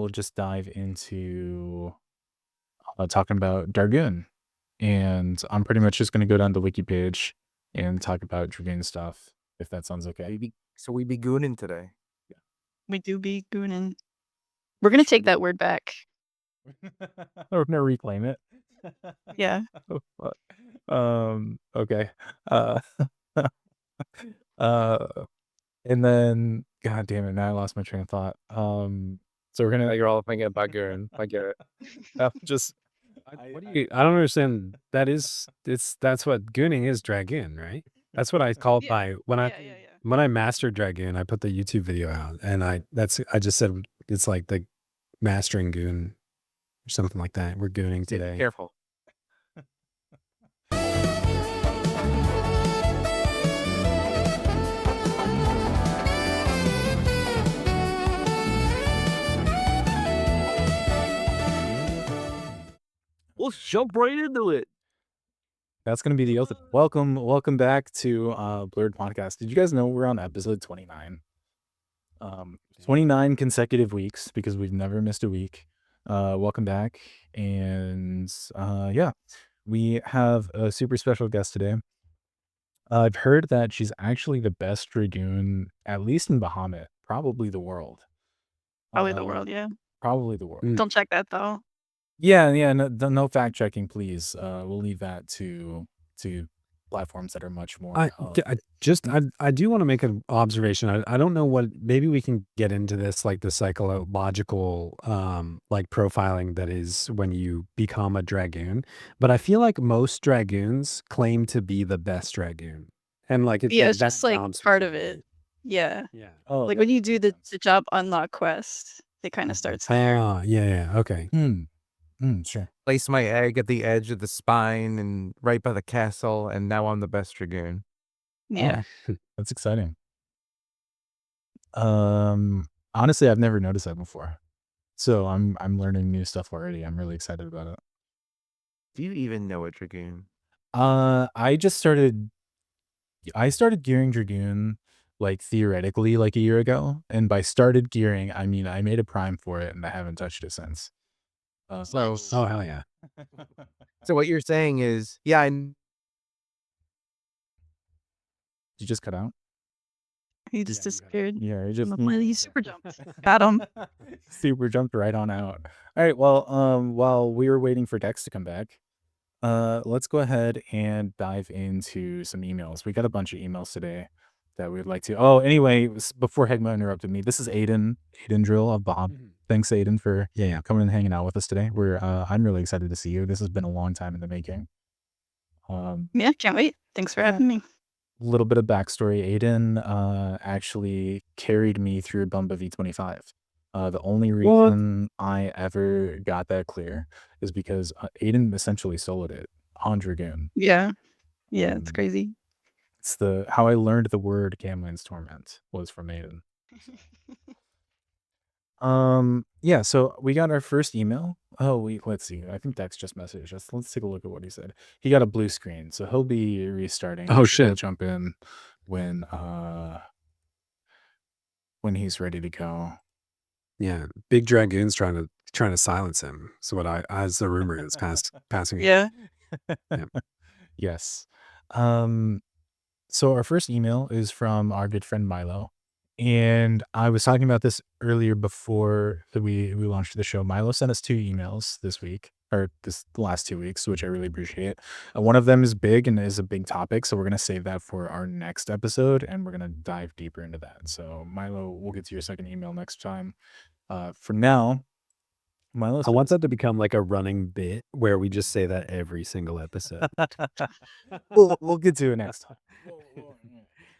we'll just dive into talking about Dragoon. And I'm pretty much just going to go down the wiki page and talk about Dragoon stuff, if that sounds okay. We be gooning today. We do be gooning. We're gonna take that word back. We're going to reclaim it. Yeah. Oh, fuck. Okay. Uh, and then, God damn it, now I lost my train of thought. So we're gonna. You're all thinking about goon. I get it. Just. I don't understand. That's what gooning is, Dragoon, right? That's what I call it by when I mastered Dragoon. I put the YouTube video out, and I just said it's like the mastering goon or something like that. We're gooning today. Careful. We'll jump right into it. That's gonna be the oath. Welcome back to Blurred Podcast. Did you guys know we're on episode 29? 29 consecutive weeks because we've never missed a week. Welcome back, and yeah, we have a super special guest today. I've heard that she's actually the best Dragoon, at least in Bahamut, probably the world. Probably the world, yeah. Probably the world. Don't check that though. Yeah. No fact checking, please. We'll leave that to platforms that are much more. I do want to make an observation. I don't know what. Maybe we can get into this, like the psychological, like profiling that is when you become a Dragoon. But I feel like most Dragoons claim to be the best Dragoon, and like it's just like part of it. Yeah. Oh, like when you do the job unlock quest, it kind of starts. Yeah. Okay. Sure. Place my egg at the edge of the spine and right by the castle, and now I'm the best Dragoon. Yeah. That's exciting. Honestly, I've never noticed that before. So I'm learning new stuff already. I'm really excited about it. Do you even know a Dragoon? I started gearing Dragoon like theoretically like a year ago. And by started gearing, I mean I made a prime for it and I haven't touched it since. Oh hell yeah. So what you're saying is, Did you just cut out? He just disappeared. Yeah, he just he super jumped. Got him. Super jumped right on out. All right, well, while we were waiting for Dex to come back, let's go ahead and dive into some emails. We got a bunch of emails today that we'd like to. Oh, anyway, before Heghmoh interrupted me, this is Aydin Drill of Bob. Thanks, Aydin, for coming and hanging out with us today. I'm really excited to see you. This has been a long time in the making. Yeah, can't wait. Thanks for having me. A little bit of backstory. Aydin actually carried me through Bumba V25. The only reason I ever got that clear is because Aydin essentially soloed it on Dragoon. Yeah, it's crazy. It's how I learned the word Camlin's Torment was from Aydin. Yeah, so we got our first email. Let's see. I think Dex just messaged us. Let's take a look at what he said. He got a blue screen, so he'll be restarting. Oh shit. He'll jump in when he's ready to go. Yeah, Big Dragoon's trying to silence him. So as the rumor is passing. Yeah. Yes. So our first email is from our good friend Milo. And I was talking about this earlier before we launched the show. Milo sent us 2 emails this week, or the last 2 weeks, which I really appreciate. One of them is big and is a big topic, so we're going to save that for our next episode, and we're going to dive deeper into that. So Milo, we'll get to your second email next time. For now, Milo, I want that to become like a running bit where we just say that every single episode. we'll get to it next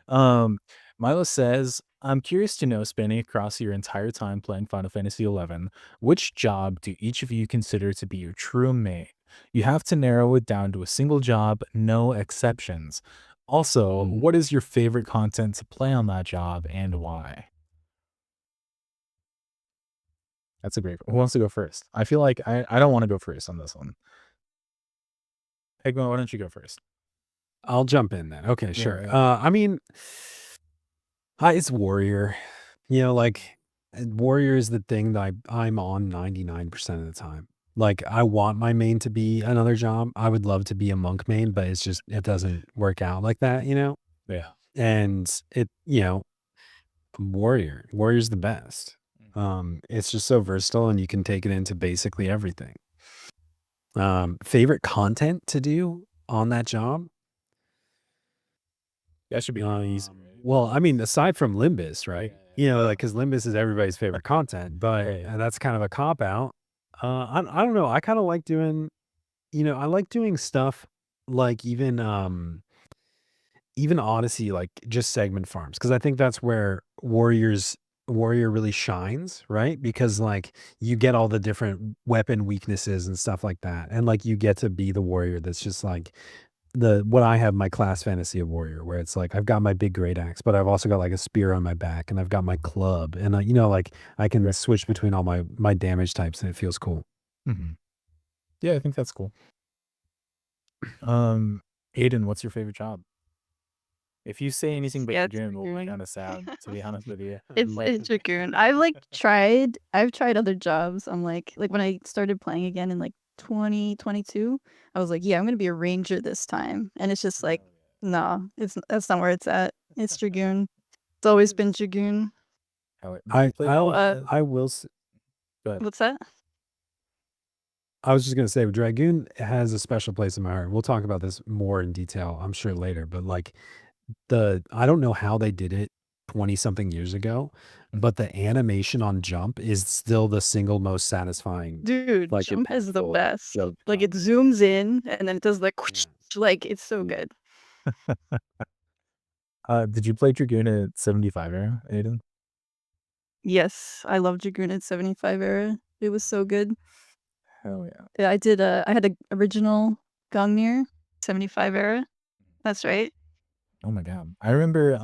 time. Milo says, I'm curious to know, spanning across your entire time playing Final Fantasy XI, which job do each of you consider to be your true main? You have to narrow it down to a single job, no exceptions. Also, what is your favorite content to play on that job and why? That's a great. Who wants to go first? I feel like I don't want to go first on this one. Heghmoh, why don't you go first? I'll jump in then. Okay, sure. I mean, it's warrior. You know, like warrior is the thing that I'm on 99% of the time. Like, I want my main to be another job. I would love to be a monk main, but it's just, it doesn't work out like that, you know? Yeah. And warrior's the best. It's just so versatile and you can take it into basically everything. Favorite content to do on that job? That should be easy. Well, I mean, aside from Limbus, right? Like, because Limbus is everybody's favorite content, but that's kind of a cop out. I don't know. I kind of like doing, I like doing stuff like even Odyssey, like just segment farms, because I think that's where warrior really shines, right? Because like you get all the different weapon weaknesses and stuff like that, and like you get to be the warrior that's just like what I have my class fantasy of warrior, where it's like I've got my big great axe, but I've also got like a spear on my back, and I've got my club, and like I can switch between all my damage types, and it feels cool. Mm-hmm. Yeah, I think that's cool. Aydin, what's your favorite job? If you say anything but Dragoon, we'll be kind of sad, to be honest with you. It's Dragoon. I've tried other jobs. I'm like when I started playing again in like 2022, I was like, yeah, I'm gonna be a ranger this time. And it's just like, no, that's not where it's at. It's Dragoon. It's always been Dragoon. I will. Go ahead. What's that? I was just gonna say, Dragoon has a special place in my heart. We'll talk about this more in detail, I'm sure, later. But like I don't know how they did it 20 something years ago, but the animation on jump is still the single most satisfying. Dude, like jump is the impactful best. jump. Like it zooms in and then it does like like it's so good. Did you play Dragoon at 75 era, Aydin? Yes, I love Dragoon at 75 era. It was so good. Hell yeah. Yeah, I did. I had an original Gungnir 75 era. That's right. Oh my god. I remember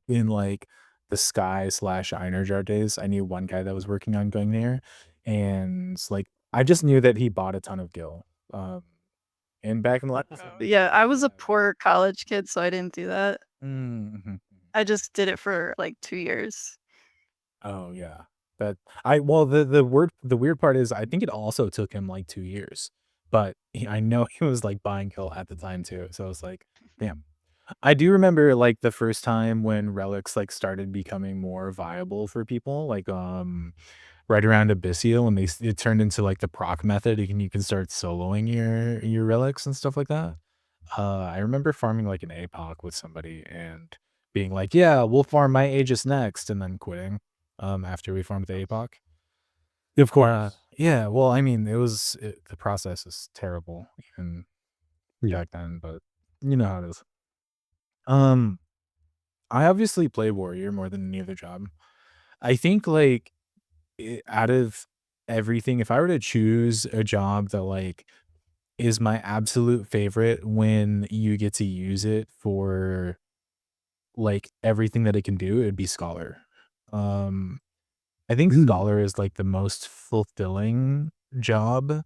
in like the Sky / Einerjar days, I knew one guy that was working on going there, and like I just knew that he bought a ton of gil. And back in the Yeah, I was a poor college kid, so I didn't do that. Mm-hmm. I just did it for like 2 years. Oh yeah. The weird part is I think it also took him like 2 years. But I know he was like buying gil at the time too. So I was like, damn. I do remember like the first time when relics like started becoming more viable for people, like right around Abyssea when it turned into like the proc method, and you can start soloing your relics and stuff like that. I remember farming like an APOC with somebody and being like, yeah, we'll farm my Aegis next, and then quitting after we farmed the APOC. Of course. Yeah, well, I mean, the process is terrible even back then, but you know how it is. I obviously play warrior more than any other job. I think like out of everything, if I were to choose a job that like is my absolute favorite when you get to use it for like everything that it can do, it'd be scholar. I think scholar is like the most fulfilling job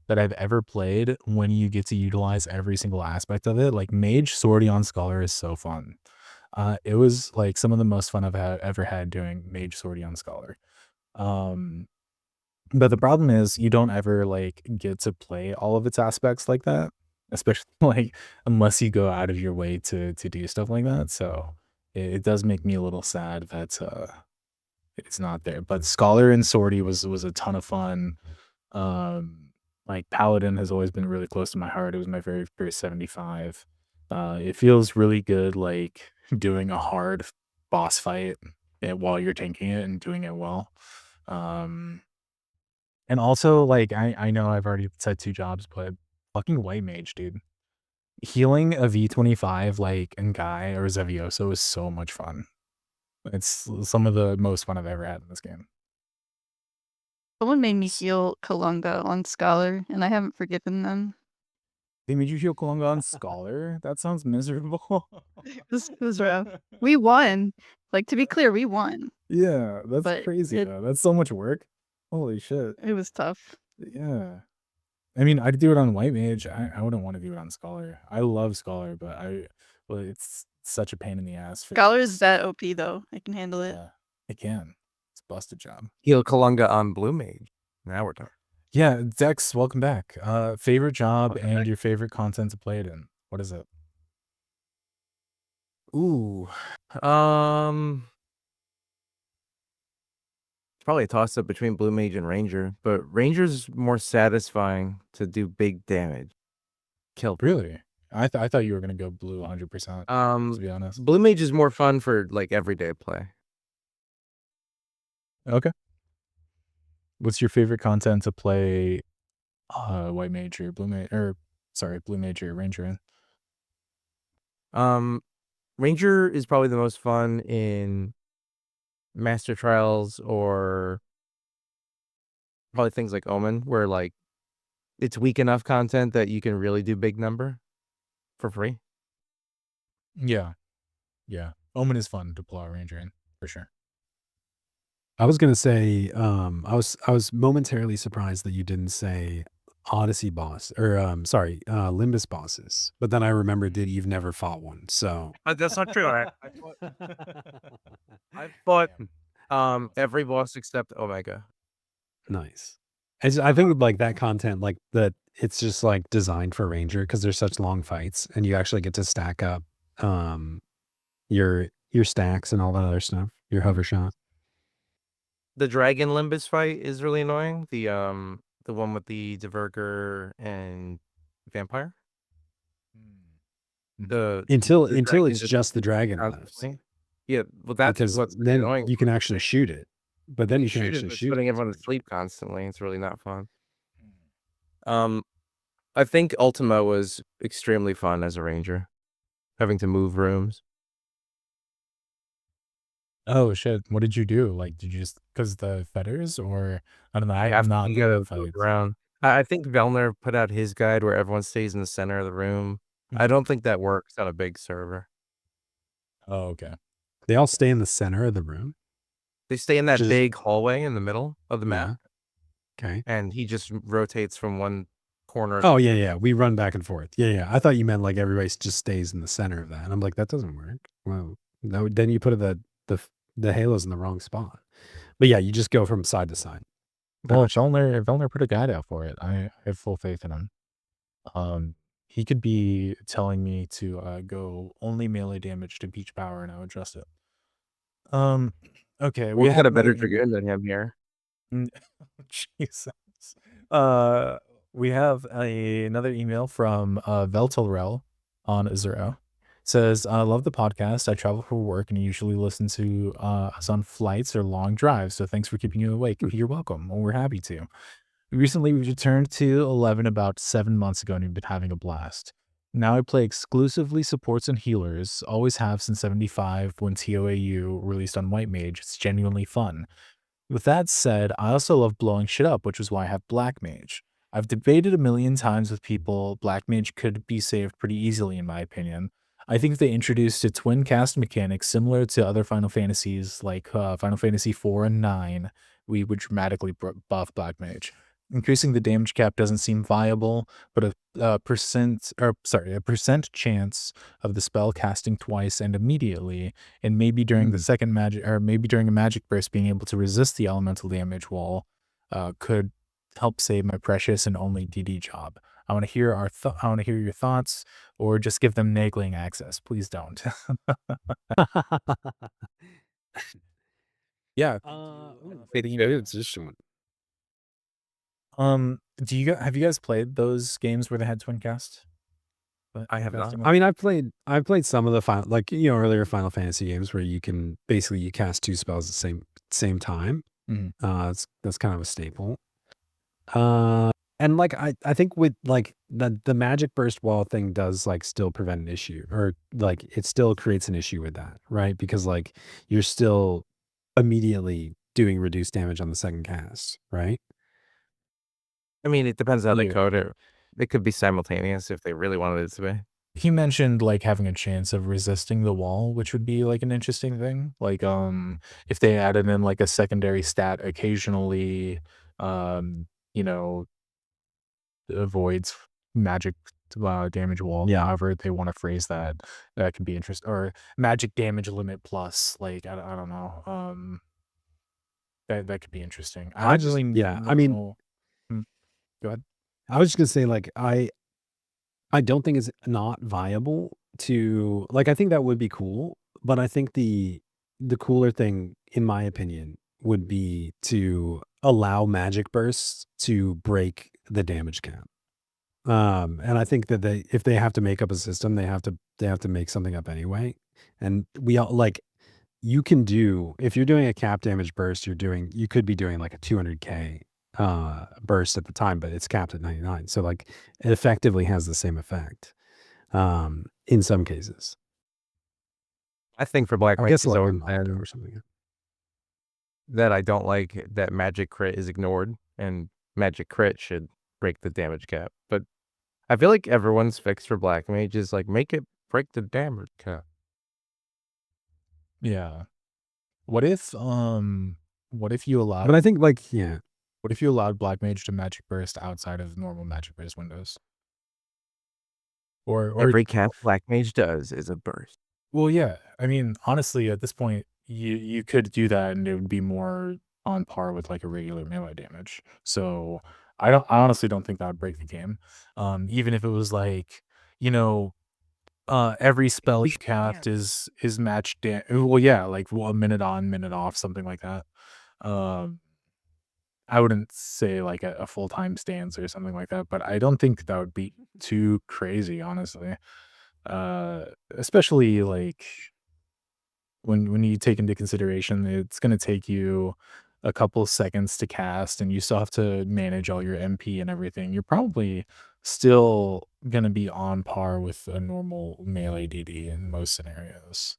that I've ever played when you get to utilize every single aspect of it. Like mage sortie on scholar is so fun. It was like some of the most fun I've ever had doing mage sortie on scholar. But the problem is you don't ever like get to play all of its aspects like that, especially like unless you go out of your way to do stuff like that. So it does make me a little sad that it's not there. But scholar and sortie was a ton of fun. Like paladin has always been really close to my heart. It was my very first 75. It feels really good like doing a hard boss fight while you're tanking it and doing it well. And also, like, I know I've already said 2 jobs, but fucking white mage, dude. Healing a V25 like Ngai or Zevioso is so much fun. It's some of the most fun I've ever had in this game. Someone made me heal Kalunga on Scholar, and I haven't forgiven them. They made you heal Kalunga on Scholar? That sounds miserable. This was rough. We won. Like, to be clear, we won. Yeah, that's But crazy, though. That's so much work. Holy shit. It was tough. Yeah. I mean, I'd do it on white mage. I wouldn't want to do it on scholar. I love scholar, but it's such a pain in the ass. Scholar is that OP, though. I can handle it. Yeah, it can. busted job. Heal Kalunga on Blue Mage. Now we're talking. Yeah, Dex, welcome back. Favorite job Welcome and back. your favorite content to play it in. What is it? Ooh. It's probably a toss-up between Blue Mage and Ranger, but Ranger's more satisfying to do big damage. Kill. Really? I thought you were gonna go blue 100%. To be honest. Blue Mage is more fun for like everyday play. Okay. What's your favorite content to play white mage or blue mage blue mage or ranger in? Ranger is probably the most fun in Master Trials or probably things like Omen, where like it's weak enough content that you can really do big number for free. Yeah. Yeah. Omen is fun to pull out ranger in, for sure. I was gonna say, I was momentarily surprised that you didn't say Odyssey boss or Limbus bosses, but then I remembered that you've never fought one. So That's not true. I fought every boss except Omega. nice. I think with like that content, like that, it's just like designed for Ranger because there's such long fights, and you actually get to stack up your stacks and all that other stuff. Your hover shot. The Dragon Limbus fight is really annoying. The one with the Diverger and Vampire. Until dragon it's just the dragon left. constantly. Yeah, well, that's Because what's then annoying. you can actually shoot it, but then you can Shoot it, actually but it's shoot putting it. everyone to sleep constantly. It's really not fun. I think Ultima was extremely fun as a ranger, having to move rooms. Oh shit! What did you do? Like, did you just because the feathers, or I don't know? You I'm not you good gotta at move fights. around. I think Velner put out his guide where everyone stays in the center of the room. I don't think that works on a big server. Oh, okay. They all stay in the center of the room. They stay in that Just- big hallway in the middle of the map, Okay. and he just rotates from one corner. Oh yeah. We run back and forth. Yeah. I thought you meant like everybody just stays in the center of that. And I'm like, that doesn't work. Well, then you put the halos in the wrong spot. But yeah, you just go from side to side. Well, Velner put a guide out for it. I have full faith in him. He could be telling me to go only melee damage to peach power, and I would trust it. Okay, We had a better another Dragoon than him here. Jesus. We have another email from Veltelrel on Asura. Says, I love the podcast. I travel for work and usually listen to us on flights or long drives. So thanks for keeping you awake. You're welcome. Well, we're happy to. Recently, we returned to 11 about 7 months ago and we've been having a blast. Now I play exclusively supports and healers. Always have since 75 when TOAU released on White Mage. It's genuinely fun. With that said, I also love blowing shit up, which is why I have Black Mage. I've debated a million times with people. Black Mage could be saved pretty easily, in my opinion. I think if they introduced a twin cast mechanic similar to other Final Fantasies, like Final Fantasy 4 and 9, we would dramatically buff Black Mage. Increasing the damage cap doesn't seem viable, but a percent chance of the spell casting twice and immediately, and maybe during the second magic, or maybe during a magic burst, being able to resist the elemental damage wall, could help save my precious and only DD job. I want to hear I want to hear your thoughts, or just give them nagling access. Please don't. Yeah. It's just Do you have you guys played those games where they had twin cast? I have not. I mean, I've played some of the final, like earlier Final Fantasy games where you can basically you cast two spells at the same time. That's kind of a staple. And like I think with like the magic burst wall thing does like still prevent an issue, or like it still creates an issue with that, right? Because like you're still immediately doing reduced damage on the second cast, right? I mean, it depends how they Yeah. code it. It could be simultaneous if they really wanted it to be. He mentioned like having a chance of resisting the wall, which would be like an interesting thing. Like if they added in like a secondary stat occasionally, avoids magic damage wall. Yeah. However they want to phrase that, that could be interesting. Or magic damage limit plus, like I don't know. That could be interesting. I I don't just really yeah, I mean, know. Hmm, go ahead. I was just gonna say, like, I don't think it's not viable to like, I think that would be cool, but I think the cooler thing, in my opinion, would be to allow magic bursts to break the damage cap. And I think that if they have to make up a system, they have to make something up anyway. And we all like you can do if you're doing a cap damage burst, you could be doing like a 200k burst at the time, but it's capped at 99. So like it effectively has the same effect in some cases. I think for Black I Mage guess has like always an octo been or something. that I don't like that magic crit is ignored, and magic crit should break the damage cap. But I feel like everyone's fix for Black Mage is like make it break the damage cap. Yeah. What if you allowed But I think like yeah, what if you allowed Black Mage to magic burst outside of normal magic burst windows? Or Every cap Black Mage does is a burst. well, yeah. I mean, honestly, at this point, you could do that, and it would be more on par with like a regular melee damage. So I honestly don't think that would break the game. Even if it was like, you know, every spell you cast is matched. Well, yeah, like a minute on, minute off, something like that. Um, I wouldn't say like a full time stance or something like that, but I don't think that would be too crazy, honestly. Uh, Especially like when you take into consideration it's going to take you a couple seconds to cast and you still have to manage all your MP and everything. You're probably still going to be on par with a normal melee DD in most scenarios.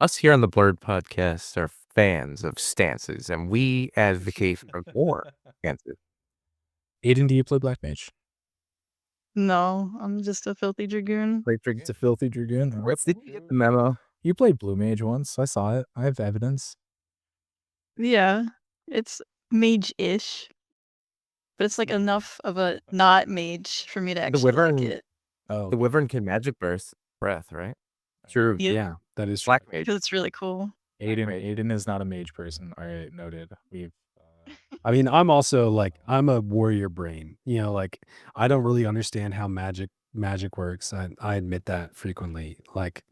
Us here on the Blurred Podcast are fans of stances, and we advocate for more stances. Aydin, do you play Black Mage? No, I'm just a filthy dragoon. It's a filthy Dragoon. Did you get the memo? You played Blue Mage once. I saw it. I have evidence. Yeah, it's mage-ish, but it's like enough of a not mage for me to The actually like Wyvern, it. Oh, the Wyvern can magic burst breath, right? true. Yeah. Yeah, that is true. Black Mage. Because it's really cool. Aydin is not a mage person. All right, noted. We've I mean, I'm also like I'm a warrior brain. You know, like I don't really understand how magic works. I admit that frequently. Like,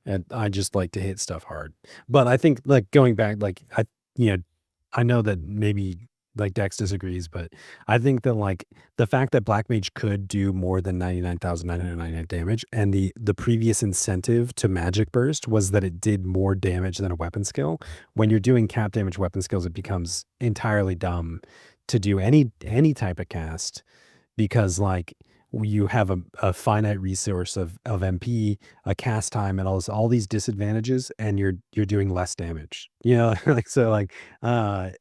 and I just like to hit stuff hard. But I think like going back, like I know that maybe like Dex disagrees, but I think that like the fact that Black Mage could do more than 99,999 damage, and the previous incentive to Magic Burst was that it did more damage than a weapon skill. When you're doing cap damage weapon skills, it becomes entirely dumb to do any type of cast because like you have a finite resource of MP, a cast time, and all these disadvantages, and you're doing less damage. You know, like so like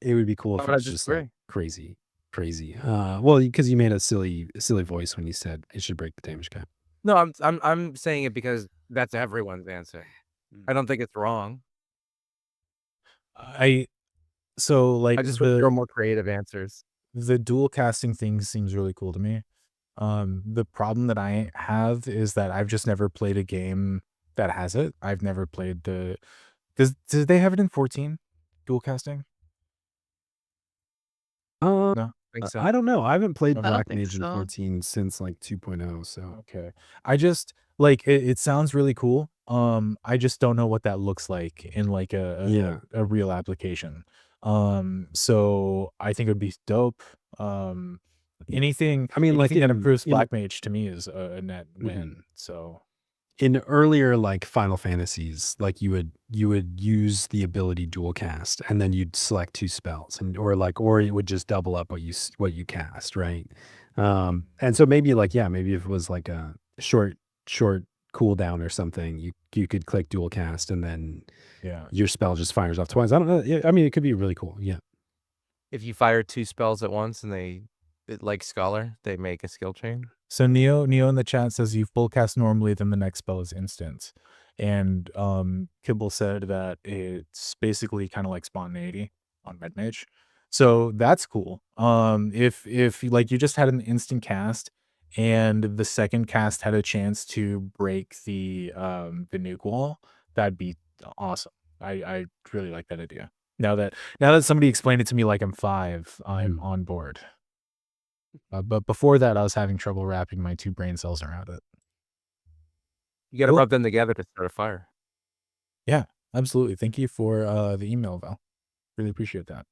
it would be cool if But it I was just like disagree. crazy. Well, because you made a silly voice when you said it should break the damage cap. No, I'm saying it because that's everyone's answer. I don't think it's wrong. so like I just wish there were more creative answers. the dual casting thing seems really cool to me. The problem that I have is that I've just never played a game that has it. I've never played did they have it in 14? Dual casting? Uh, No. I think so. I don't know. I haven't played I don't Black think Mage in so. 14 since like 2.0. So Okay. I just like it sounds really cool. I just don't know what that looks like in like a real application. So I think it would be dope. Anything I mean, like anything that in improves Black Mage to me is a net win. Mhm. So in earlier like Final Fantasies, like you would use the ability dual cast, and then you'd select two spells, or it would just double up what you cast, right? And so maybe like maybe if it was like a short cooldown or something, you could click dual cast, and then yeah. your spell just fires off twice. I don't know. Yeah, I mean, it could be really cool. Yeah. If you fire two spells at once and like Scholar, they make a skill chain. So Neo in the chat says you full cast normally, then the next spell is instant. And Kibble said that it's basically kind of like spontaneity on Red Mage. So that's cool. If like you just had an instant cast and the second cast had a chance to break the nuke wall, that'd be awesome. I really like that idea. Now that somebody explained it to me like I'm 5, I'm on board. But before that, I was having trouble wrapping my 2 brain cells around it. You gotta Cool. rub them together to start a fire. Yeah, absolutely. Thank you for the email, Val. Really appreciate that.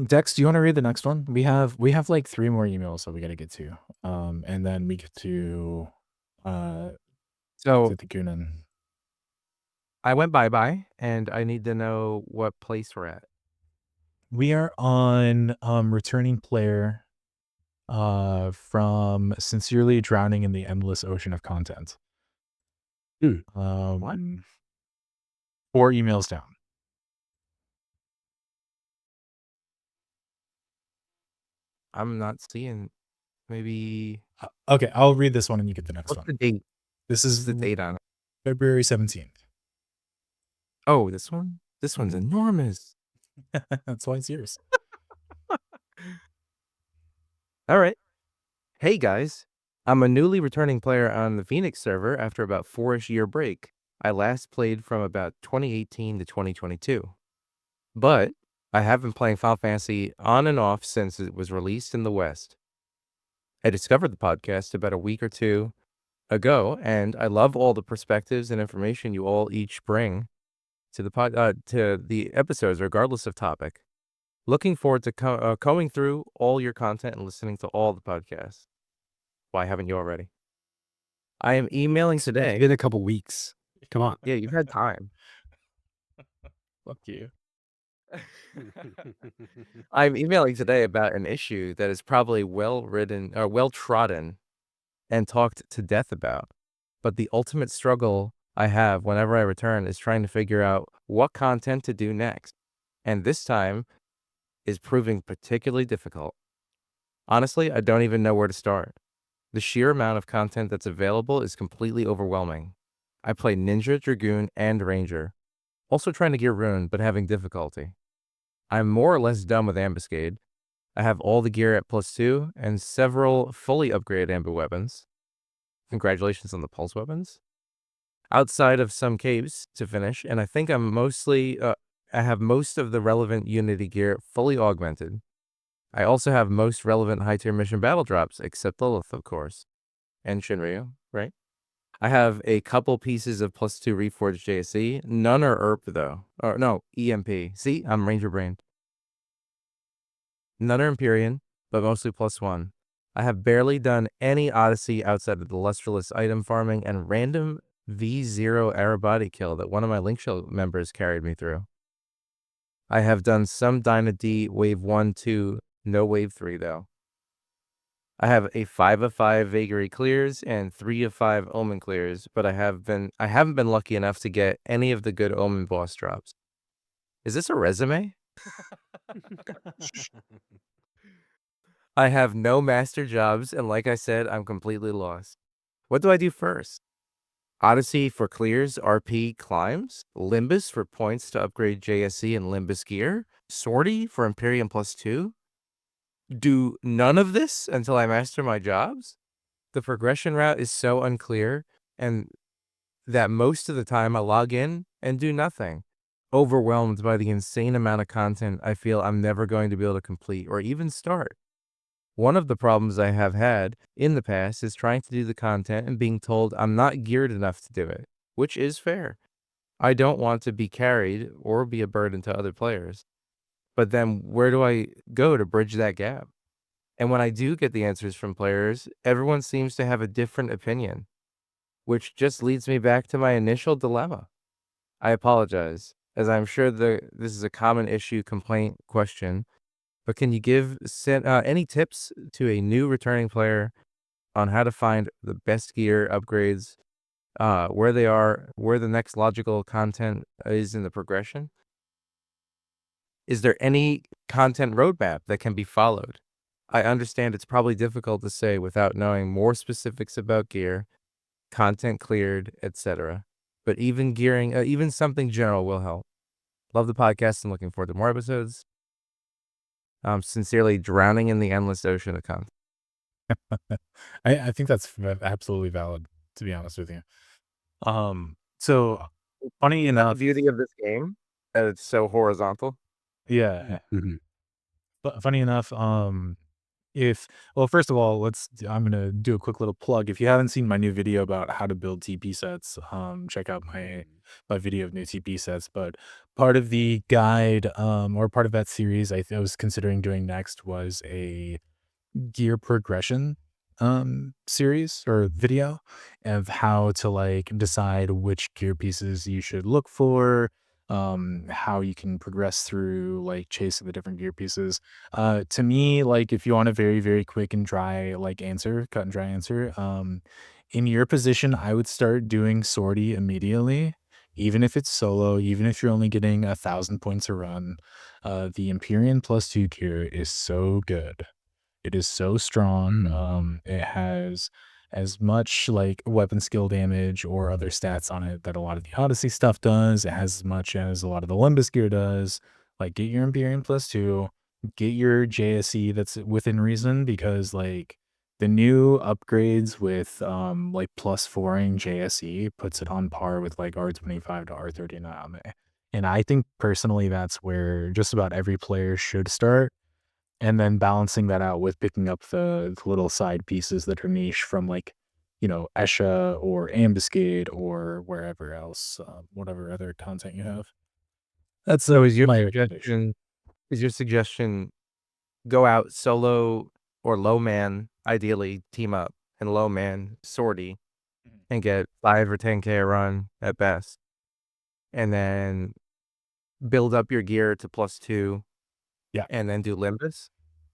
Dex, do you want to read the next one? We have like 3 more emails that we got to get to. And then we get to So the Goonin. I went bye-bye, and I need to know what place we're at. We are on returning player from Sincerely Drowning in the Endless Ocean of Content. What? 4 emails down. I'm not seeing. Maybe. Okay, I'll read this one and you get the next What's one. the date? This What's is the date on it? February 17th. Oh, this one? This one's enormous. That's why it's yours. All right. Hey, guys. I'm a newly returning player on the Phoenix server after about 4-ish year break. I last played from about 2018 to 2022. But I have been playing Final Fantasy on and off since it was released in the West. I discovered the podcast about a week or 2 ago, and I love all the perspectives and information you all each bring to the episodes, regardless of topic. Looking forward to combing through all your content and listening to all the podcasts. Why haven't you already? I am emailing It's today. been a couple weeks. Come on. Yeah, you've had time. Fuck you. I'm emailing today about an issue that is probably well trodden and talked to death about. But the ultimate struggle I have whenever I return is trying to figure out what content to do next. And this time is proving particularly difficult. Honestly, I don't even know where to start. The sheer amount of content that's available is completely overwhelming. I play Ninja, Dragoon, and Ranger. Also trying to gear Rune, but having difficulty. I'm more or less done with Ambuscade. I have all the gear at +2 and several fully upgraded ambu weapons. Congratulations on the pulse weapons. Outside of some caves to finish, and I think I have most of the relevant Unity gear fully augmented. I also have most relevant high-tier mission battle drops, except Lilith, of course. And Shinryu, right? I have a couple pieces of +2 reforged JSE. None are ERP, though. Or no, EMP. See, I'm Ranger brained. None are Empyrean, but mostly +1. I have barely done any Odyssey outside of the lustreless item farming and random V0 Arabati kill that one of my Link Shell members carried me through. I have done some Dyna D Wave 1, 2, no Wave 3, though. I have a 5 of 5 Vagary clears and 3 of 5 Omen clears, but I haven't been lucky enough to get any of the good Omen boss drops. Is this a resume? I have no master jobs, and like I said, I'm completely lost. What do I do first? Odyssey for clears, RP climbs, Limbus for points to upgrade JSC and Limbus gear, Sortie for Imperium +2? Do none of this until I master my jobs? The progression route is so unclear, and that most of the time I log in and do nothing. Overwhelmed by the insane amount of content I feel I'm never going to be able to complete or even start. One of the problems I have had in the past is trying to do the content and being told I'm not geared enough to do it, which is fair. I don't want to be carried or be a burden to other players. But then where do I go to bridge that gap? And when I do get the answers from players, everyone seems to have a different opinion, which just leads me back to my initial dilemma. I apologize, as I'm sure this is a common issue, complaint, question, but can you give any tips to a new returning player on how to find the best gear upgrades, where they are, where the next logical content is in the progression? Is there any content roadmap that can be followed? I understand it's probably difficult to say without knowing more specifics about gear, content cleared, etc. But even gearing, even something general will help. Love the podcast and looking forward to more episodes. Sincerely, drowning in the endless ocean of content. I think that's absolutely valid, to be honest with you. So funny enough, The beauty of this game And it's so horizontal. Yeah. Mhm. But funny enough, first of all, I'm gonna do a quick little plug. If you haven't seen my new video about how to build TP sets, check out my video of new TP sets. But part of the guide, or part of that series I was considering doing next was a gear progression series or video of how to like decide which gear pieces you should look for, how you can progress through like chasing the different gear pieces. To me, like if you want a very very quick and dry like answer, cut and dry answer, in your position I would start doing sortie immediately, even if it's solo, even if you're only getting 1,000 points a run. The Empyrean +2 gear is so good. It is so strong. It has as much like weapon skill damage or other stats on it that a lot of the Odyssey stuff does. It has as much as a lot of the Limbus gear does. Like get your Empyrean +2, get your JSE that's within reason, because like the new upgrades with like +4ing JSE puts it on par with like R25 to R39. And I think personally that's where just about every player should start, and then balancing that out with picking up the little side pieces that are niche from like, Esha or Ambuscade or wherever else, whatever other content you have. That's So my recommendation. is your suggestion go out solo or low man, ideally team up, and low man sortie and get 5 or 10K a run at best, and then build up your gear to +2, Yeah. and then do Limbus,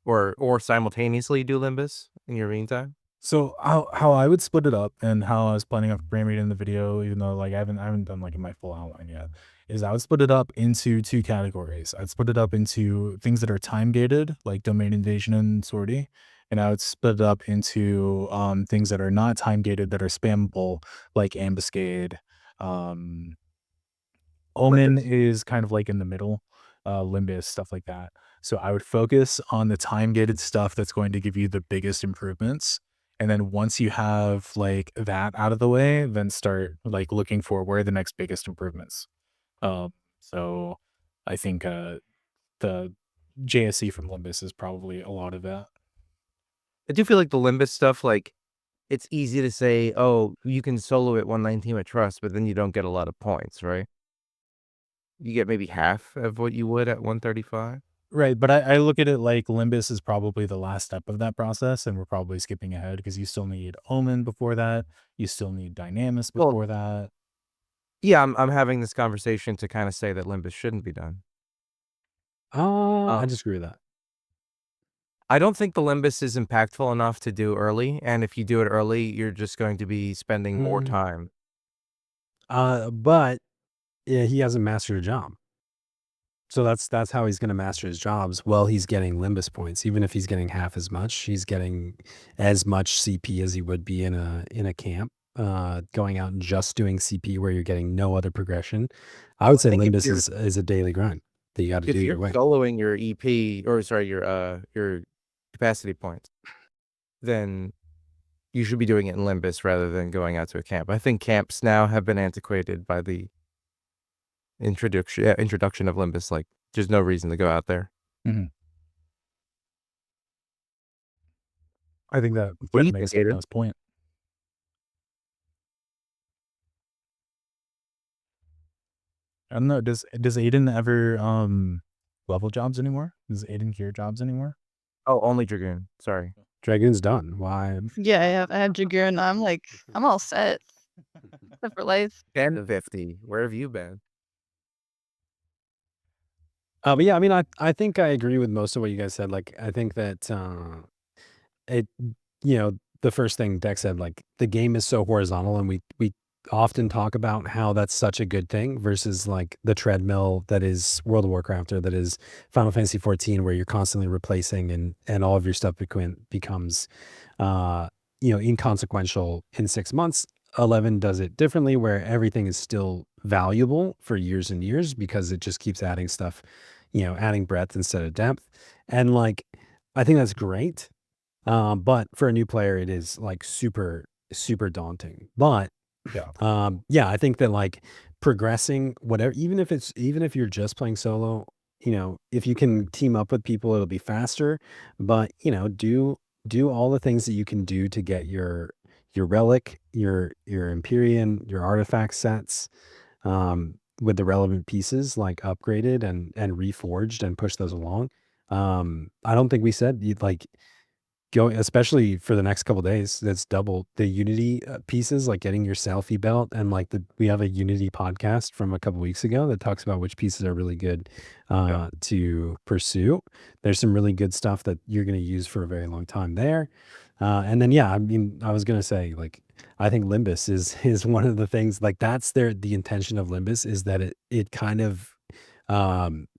or simultaneously do Limbus in your meantime? So how I would split it up and how I was planning on framing it in the video, even though like I haven't done like my full outline yet, is I would split it up into two categories. I'd split it up into things that are time gated, like domain invasion and sortie, and I would split it up into things that are not time gated that are spammable, like ambuscade. Um, Omen Limbus. is kind of like in the middle, Limbus, stuff like that. So I would focus on the time gated stuff that's going to give you the biggest improvements. And then once you have like that out of the way, then start like looking for where are the next biggest improvements. So I think the JSC from Limbus is probably a lot of that. I do feel like the Limbus stuff, like, it's easy to say, "Oh, you can solo it 119 with trust," but then you don't get a lot of points, right? You get maybe half of what you would at 135? Right, but I look at it like Limbus is probably the last step of that process, and we're probably skipping ahead because you still need Omen before that. You still need Dynamis Well, before that. yeah, I'm having this conversation to kinda say that Limbus shouldn't be done. I Uh, disagree with that. I don't think the Limbus is impactful enough to do early, and if you do it early, you're just going to be spending more Mm, time. but yeah, he hasn't mastered a job. So that's how he's going to master his jobs. Well, he's getting Limbus points. Even if he's getting half as much, he's getting as much CP as he would be in a camp. Going out and just doing CP where you're getting no other progression. I would I say think Limbus is a daily grind that you got to do if you're either way. soloing your EP, or sorry, your capacity points, then you should be doing it in Limbus rather than going out to a camp. I think camps now have been antiquated by the introduction of Limbus. Like, there's no reason to go out there. Mhm. I think that What do you makes think, Aiden? sense point. I don't know. Does Aiden ever level jobs anymore? Does Aiden gear jobs anymore? Oh, only Dragoon. Sorry. Dragoon's done. Why? Yeah, I have Dragoon. I'm all set. Set for life. 1050. Where have you been? But yeah, I mean, I think I agree with most of what you guys said. Like, I think that it, the first thing Dex said, like the game is so horizontal, and we often talk about how that's such a good thing versus like the treadmill that is World of Warcraft or that is Final Fantasy 14, where you're constantly replacing and all of your stuff becomes inconsequential in 6 months. 11 does it differently, where everything is still valuable for years and years because it just keeps adding stuff, adding breadth instead of depth. And like, I think that's great. But for a new player, it is like super, super daunting. But Yeah, I think that like progressing whatever, even if you're just playing solo, if you can team up with people, it'll be faster. But do all the things that you can do to get your relic, your Empyrean, your artifact sets, with the relevant pieces like upgraded and reforged, and push those along. I don't think we said you'd like going, especially for the next couple days, that's double the Unity pieces, like getting your selfie belt, and like we have a Unity podcast from a couple weeks ago that talks about which pieces are really good to pursue. There's some really good stuff that you're going to use for a very long time there. And then, yeah, I mean, I was going to say, like, I think Limbus is one of the things, like, that's the intention of Limbus, is that it kind of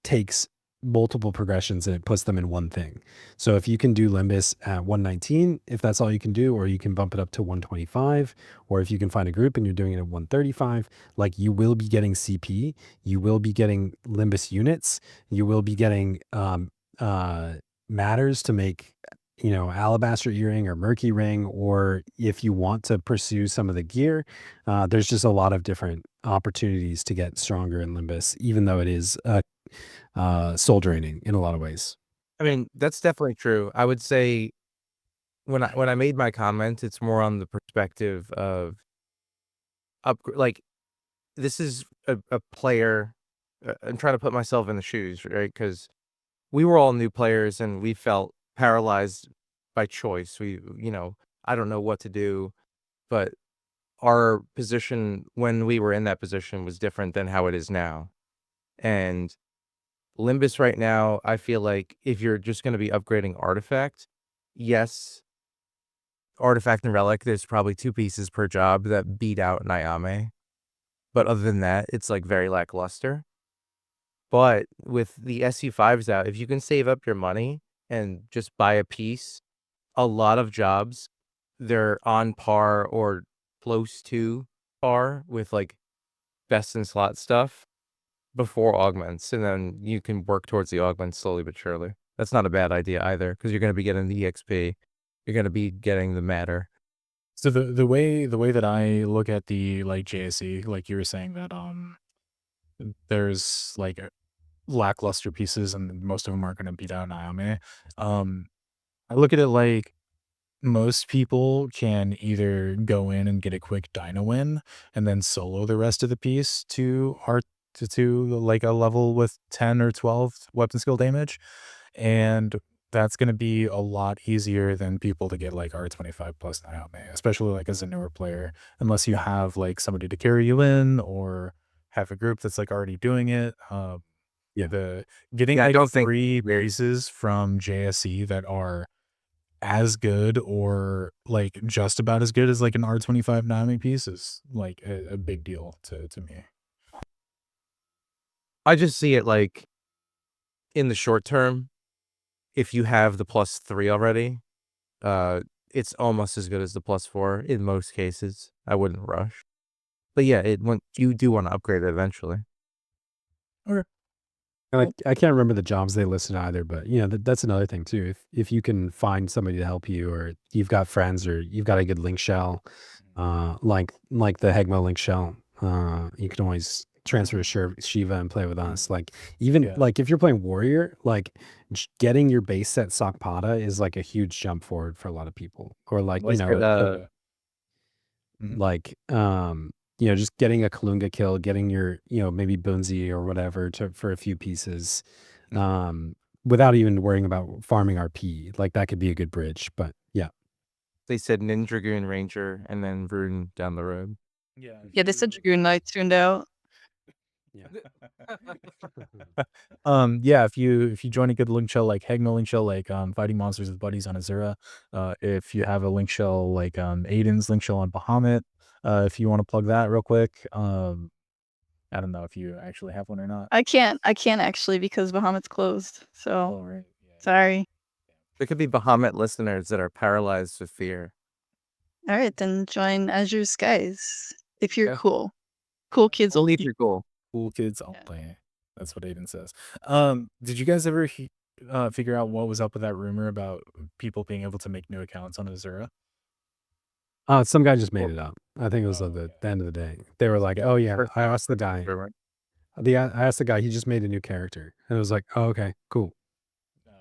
takes multiple progressions and it puts them in one thing. So if you can do Limbus at 119, if that's all you can do, or you can bump it up to 125, or if you can find a group and you're doing it at 135, like, you will be getting CP, you will be getting Limbus units, you will be getting matters to make, alabaster earring or murky ring, or if you want to pursue some of the gear, there's just a lot of different opportunities to get stronger in Limbus, even though it is soul draining in a lot of ways. I mean, that's definitely true. I would say when I made my comment, it's more on the perspective of like, this is a player. I'm trying to put myself in the shoes, right? Because we were all new players and we felt paralyzed by choice. I don't know what to do, but our position when we were in that position was different than how it is now. And Limbus right now, I feel like if you're just going to be upgrading artifact, yes, artifact and relic, there's probably 2 pieces per job that beat out Nyame. But other than that, it's like very lackluster. But with the SU5s out, if you can save up your money and just buy a piece, a lot of jobs, they're on par or close to par with like best in slot stuff before augments, and then you can work towards the augments slowly but surely. That's not a bad idea either, because you're going to be getting the EXP, you're going to be getting the matter. So the way that I look at the like JSE, like you were saying that there's like lackluster pieces and most of them aren't going to beat out Naomi. I look at it like most people can either go in and get a quick Dino win and then solo the rest of the piece to like a level with 10 or 12 weapon skill damage, and that's going to be a lot easier than people to get like R25 plus Naomi, especially like as a newer player, unless you have like somebody to carry you in or have a group that's like already doing it. The getting Yeah, I like don't think 3 pieces from JSE that are as good or like just about as good as like an R25 Nami piece is like a big deal to me. I just see it like in the short term, if you have the +3 already, it's almost as good as the +4 in most cases. I wouldn't rush. But yeah, you do want to upgrade it eventually. Okay. And I can't remember the jobs they listed either, but that's another thing too. If you can find somebody to help you, or you've got friends, or you've got a good link shell, like the Heghmoh link shell, you can always transfer to Shiva and play with us. Like, even like if you're playing warrior, like getting your base set Sakpada is like a huge jump forward for a lot of people. Or like like just getting a Kalunga kill, getting your maybe Bunzi or whatever for a few pieces, without even worrying about farming RP, like that could be a good bridge. But yeah, they said Nin Dragoon Ranger and then Rune down the road. Yeah, they said Dragoon Knight tuned out. Yeah, if you join a good link shell like Heghmoh link shell, like fighting monsters with buddies on Asura, if you have a link shell like Aydin's link shell on Bahamut, if you want to plug that real quick, I don't know if you actually have one or not. I can't actually because Bahamut's closed. So Right. sorry. There could be Bahamut listeners that are paralyzed with fear. All right, then join Azure Skies if you're Yeah. cool. Cool kids Only only. if you're cool. Cool kids only. That's what Aydin says. Did you guys ever figure out what was up with that rumor about people being able to make new accounts on Azura? Some guy just made it up. I think it was at the end of the day. They were like, "Oh yeah, I asked the guy. I asked the guy. He just made a new character," and it was like, "Oh okay, cool."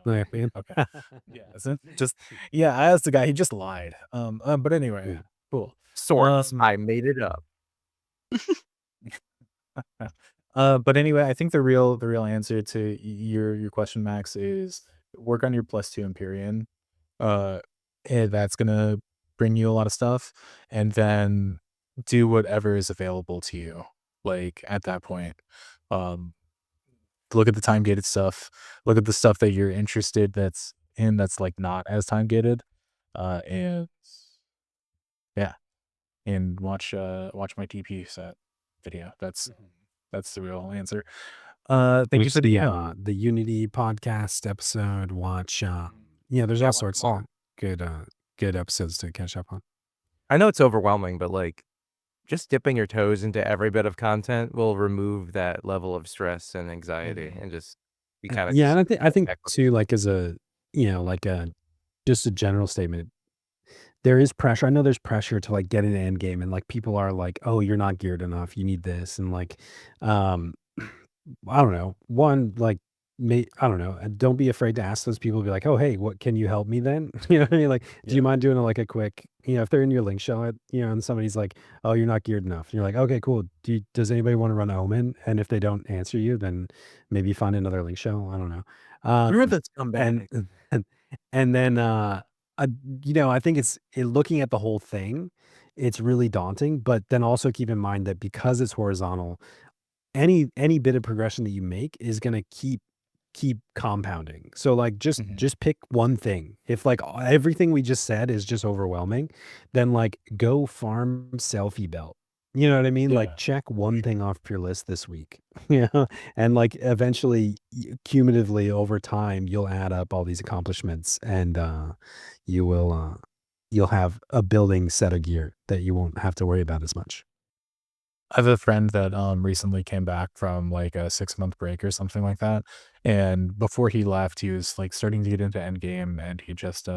Okay. Yeah, I asked the guy. He just lied. But anyway, Yeah. cool. Source, I made it up. But anyway, I think the real answer to your question, Max, is work on your +2 Empyrean. And that's gonna bring you a lot of stuff, and then do whatever is available to you. Like at that point, um, look at the time gated stuff. Look at the stuff that you're interested that's like not as time gated, and yeah, and watch my TP set video. That's the real answer. Thank you for the Unity podcast episode. Watch. There's all sorts of good episodes to catch up on. I know it's overwhelming, but like just dipping your toes into every bit of content will remove that level of stress and anxiety and just be kind of Yeah, and I think too, like as a like just a general statement, there is pressure. I know there's pressure to like get into Endgame, and like people are like, "Oh, you're not geared enough. You need this," and like, I don't know. One, like, I don't know. Don't be afraid to ask those people. Be like, "Oh, hey, what can you help me then?" You know what I mean? Like, do you mind doing like a quick, if they're in your link show, and somebody's like, "Oh, you're not geared enough." You're like, "Okay, cool. Does anybody want to run Omen?" And if they don't answer you, then maybe find another link show. I don't know. Remember the scumbag. And and then I think looking at the whole thing, it's really daunting. But then also keep in mind that because it's horizontal, any bit of progression that you make is going to keep compounding. So like just pick one thing. If like everything we just said is just overwhelming, then like go farm selfie belt. You know what I mean? Like check one thing off your list this week. And like eventually cumulatively over time you'll add up all these accomplishments, and you'll have a building set of gear that you won't have to worry about as much. I have a friend that recently came back from like a 6-month break or something like that. And before he left, he was like starting to get into Endgame, and he just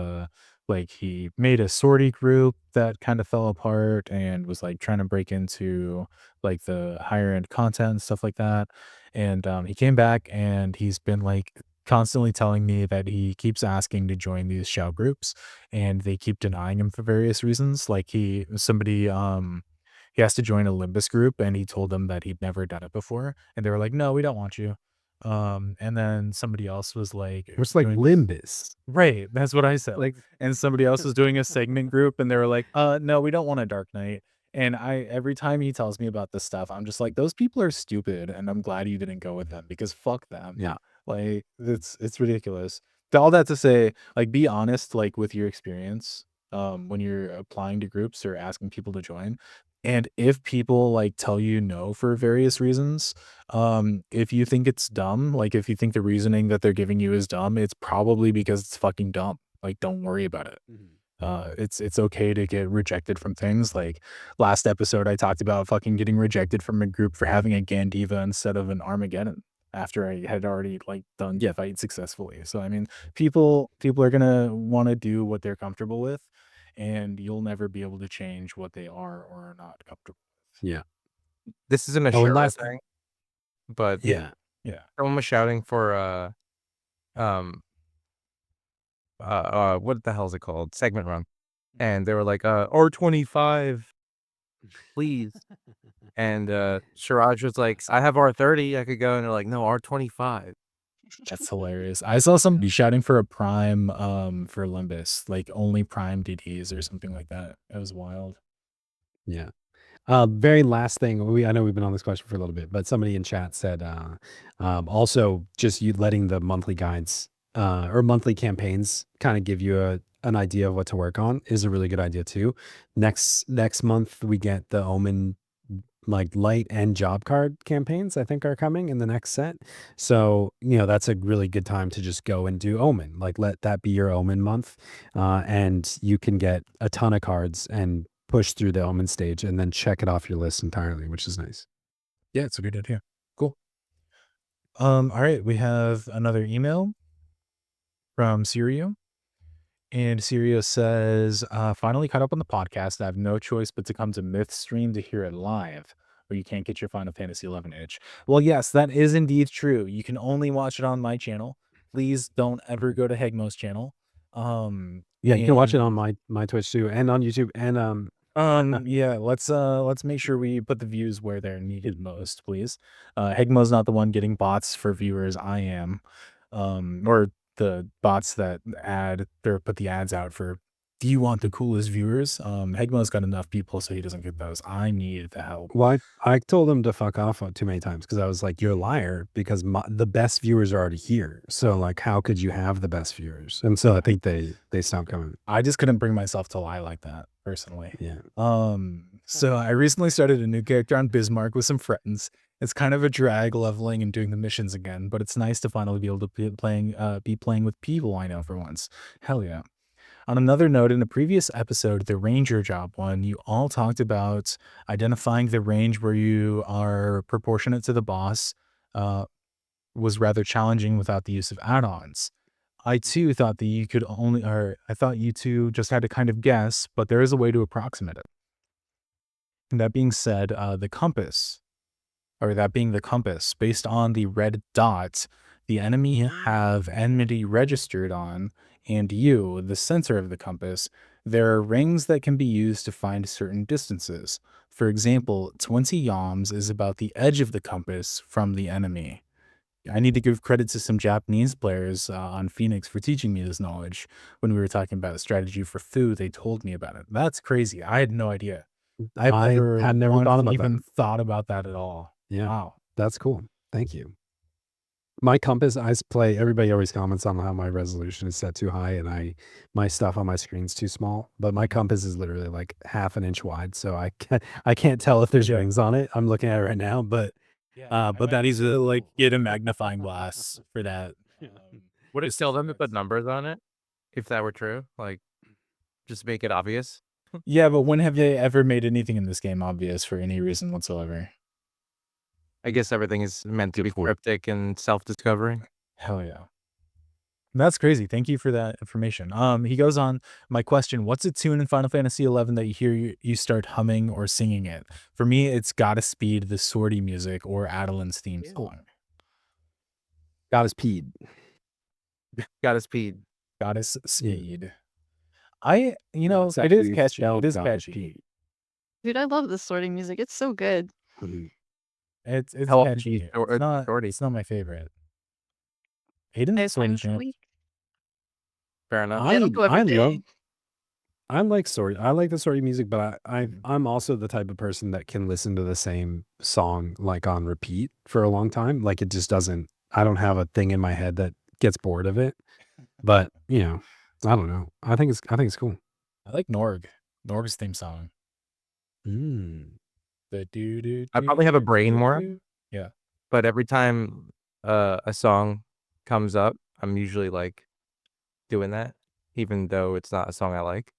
like he made a sortie group that kind of fell apart and was like trying to break into like the higher end content and stuff like that. And he came back, and he's been like constantly telling me that he keeps asking to join these shout groups, and they keep denying him for various reasons. Like he has to join a Limbus group, and he told them that he'd never done it before, and they were like, "No, we don't want you." And then somebody else was like, It's like doing Limbus. right, that's what I said. Like And somebody else was doing a segment group, and they were like, no, we don't want a Dark Knight." And every time he tells me about this stuff, I'm just like, those people are stupid, and I'm glad you didn't go with them because fuck them. Yeah. Like it's ridiculous. All that to say, like, be honest, like with your experience, when you're applying to groups or asking people to join. And if people like tell you no for various reasons, if you think it's dumb, like if you think the reasoning that they're giving you is dumb, it's probably because it's fucking dumb. Like, don't worry about it. It's okay to get rejected from things. Like last episode, I talked about fucking getting rejected from a group for having a Gandiva instead of an Armageddon after I had already like done the fight successfully. So I mean, people are gonna want to do what they're comfortable with, and you'll never be able to change what they are or are not comfortable with. Yeah. This isn't a Oh, and Asura last thing, but Yeah. someone was shouting for what the hell is it called? Segment run. And they were like, R25, please. And Siraj was like, I have R30, I could go. And they're like, no, R25. That's hilarious. I saw somebody shouting for a prime for Limbus, like only prime DDs or something like that. It was wild. Yeah. Very last thing, I know we've been on this question for a little bit, but somebody in chat said, also just you letting the monthly guides, or monthly campaigns kind of give you an idea of what to work on is a really good idea too. Next month we get the Omen like light and job card campaigns, I think, are coming in the next set. So, that's a really good time to just go and do Omen. Like let that be your Omen month. And you can get a ton of cards and push through the Omen stage and then check it off your list entirely, which is nice. Yeah, it's a good idea. Cool. All right, we have another email from Sirio, And Sirius says, finally caught up on the podcast. I have no choice but to come to Myth stream to hear it live, or you can't get your Final Fantasy 11 itch. Well, yes, that is indeed true. You can only watch it on my channel. Please don't ever go to Heghmoh's channel. Yeah, you can watch it and, on my Twitch too, and on YouTube, and yeah, let's make sure we put the views where they're needed most, please. Heghmoh's not the one getting bots for viewers. I am. Or the bots that put the ads out for, do you want the coolest viewers? Heghmoh's got enough people so he doesn't get those. I need the help. well, I told him to fuck off too many times because I was like, "You're a liar," because the best viewers are already here. So like, how could you have the best viewers? And so I think they stopped coming. I just couldn't bring myself to lie like that, personally. Yeah. So I recently started a new character on Bismarck with some friends. It's kind of a drag leveling and doing the missions again, but it's nice to finally be able to be playing with people I know for once. Hell yeah. On another note, in a previous episode, the Ranger job one, you all talked about identifying the range where you are proportionate to the boss was rather challenging without the use of add-ons. I too thought that you could only, or I thought you two just had to kind of guess, but there is a way to approximate it. And that being said, the compass, or that being the compass, based on the red dot, the enemy have enmity registered on, and you, the center of the compass, there are rings that can be used to find certain distances. For example, 20 yalms is about the edge of the compass from the enemy. I need to give credit to some Japanese players on Phoenix for teaching me this knowledge. When we were talking about a strategy for food, they told me about it. That's crazy. I had no idea. I had never once thought about even that. thought about that at all. Yeah. Wow. That's cool. Thank you. My compass, everybody always comments on how my resolution is set too high and my stuff on my screen's too small, but my compass is literally like half an inch wide. So I can't tell if there's rings on it. I'm looking at it right now, but that is like get a magnifying glass for that. Would it tell them to put numbers on it if that were true? Like, just make it obvious? Yeah, but when have they ever made anything in this game obvious for any reason whatsoever? I guess everything is meant to be cryptic and self-discovery. Hell yeah. That's crazy. Thank you for that information. He goes on, my question, what's a tune in Final Fantasy 11 that you hear you start humming or singing it? For me, it's Godspeed, the Swordy music, or Adeline's theme song. Godspeed. Godspeed. Goddess Speed. It is catchy. It is catchy. Dude, I love this sorting music. It's so good. It's How catchy. It's not my favorite. Aiden's sorting champ. Fair enough. I don't go every day. I like the sorry music, but I'm also the type of person that can listen to the same song like on repeat for a long time. Like it just doesn't. I don't have a thing in my head that gets bored of it. But I don't know. I think it's cool. I like Norg's theme song. I probably have a brain more. Yeah. But every time a song comes up, I'm usually like doing that, even though it's not a song I like.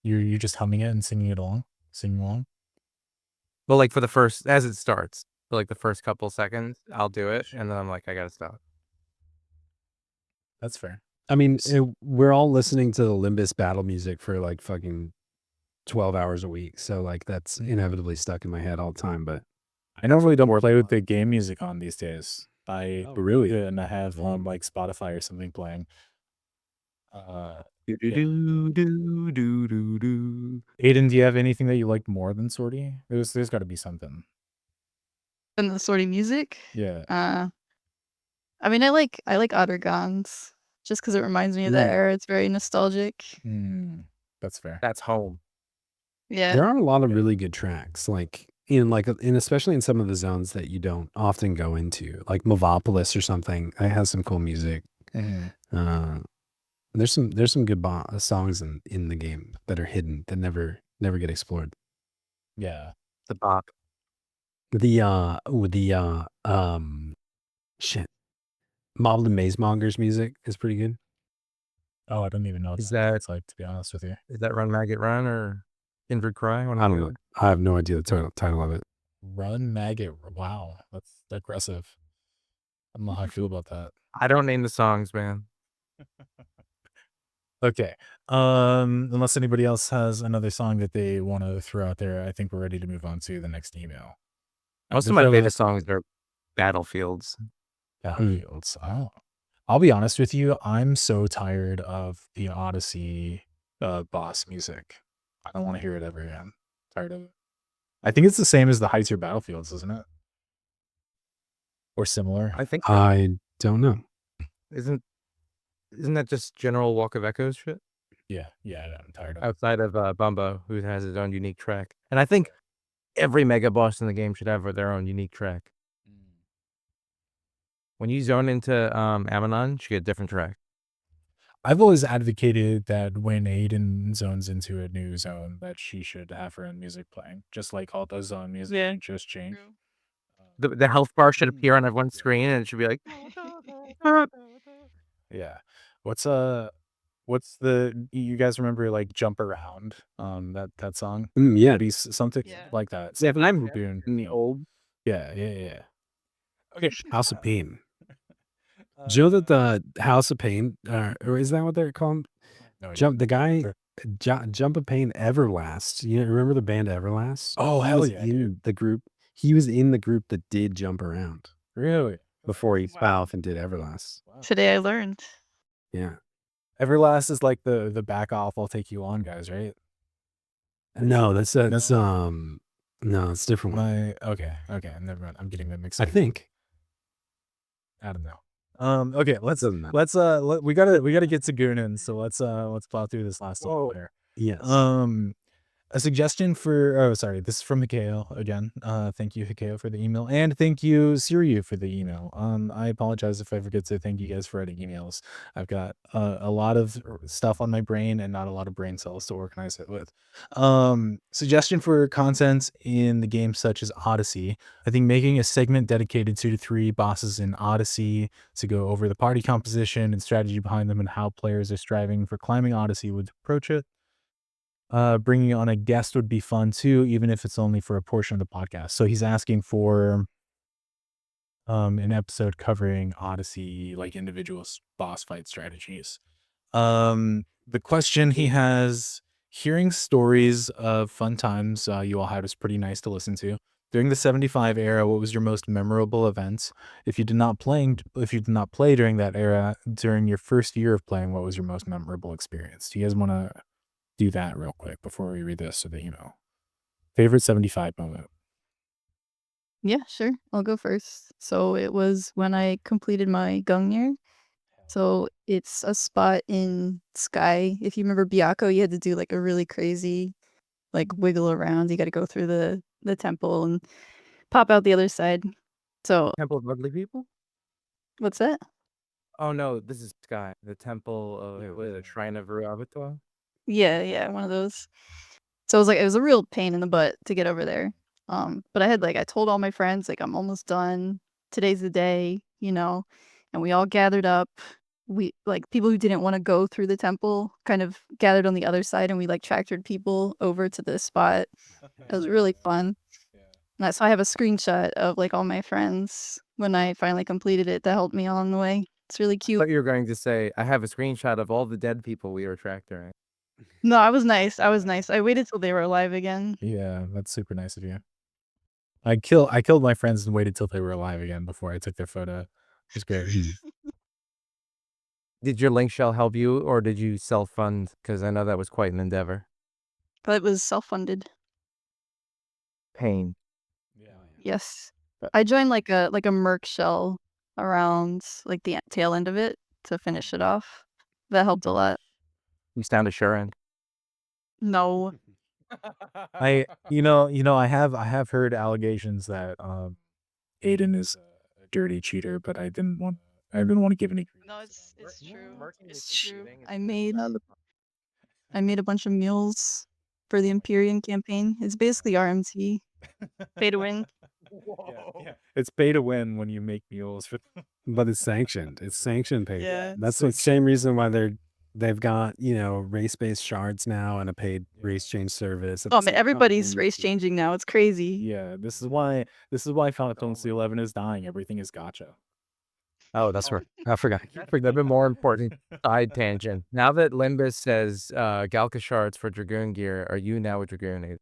You're just humming it and singing along. Well, like as it starts, for like the first couple seconds, I'll do it, and then I'm like, I gotta stop. That's fair. I mean, we're all listening to the Limbus battle music for like fucking 12 hours a week. So like that's inevitably stuck in my head all the time. But I normally don't play with the game music on these days. I really and I have like Spotify or something playing. Aydin, do you have anything that you like more than Swordy? There's got to be something. And the sorting music? Yeah. I mean, I like Ottergons just because it reminds me of that era. It's very nostalgic. That's fair. That's home. Yeah. There are a lot of really good tracks, like especially in some of the zones that you don't often go into, like Mavopolis or something. It has some cool music. There's some good songs in the game that are hidden that never get explored. Yeah. The bop. Shit. Mob the Maze Monger's music is pretty good. Oh, I don't even know what Is that's like, to be honest with you. Is that Run Maggot Run or Inward Cry? I don't know. I have no idea the title of it. Run Maggot. Wow, that's aggressive. I don't know how I feel about that. I don't name the songs, man. Okay. Unless anybody else has another song that they want to throw out there, I think we're ready to move on to the next email. Most of my favorite songs are Battlefields. Battlefields. Oh. I'll be honest with you. I'm so tired of the Odyssey boss music. I don't want to hear it ever again. Tired of it. I think it's the same as the Heights Your Battlefields, isn't it? Or similar. I think so. I don't know. Isn't that just general Walk of Echoes shit? Yeah, I'm tired of it. Outside of Bumbo, who has his own unique track. And I think every mega boss in the game should have their own unique track. When you zone into Ammonon, you should get a different track. I've always advocated that when Aydin zones into a new zone, that she should have her own music playing, just like all the zone music just change. The health bar should appear on everyone's screen, and it should be like, Yeah. What's the you guys remember like Jump Around? That song? Yeah. Be something like that. if I'm Dragoon. in the old. Yeah. Okay. House of Pain. Do you know that the House of Pain, or is that what they're called? No, The guy, Jump of Pain, Everlast. You remember the band Everlast? Oh, He hell was yeah, in the group. He was in the group that did Jump Around Really? before he fell off and did Everlast. Wow. Today I learned. Yeah. Everlast is like the back off, I'll take you on guys, right? No, that's no, it's a different one. Okay, never mind. I'm getting them mixed up. I think. I don't know. Okay, Doesn't matter. we gotta get to Goonin, so let's plow through this last little player. Yes. A suggestion for this is from Heghmoh again. Thank you, Heghmoh, for the email, and thank you, Siryu, for the email. I apologize if I forget to thank you guys for writing emails. I've got a lot of stuff on my brain and not a lot of brain cells to organize it with. Suggestion for content in the game such as Odyssey. I think making a segment dedicated 2 to 3 bosses in Odyssey to go over the party composition and strategy behind them and how players are striving for climbing Odyssey would approach it. Bringing on a guest would be fun too, even if it's only for a portion of the podcast. So he's asking for an episode covering Odyssey, like individual boss fight strategies. The question he has: hearing stories of fun times you all had was pretty nice to listen to. During the 75 era, what was your most memorable event? If you did not play during that era, during your first year of playing, what was your most memorable experience? Do you guys want to do that real quick before we read this so that you know? Favorite 75 moment. Yeah, sure. I'll go first. So it was when I completed my Gungnir. So it's a spot in Sky. If you remember Byakko, you had to do like a really crazy like wiggle around. You got to go through the temple and pop out the other side. So Temple of Ugly People? what's that? Oh no, this is Sky. The Temple of the Shrine of Ruavatwa. Yeah, one of those. So it was a real pain in the butt to get over there. But I told all my friends, like, I'm almost done. Today's the day, and we all gathered up. We people who didn't want to go through the temple kind of gathered on the other side, and we tractored people over to this spot. It was really fun. And so I have a screenshot of all my friends when I finally completed it that helped me along the way. It's really I cute. thought you were going to say, I have a screenshot of all the dead people we were tractoring. No, I was nice. I waited till they were alive again. Yeah, that's super nice of you. I killed my friends and waited till they were alive again before I took their photo. It's great. Did your link shell help you, or did you self-fund? Because I know that was quite an endeavor. But it was self-funded. Pain. Yes. I joined like a merc shell around the tail end of it to finish it off. That helped a lot. You sound assuring. No. I have heard allegations that Aydin is a dirty cheater, but I didn't want to give any. No, it's true. It's true. I made a bunch of mules for the Empyrean campaign. It's basically RMT. Pay to win. Yeah. It's pay to win when you make mules. But it's sanctioned. It's sanctioned pay. Yeah. That's the same reason why they've got, race-based shards now and a paid race change service. Oh man, everybody's race changing now. It's crazy. Yeah, this is why Final Fantasy 11 is dying. Everything is gacha. Oh, that's right. I forgot. A bit more important side tangent. Now that Limbus says Galca shards for Dragoon gear, are you now a Dragoon? Aydin?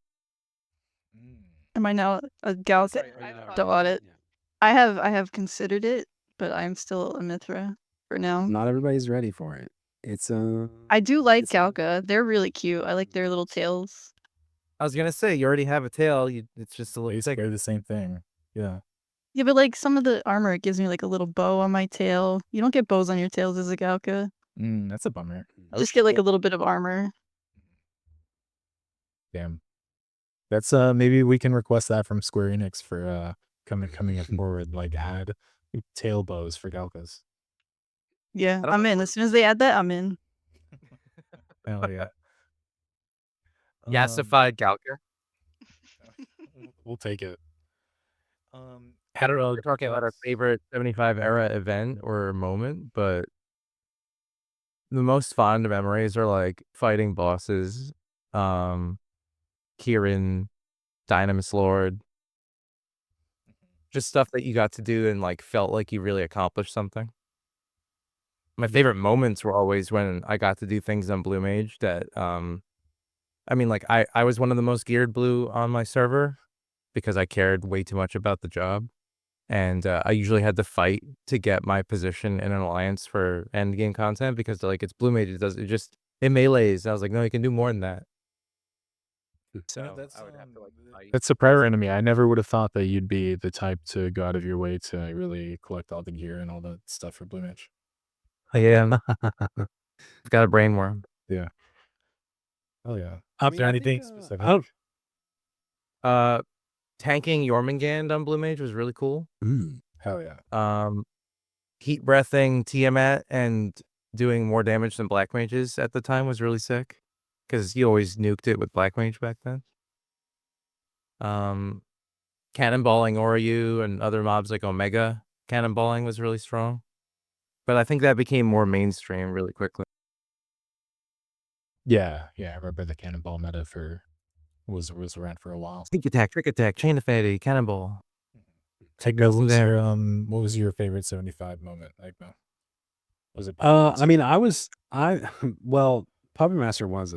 Am I now a Gauss? Don't want it. I have considered it, but I'm still a Mithra for now. Not everybody's ready for it. It's I do like it's- Galca. They're really cute. I like their little tails. I was gonna say you already have a tail. It's just a little Basically thicker. the same thing. Yeah. Yeah, but like some of the armor, it gives me like a little bow on my tail. You don't get bows on your tails as a Galca. That's a bummer. Just get like a little bit of armor. Damn. That's maybe we can request that from Square Enix for coming forward, like add tail bows for Galcas. Yeah, don't I'm know in. what- As soon as they add that, I'm in. Hell yeah. Yassified Galca. We'll take it. I I don't know. We're talking about our favorite 75 era event or moment, but the most fond memories are like fighting bosses, Kieran, Dynamis Lord, just stuff that you got to do and like felt like you really accomplished something. My favorite moments were always when I got to do things on Blue Mage that I mean, like I was one of the most geared blue on my server because I cared way too much about the job. And I usually had to fight to get my position in an alliance for endgame content because like it's Blue Mage, it melees. I was like, no, you can do more than that. So I would have to like fight. That's a prior enemy. I never would have thought that you'd be the type to go out of your way to really collect all the gear and all the stuff for Blue Mage. I am. I've got a brain worm. Yeah. Oh yeah. I Is there mean, I anything think, specific? Tanking Jormungand on Blue Mage was really cool. Hell yeah. Heat breathing Tiamat and doing more damage than Black Mages at the time was really sick because you always nuked it with Black Mage back then. Cannonballing Oryu and other mobs like Omega cannonballing was really strong, but I think that became more mainstream really quickly. Yeah. I remember the cannonball meta was around for a while. Sneak attack, trick attack, chain of fatty, cannonball. Heghmoh, what was your favorite 75 moment, Heghmoh? Was it? I mean, well, Puppet Master was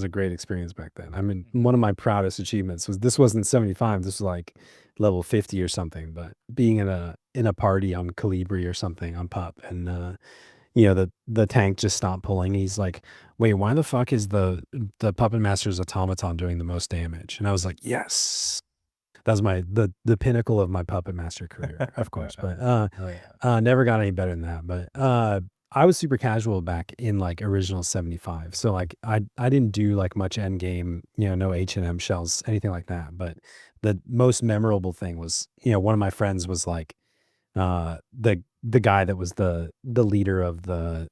a great experience back then. I mean, one of my proudest achievements was this wasn't 75, this was like level 50 or something, but being in a party on Calibri or something on Pup and the tank just stopped pulling. He's like, "Wait, why the fuck is the Puppet Master's automaton doing the most damage?" And I was like, "Yes." That was the pinnacle of my Puppet Master career, of course. But never got any better than that. But I was super casual back in like original 75. So like I didn't do like much endgame, no H&M shells, anything like that. But the most memorable thing was, one of my friends was like the guy that was the leader of the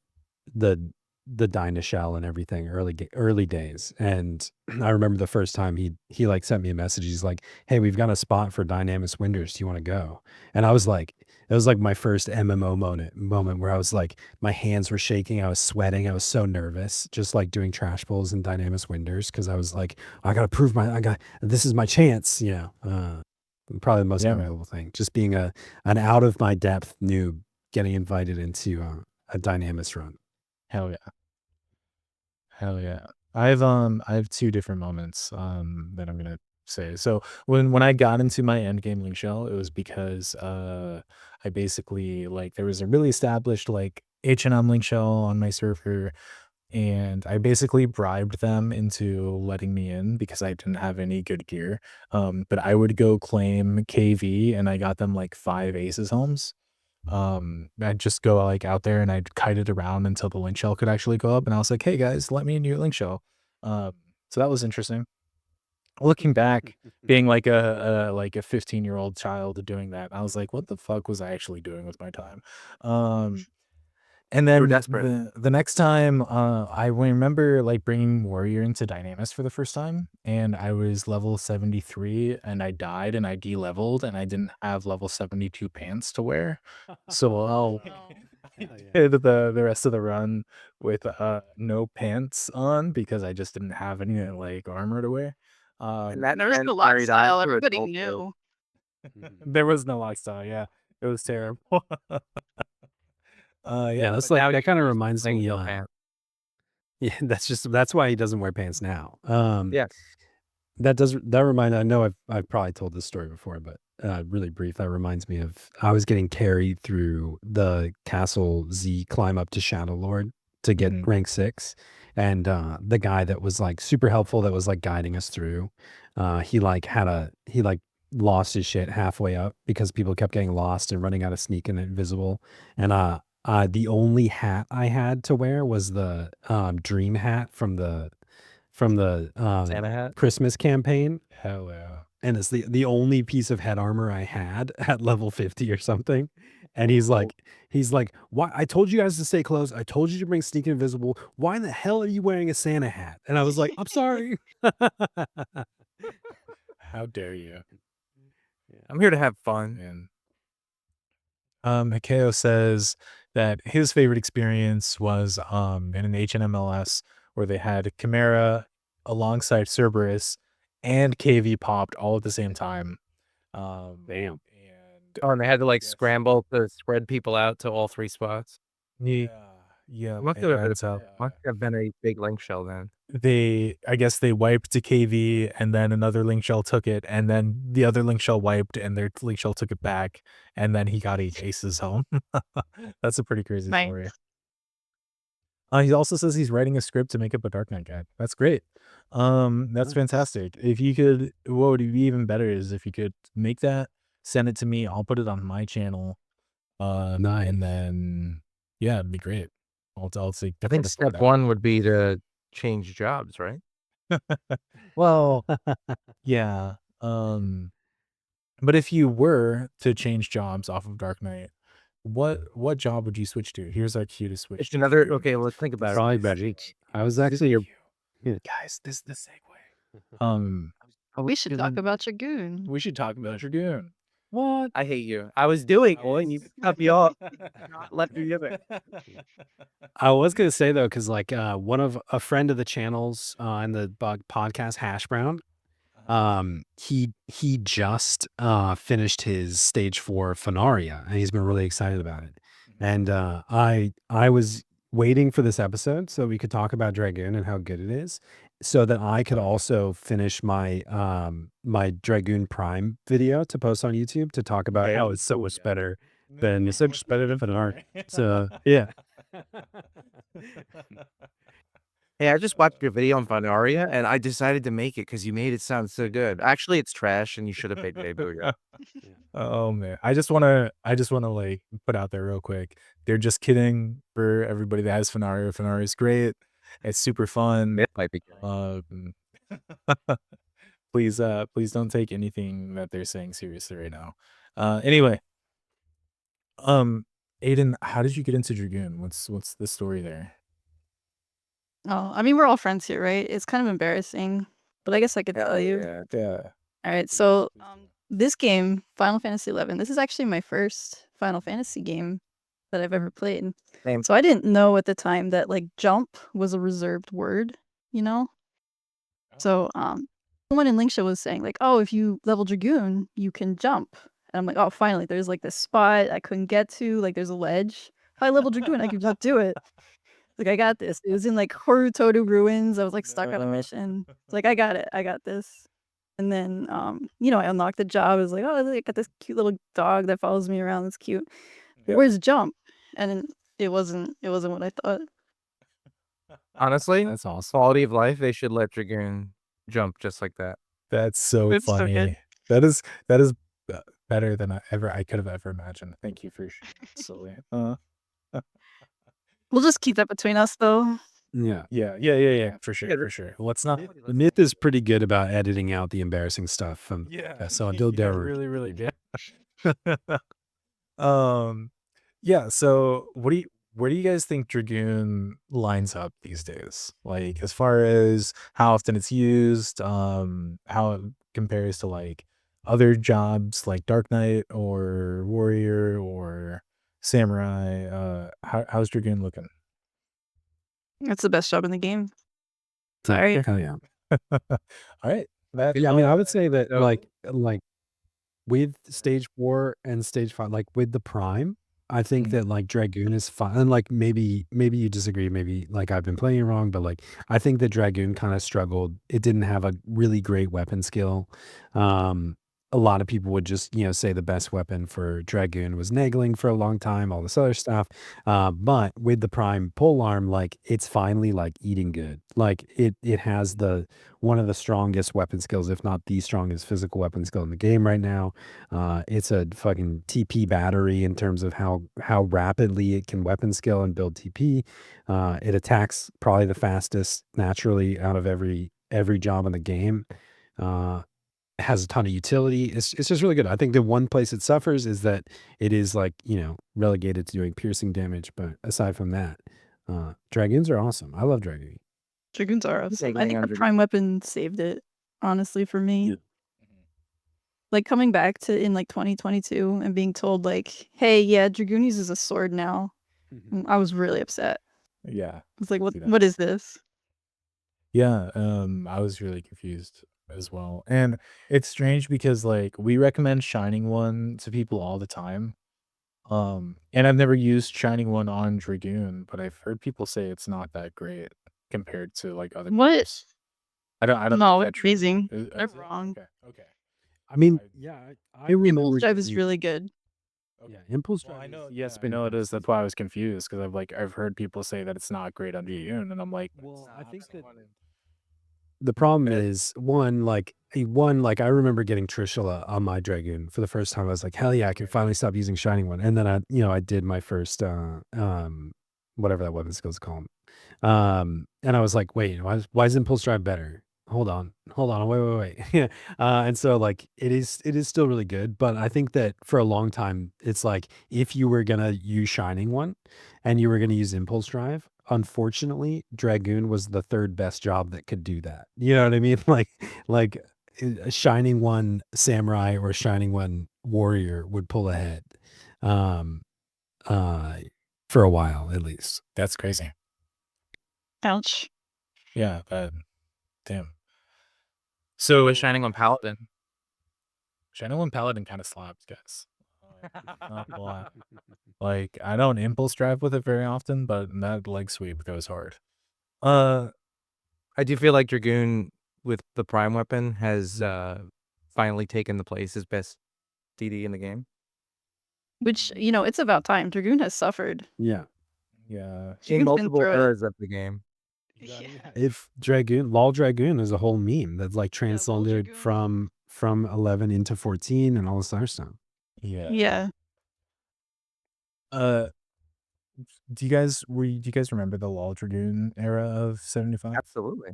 Dyna shell and everything early days. And I remember the first time he like sent me a message. He's like, "Hey, we've got a spot for Dynamis Winders. Do you want to go?" And I was like, it was like my first MMO moment where I was like, my hands were shaking, I was sweating, I was so nervous, just like doing trash pulls and Dynamis Winders because I was like, I gotta prove this is my chance, probably the most Yeah, man. memorable thing, just being an out of my depth noob getting invited into a Dynamis run. Hell yeah. I have two different moments that I'm gonna say. So when I got into my endgame link shell, it was because I basically like there was a really established like H&M link shell on my server, and I basically bribed them into letting me in because I didn't have any good gear. But I would go claim KV and I got them like 5 aces homes. I'd just go like out there and I'd kite it around until the link shell could actually go up, and I was like, "Hey guys, let me in your link shell." So that was interesting. Looking back, being like a 15-year-old child doing that, I was like, "What the fuck was I actually doing with my time?" And then desperate. the next time, I remember like bringing Warrior into Dynamis for the first time, and I was level 73, and I died, and I de-leveled, and I didn't have level 72 pants to wear. So I'll did the rest of the run with no pants on because I just didn't have any like armor to wear. And that There's trend the carried on lifestyle. through Everybody adulthood. knew. There was no lifestyle. Yeah, it was terrible. Yeah, that's But now that kind of you're reminds playing me. no pants. Yeah, that's why he doesn't wear pants now. Yeah. That remind. I know I've probably told this story before, but really brief. That reminds me of I was getting carried through the Castle Z climb up to Shadow Lord to get rank 6, and the guy that was like super helpful that was like guiding us through, he lost his shit halfway up because people kept getting lost and running out of sneak and invisible, and the only hat I had to wear was the dream hat from the Santa hat. Christmas campaign. Hell yeah. And it's the only piece of head armor I had at level 50 or something. And he's like, why? I told you guys to stay close. I told you to bring sneak and invisible. Why in the hell are you wearing a Santa hat? And I was like, I'm sorry. How dare you? I'm here to have fun. And Heghmoh says that his favorite experience was in an HNMLS where they had Chimera alongside Cerberus and KV popped all at the same time. Damn. And they had to like scramble to spread people out to all 3 spots. Yeah. Must have been a big link shell then. I guess they wiped to KV and then another link shell took it and then the other link shell wiped and their link shell took it back and then he got 8 aces home. That's a pretty crazy story. He also says he's writing a script to make up a Dark Knight guide. That's great. That's fantastic. If you could, what would be even better is if you could make that, send it to me. I'll put it on my channel. Nice. And then, yeah, it'd be great. I'll see. I think step 1 would be to change jobs, right? Well, yeah. But if you were to change jobs off of Dark Knight, what job would you switch to? Here's our cue to switch. It's another. Okay, let's think about Probably it. magic. I was actually Guys, this is the segue. We should talk about Dragoon. We should talk about Dragoon. What? I hate you. I was doing it, and you cut me off. Let me do it. I was gonna say though, because like a friend of the channels in the podcast, Hash Brown, he just finished his stage 4 Fenaria, and he's been really excited about it. And I was waiting for this episode so we could talk about Dragoon and how good it is, so that I could also finish my my Dragoon Prime video to post on YouTube to talk about how it's so much better than Fenaria. So yeah. Hey, I just watched your video on Fenaria, and I decided to make it because you made it sound so good. Actually, it's trash, and you should have paid Booyah. Oh man, I just wanna like put out there real quick. They're just kidding for everybody that has Fenaria. Fenaria is great. It's super fun. Mith might be good. Please don't take anything that they're saying seriously right now. Anyway, Aydin, how did you get into Dragoon? What's the story there? Oh, I mean, we're all friends here, right? It's kind of embarrassing, but I guess I could tell you. Yeah. All right, so this game, Final Fantasy 11, this is actually my first Final Fantasy game that I've ever played. Same. So I didn't know at the time that like jump was a reserved word, you know? So someone in Linksha was saying like, oh, if you level Dragoon, you can jump. And I'm like, oh, finally, there's like this spot I couldn't get to, like there's a ledge. If I level Dragoon, I can just do it. Like, I got this. It was in like Horutoru ruins. I was like stuck on a mission. It's like, I got it. I got this. And then, I unlocked the job. I was like, oh, I got this cute little dog that follows me around. It's cute. Yep. Where's jump? And then it wasn't what I thought. Honestly, That's awesome. quality of life, they should let Dragoon jump just like that. That's so It's so funny. good. That is better than I could have ever imagined. Thank you for sharing. We'll just keep that between us, though. Yeah. Yeah, for sure. Let's not. The Myth is pretty good about editing out the embarrassing stuff. So I'll really good. Yeah. So where do you guys think Dragoon lines up these days? Like as far as how often it's used, how it compares to like other jobs like Dark Knight or Warrior or Samurai. How's Dragoon looking? It's the best job in the game. Sorry. Hell yeah. All right. Yeah, I mean, I would say that like with stage 4 and stage 5, like with the Prime, I think that like Dragoon is fun. And like maybe you disagree, maybe like I've been playing it wrong, but like I think that Dragoon kind of struggled. It didn't have a really great weapon skill. A lot of people would just, say the best weapon for Dragoon was Nagling for a long time, all this other stuff. But with the Prime Polearm, like it's finally like eating good. Like it has one of the strongest weapon skills, if not the strongest physical weapon skill in the game right now. It's a fucking TP battery in terms of how rapidly it can weapon skill and build TP. It attacks probably the fastest naturally out of every job in the game. Has a ton of utility. It's just really good. I think the one place it suffers is that it is like, relegated to doing piercing damage. But aside from that, Dragoons are awesome. I love Dragoon. Dragoons are awesome. I Nagling think on the Prime Weapon saved it, honestly, for me. Yeah. Like coming back to in like 2022 and being told like, hey, yeah, Dragoon uses a sword now. I was really upset. Yeah. I was like, See that. what is this? Yeah, I was really confused as well. And it's strange because like we recommend Shining One to people all the time. And I've never used Shining One on Dragoon, but I've heard people say it's not that great compared to like other What? maps. I don't know No, if it's that's true. amazing. Is They're it? wrong. Okay. I mean, I- yeah, I Impulse remember Drive is getting- really good. Yeah, Impulse Well, Drive. I know. is- Yes, yeah, I know it Impulse is. That's why I was confused because I've heard people say that it's not great on Dragoon, and I'm like, Well, I think that one. the problem Yeah. is one, like I remember getting Trishula on my Dragoon for the first time. I was like, hell yeah, I can finally stop using Shining One. And then I did my first whatever that weapon skill's called. And I was like, wait, why is Impulse Drive better? Hold on, wait. Yeah. And so like it is still really good, but I think that for a long time it's like if you were gonna use Shining One and you were gonna use Impulse Drive, unfortunately, Dragoon was the third best job that could do that. You know what I mean? Like a Shining One Samurai or Shining One Warrior would pull ahead. Um for a while at least. That's crazy. Ouch. Yeah, but damn. So So with Shining on Paladin. Shining One Paladin kind of slaps, guys. Not a lot. Like I don't impulse drive with it very often, but that leg sweep goes hard. I do feel like Dragoon with the Prime Weapon has finally taken the place as best DD in the game. Which, it's about time. Dragoon has suffered. Yeah. Yeah. Dragoon's In been multiple through it. eras of the game. Yeah. If LOL Dragoon is a whole meme that's like translated Dragoon. from 11 into 14 and all this other stuff. Yeah. Yeah. Do you guys remember the LoL Dragoon era of 75? Absolutely.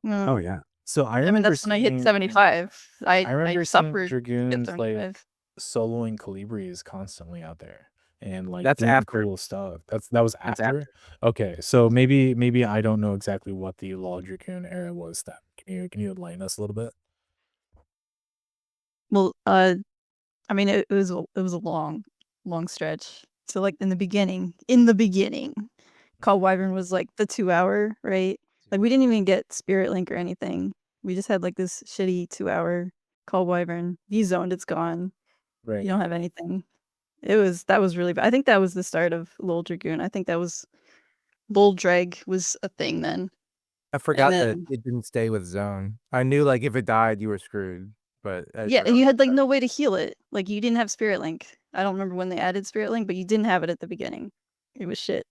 No. Oh yeah. So I I mean, remember that's when I hit seeing- 75. I I remember seeing suffered to get Dragoons like 75. soloing Calibris constantly out there and like That's doing after. cool stuff. That was That's after? Okay, so maybe I don't know exactly what the LoL Dragoon era was then. Can you enlighten us a little bit? Well, I mean, it was a long stretch. So like in the beginning, Call Wyvern was like the 2-hour, right? Like we didn't even get Spirit Link or anything. We just had like this shitty 2-hour Call Wyvern. V-zoned, it's gone. Right. You don't have anything. That was really bad. I think that was the start of Lol Dragoon. I think that was Lol Drag was a thing then. I forgot then- that it didn't stay with Zone. I knew like if it died, you were screwed. But Yeah, and you had like no way to heal it. Like you didn't have Spirit Link. I don't remember when they added Spirit Link, but you didn't have it at the beginning. It was shit.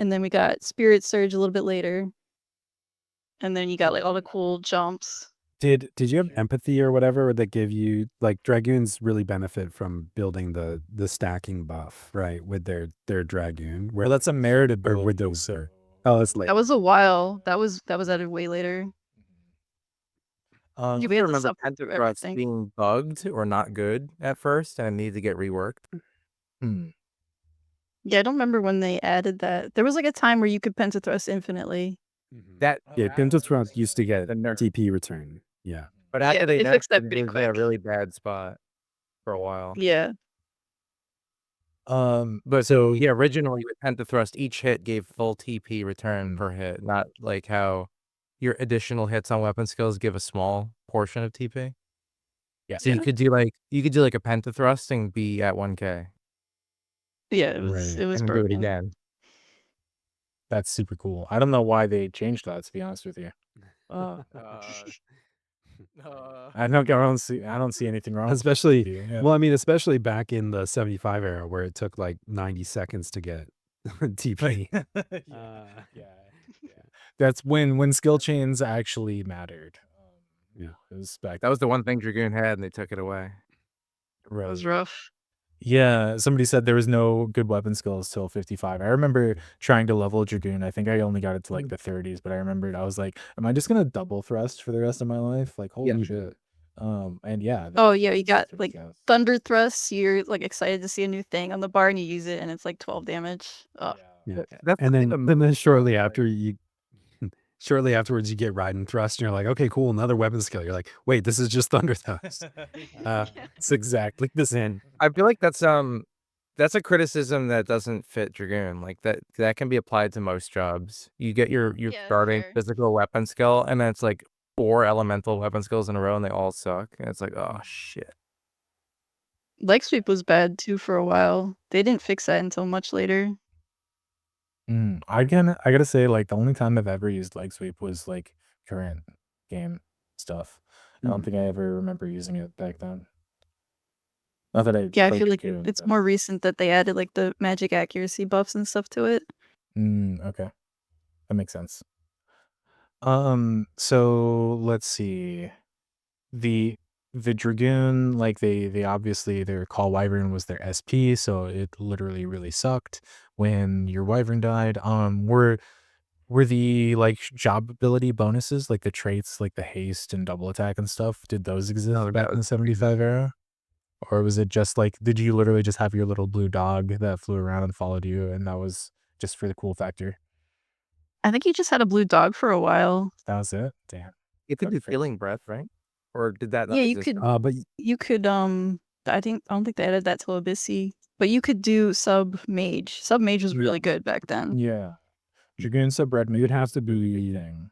And then we got Spirit Surge a little bit later. And then you got like all the cool jumps. Did you have empathy or whatever that give you like Dragoons really benefit from building the stacking buff, right? With their Dragoon. Well, that's a merit or ability. with those so- Oh, that's late. That was a while. That was added way later. Um, You I had to remember suffer through Pentathrust everything. being bugged or not good at first and it needed to get reworked. hmm. Yeah, I don't remember when they added that. There was like a time where you could pentathrust infinitely. That Yeah, Pentathrust used to get the nerf. TP return. Yeah. But Yeah, after they they fixed that nerfed pretty it was in a quick. really bad spot for a while. Yeah. But so yeah, originally with Pentathrust, each hit gave full TP return per hit, not like how your additional hits on weapon skills give a small portion of TP. Yeah. So you could do like a Pentathrust and be at 1k. Yeah, it Right. was and do it broken. again. That's super cool. I don't know why they changed that, to be honest with you. I don't see anything wrong with Especially, it. Yeah. well, I mean, especially back in the 75 era where it took like 90 seconds to get TP. Yeah. That's when skill chains actually mattered. Yeah. It was back That was the one thing Dragoon had, and they took it away. It was right. rough. Yeah, somebody said there was no good weapon skills till 55. I remember trying to level Dragoon. I think I only got it to like the 30s, but I remembered I was like, am I just gonna double thrust for the rest of my life? Like, holy shit. And yeah. Oh yeah, you got that's like ridiculous. thunder thrusts. You're like excited to see a new thing on the bar, and you use it, and it's like 12 damage. Oh, Yeah. That's And the then, thing and then about shortly like- after shortly afterwards, you get Raiden Thrust, and you're like, okay, cool, another weapon skill. You're like, wait, this is just Thunder Thrust. It's exactly the same. I feel like that's a criticism that doesn't fit Dragoon. Like that can be applied to most jobs. You get your Yeah, starting fair. physical weapon skill, and then it's like 4 elemental weapon skills in a row, and they all suck. And it's like, oh shit. Leg sweep was bad too for a while. They didn't fix that until much later. I gotta say, like the only time I've ever used leg sweep was like current game stuff. I don't think I ever remember using it back then. Not that I Yeah, I played feel like Dragoon, it's but- more recent that they added like the magic accuracy buffs and stuff to it. Okay. That makes sense. So let's see. The Dragoon, like they obviously their Call Wyvern was their SP, so it literally really sucked when your Wyvern died. Were the like job ability bonuses, like the traits, like the haste and double attack and stuff, did those exist No, back that in the 75 era? Or was it just like, did you literally just have your little blue dog that flew around and followed you, and that was just for the cool factor? I think you just had a blue dog for a while. That was it? Damn. You could do Okay. healing breath, right? Or did that not Yeah, you exist? could. But You could I don't think they added that till Abyssy, but you could do sub mage. Sub mage was really good back then. Yeah. Dragoon sub red you'd have to be thing.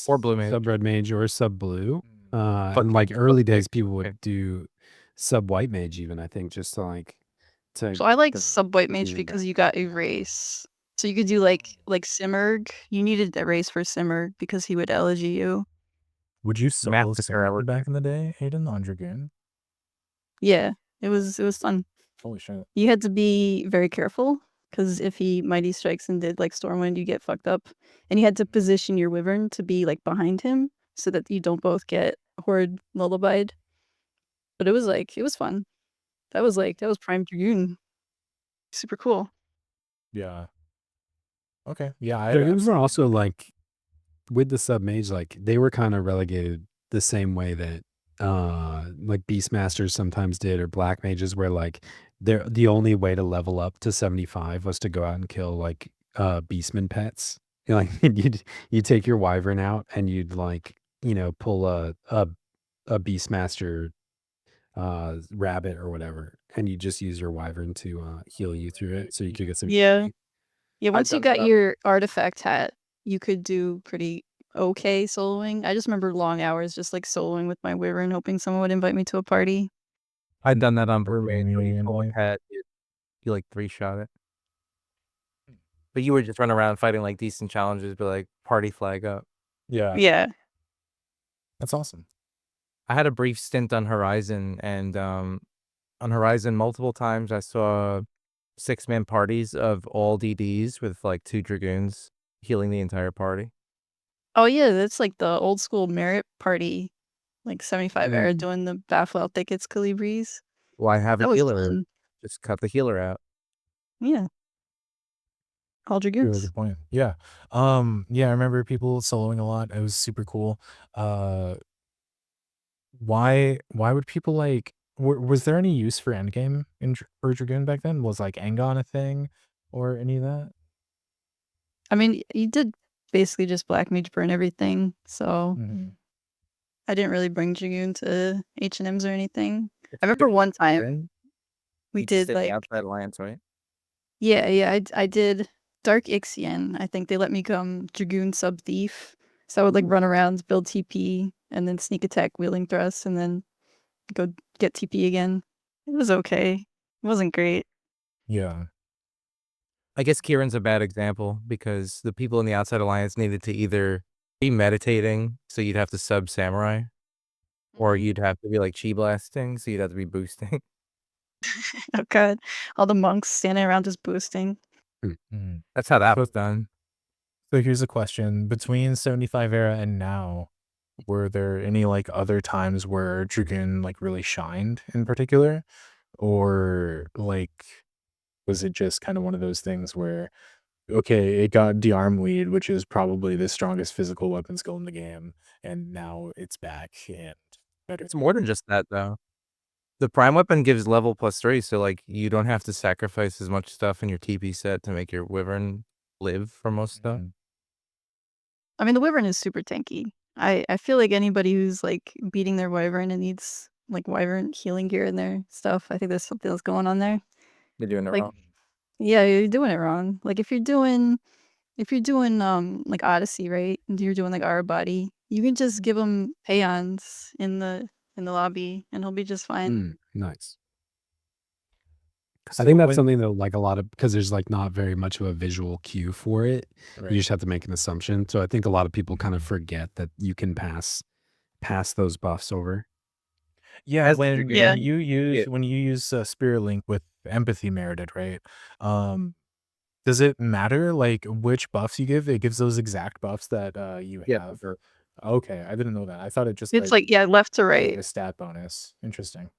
Or blue mage. sub red mage or sub blue. Mm. In like early days, people okay. would do sub white mage even, I think, just to like to So I like to sub white mage do because that. you got erase. So you could do like Simurg. You needed erase for Simurg because he would elegy you. Would you solo Massacre, I Simurg would- back in the day, Aydin, on Dragoon? Yeah, it was fun. Holy shit. You had to be very careful because if he mighty strikes and did like Stormwind, you get fucked up. And you had to position your wyvern to be like behind him so that you don't both get horde lullabied. But it was fun. That was prime Dragoon. Super cool. Yeah. Okay. Yeah. Dragoons were also like with the sub mage, like they were kind of relegated the same way that like Beastmasters sometimes did, or black mages, where like they're the only way to level up to 75 was to go out and kill like beastman pets. You know, like you'd take your wyvern out and you'd like, you know, pull a Beastmaster rabbit or whatever, and you just use your wyvern to heal you through it so you could get some Yeah. HP. Yeah, once you done got that. your artifact hat, you could do pretty okay soloing. I just remember long hours just like soloing with my wyvern, hoping someone would invite me to a party. I'd done that on blue mage. Really You pull a annoying. pet, you like 3-shot it. But you would just run around fighting like decent challenges, but like party flag up. Yeah. Yeah. That's awesome. I had a brief stint on Horizon, and on Horizon multiple times I saw 6-man parties of all DDs with like 2 Dragoons healing the entire party. Oh yeah, that's like the old school merit party, like 75 era doing the Baffle Out Thickets Calibris. Well, I have That a was healer. fun. Just cut the healer out. Yeah. All Really Dragoons. good point. Yeah. Yeah, I remember people soloing a lot. It was super cool. Why would people like was there any use for endgame for Dragoon back then? Was like Engon a thing or any of that? I mean, you did basically just black mage burn everything, so I didn't really bring Dragoon to H&Ms or anything. I remember one time we You just did the like outside alliance, right? yeah, I did Dark Ixion. I think they let me come Dragoon sub thief. So I would like run around, build TP, and then sneak attack wheeling thrust, and then go get TP again. It was okay. It wasn't great. Yeah. I guess Kieran's a bad example because the people in the Outside Alliance needed to either be meditating, so you'd have to sub samurai, or you'd have to be like chi blasting, so you'd have to be boosting. Oh god, all the monks standing around just boosting. That's how that was done. So here's a question. Between 75 era and now, were there any like other times where Dragoon like really shined in particular? Or like was it just kind of one of those things where okay, it got de-arm lead, which is probably the strongest physical weapon skill in the game, and now it's back and better. It's more than just that though. The prime weapon gives level +3, so like you don't have to sacrifice as much stuff in your TP set to make your wyvern live for most stuff. Mhm. I mean, the wyvern is super tanky. I feel like anybody who's like beating their wyvern and needs like wyvern healing gear in their stuff, I think there's something else going on there. They're doing it Like, wrong. yeah, you're doing it wrong. Like if you're doing like Odyssey, right? And you're doing like our body, you can just give him peons in the lobby and he'll be just fine. Nice. So I think that's when- something that like a lot of because there's like not very much of a visual cue for it. right. You just have to make an assumption. So I think a lot of people kind of forget that you can pass those buffs over. Yeah, As when Dragoon, Yeah. when you use Spirit Link with empathy merited, right? Does it matter like which buffs you give? It gives those exact buffs that you Yeah, have. sure. Okay, I didn't know that. I thought it just It's like left to like right. a stat bonus. Interesting.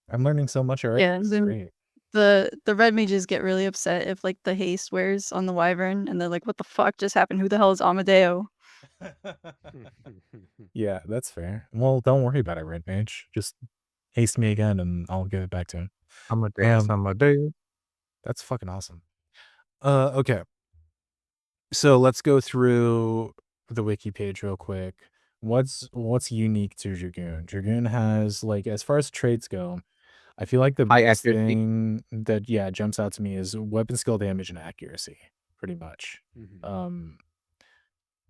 I'm learning so much already. Yeah, This is then great. the red mages get really upset if like the haste wears on the wyvern and they're like, what the fuck just happened? Who the hell is Amadeo? Yeah, that's fair. Well, don't worry about it, Red Mage. Just haste me again and I'll give it back to him. Amadeo. That's fucking awesome. Okay. So let's go through the wiki page real quick. What's unique to Dragoon? Dragoon has like as far as traits go, I feel like the High biggest accuracy. thing that jumps out to me is weapon skill damage and accuracy, pretty much. Yeah,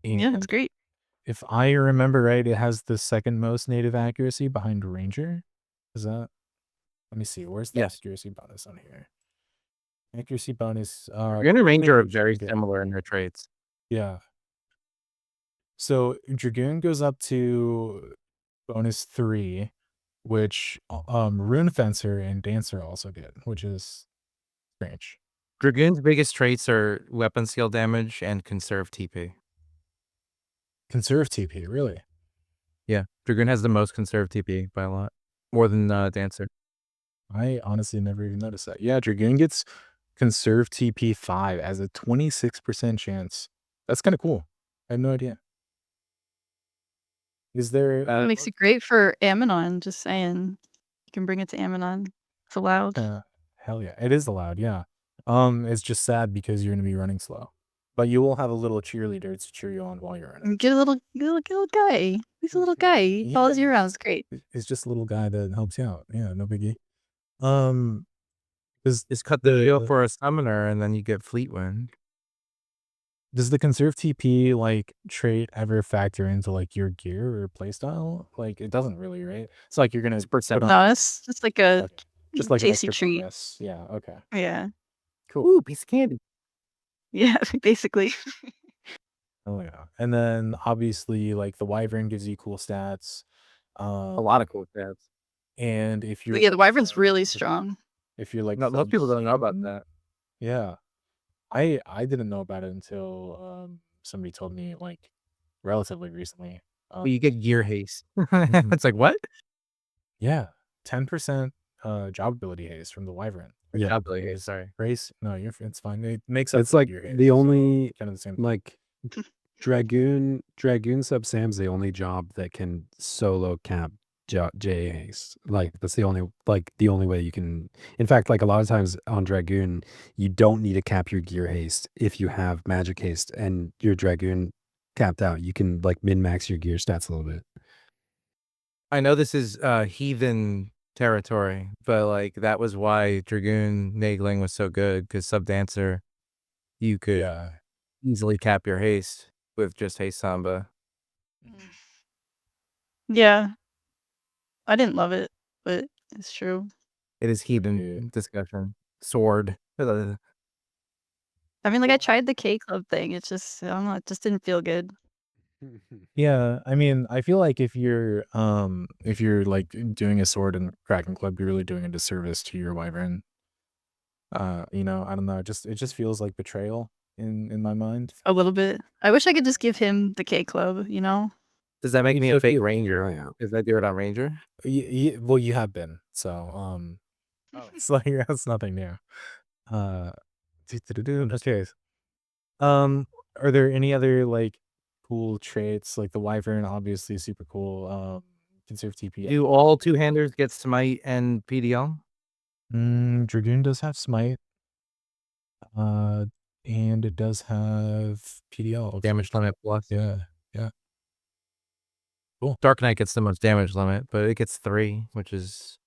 it's And great. if I remember right, it has the second most native accuracy behind Ranger. Is that? Let me see. Where's the Yes. accuracy bonus on here? Accuracy bonus. Dragoon and Ranger are very Okay. similar in their traits. Yeah. So Dragoon goes up to bonus 3, which Rune Fencer and Dancer also get, which is strange. Dragoon's biggest traits are weapon skill damage and conserve TP. Conserve TP, really? Yeah, Dragoon has the most conserve TP by a lot, more than Dancer. I honestly never even noticed that. Yeah, Dragoon gets conserve TP 5 as a 26% chance. That's kind of cool. I have no idea. Is there It makes it great for Ammonon, just saying. You can bring it to Ammonon. It's allowed. hell yeah. It is allowed, yeah. It's just sad because you're gonna be running slow. But you will have a little cheerleader to cheer you on while you're running. Get a little guy. He's a little guy. He follows you around. It's great. It's just a little guy that helps you out. Yeah, no biggie. Just cut the deal for a summoner, and then you get Fleetwind. Does the conserve TP like trait ever factor into like your gear or playstyle? Like it doesn't really, right? It's like you're gonna put on No, it's just like a just like an tasty extra treat. bonus. Yeah, okay. Yeah. Cool. Ooh, piece of candy. Yeah, basically. Oh yeah. And then obviously like the Wyvern gives you cool stats. A lot of cool stats. And if you're But yeah, the wyvern's really strong. if you're like No, most people don't know about that. Yeah. I didn't know about it until somebody told me like relatively recently. But you get gear haste. It's like, what? Yeah. 10% job ability haste from the Wyvern. Yeah. Job ability haste, sorry. Race? No, it's fine. It makes up It's like your haste, the so only kind of the same. like Dragoon sub Sam's the only job that can solo cap J haste. Like that's the only way you can. In fact, like a lot of times on Dragoon, you don't need to cap your gear haste if you have magic haste and your Dragoon capped out. You can like min max your gear stats a little bit. I know this is heathen territory, but like that was why Dragoon Nagling was so good, because sub Dancer, you could easily cap your haste with just haste samba. Yeah. I didn't love it, but it's true. It is heathen discussion. Sword. I mean, like, I tried the K Club thing. It's just, I don't know, it just didn't feel good. Yeah, I mean, I feel like if you're like doing a sword and Kraken Club, you're really doing a disservice to your wyvern. You know, I don't know, it just feels like betrayal in my mind. A little bit. I wish I could just give him the K Club, you know? Does that make You me a should be fake a ranger? ranger, yeah. If I do it on ranger? Well, you have been, so it's like that's nothing new. Just curious. Are there any other like cool traits like the wyvern? Obviously, super cool. Conserve TP. Do all two-handers get smite and PDL? Dragoon does have smite. And it does have PDL. Damage limit plus. Yeah, yeah. Cool. Dark Knight gets the most damage limit, but it gets 3, which is...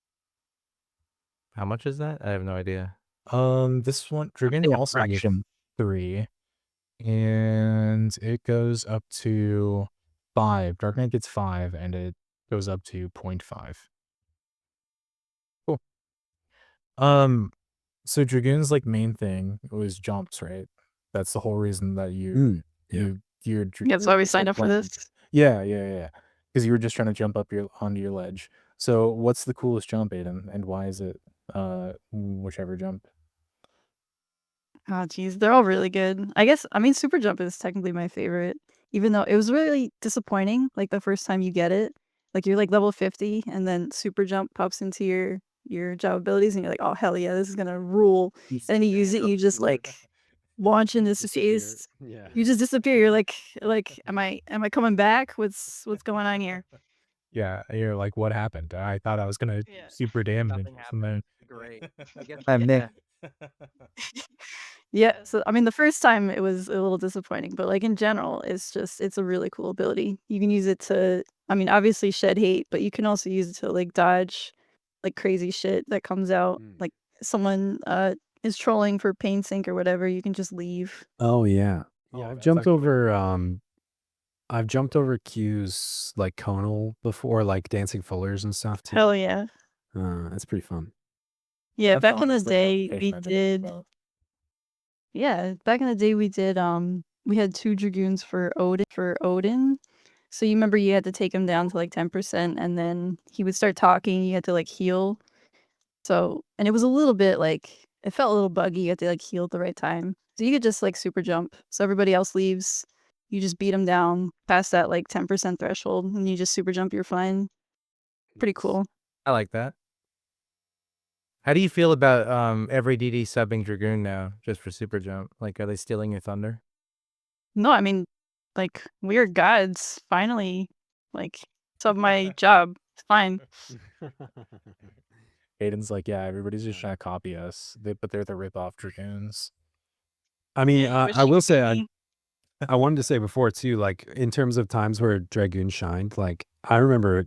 How much is that? I have no idea. This one, Dragoon think a also gets fraction. 3. And it goes up to 5. Dark Knight gets 5, and it goes up to 0.5. Cool. So Dragoon's like main thing was jumps, right? That's the whole reason that you're Yeah, that's why we signed up for this. Yeah. Because you were just trying to jump up onto your ledge. So what's the coolest jump, Aydin, and why is it whichever jump? Oh, geez, they're all really good. I guess, I mean, Super Jump is technically my favorite, even though it was really disappointing, like, the first time you get it. Like, you're, like, level 50, and then Super Jump pops into your job abilities, and you're like, "Oh, hell yeah, this is gonna rule." And then you use it, and you just, like, launch into space. Yeah. You just disappear. You're like, "Am I coming back? What's going on here?" Yeah, you're like, what happened? I thought I was gonna Yeah. super damage Nothing and then Great. I guess I'm Nick. Yeah, so, I mean, the first time it was a little disappointing, but, like, in general, it's a really cool ability. You can use it to, I mean, obviously shed hate, but you can also use it to, like, dodge, like, crazy shit that comes out. Like, someone, is trolling for pain sink or whatever, you can just leave. Oh yeah. Yeah, Oh, I've that's jumped actually over Q's like conal before, like dancing fullers and stuff too. Hell yeah. That's pretty fun. Yeah, That's back in the honestly day, we application I didn't did know about. yeah, back in the day, we had 2 Dragoons for Odin. So you remember you had to take him down to, like, 10%, and then he would start talking, you had to, like, heal. So, and it was a little bit, like, it felt a little buggy, you had to, like, heal at the right time. So you could just, like, super jump. So everybody else leaves, you just beat them down past that, like, 10% threshold, and you just super jump, you're fine. Pretty cool. I like that. How do you feel about every DD subbing Dragoon now, just for Super Jump? Like, are they stealing your thunder? No, I mean, like, we're gods, finally, like, sub my job, it's fine. Aydin's like, yeah, everybody's just trying to copy us, but they're the rip-off Dragoons. I mean, Yeah, you wish I you will could say, be me. I wanted to say before too, like in terms of times where Dragoon shined, like I remember,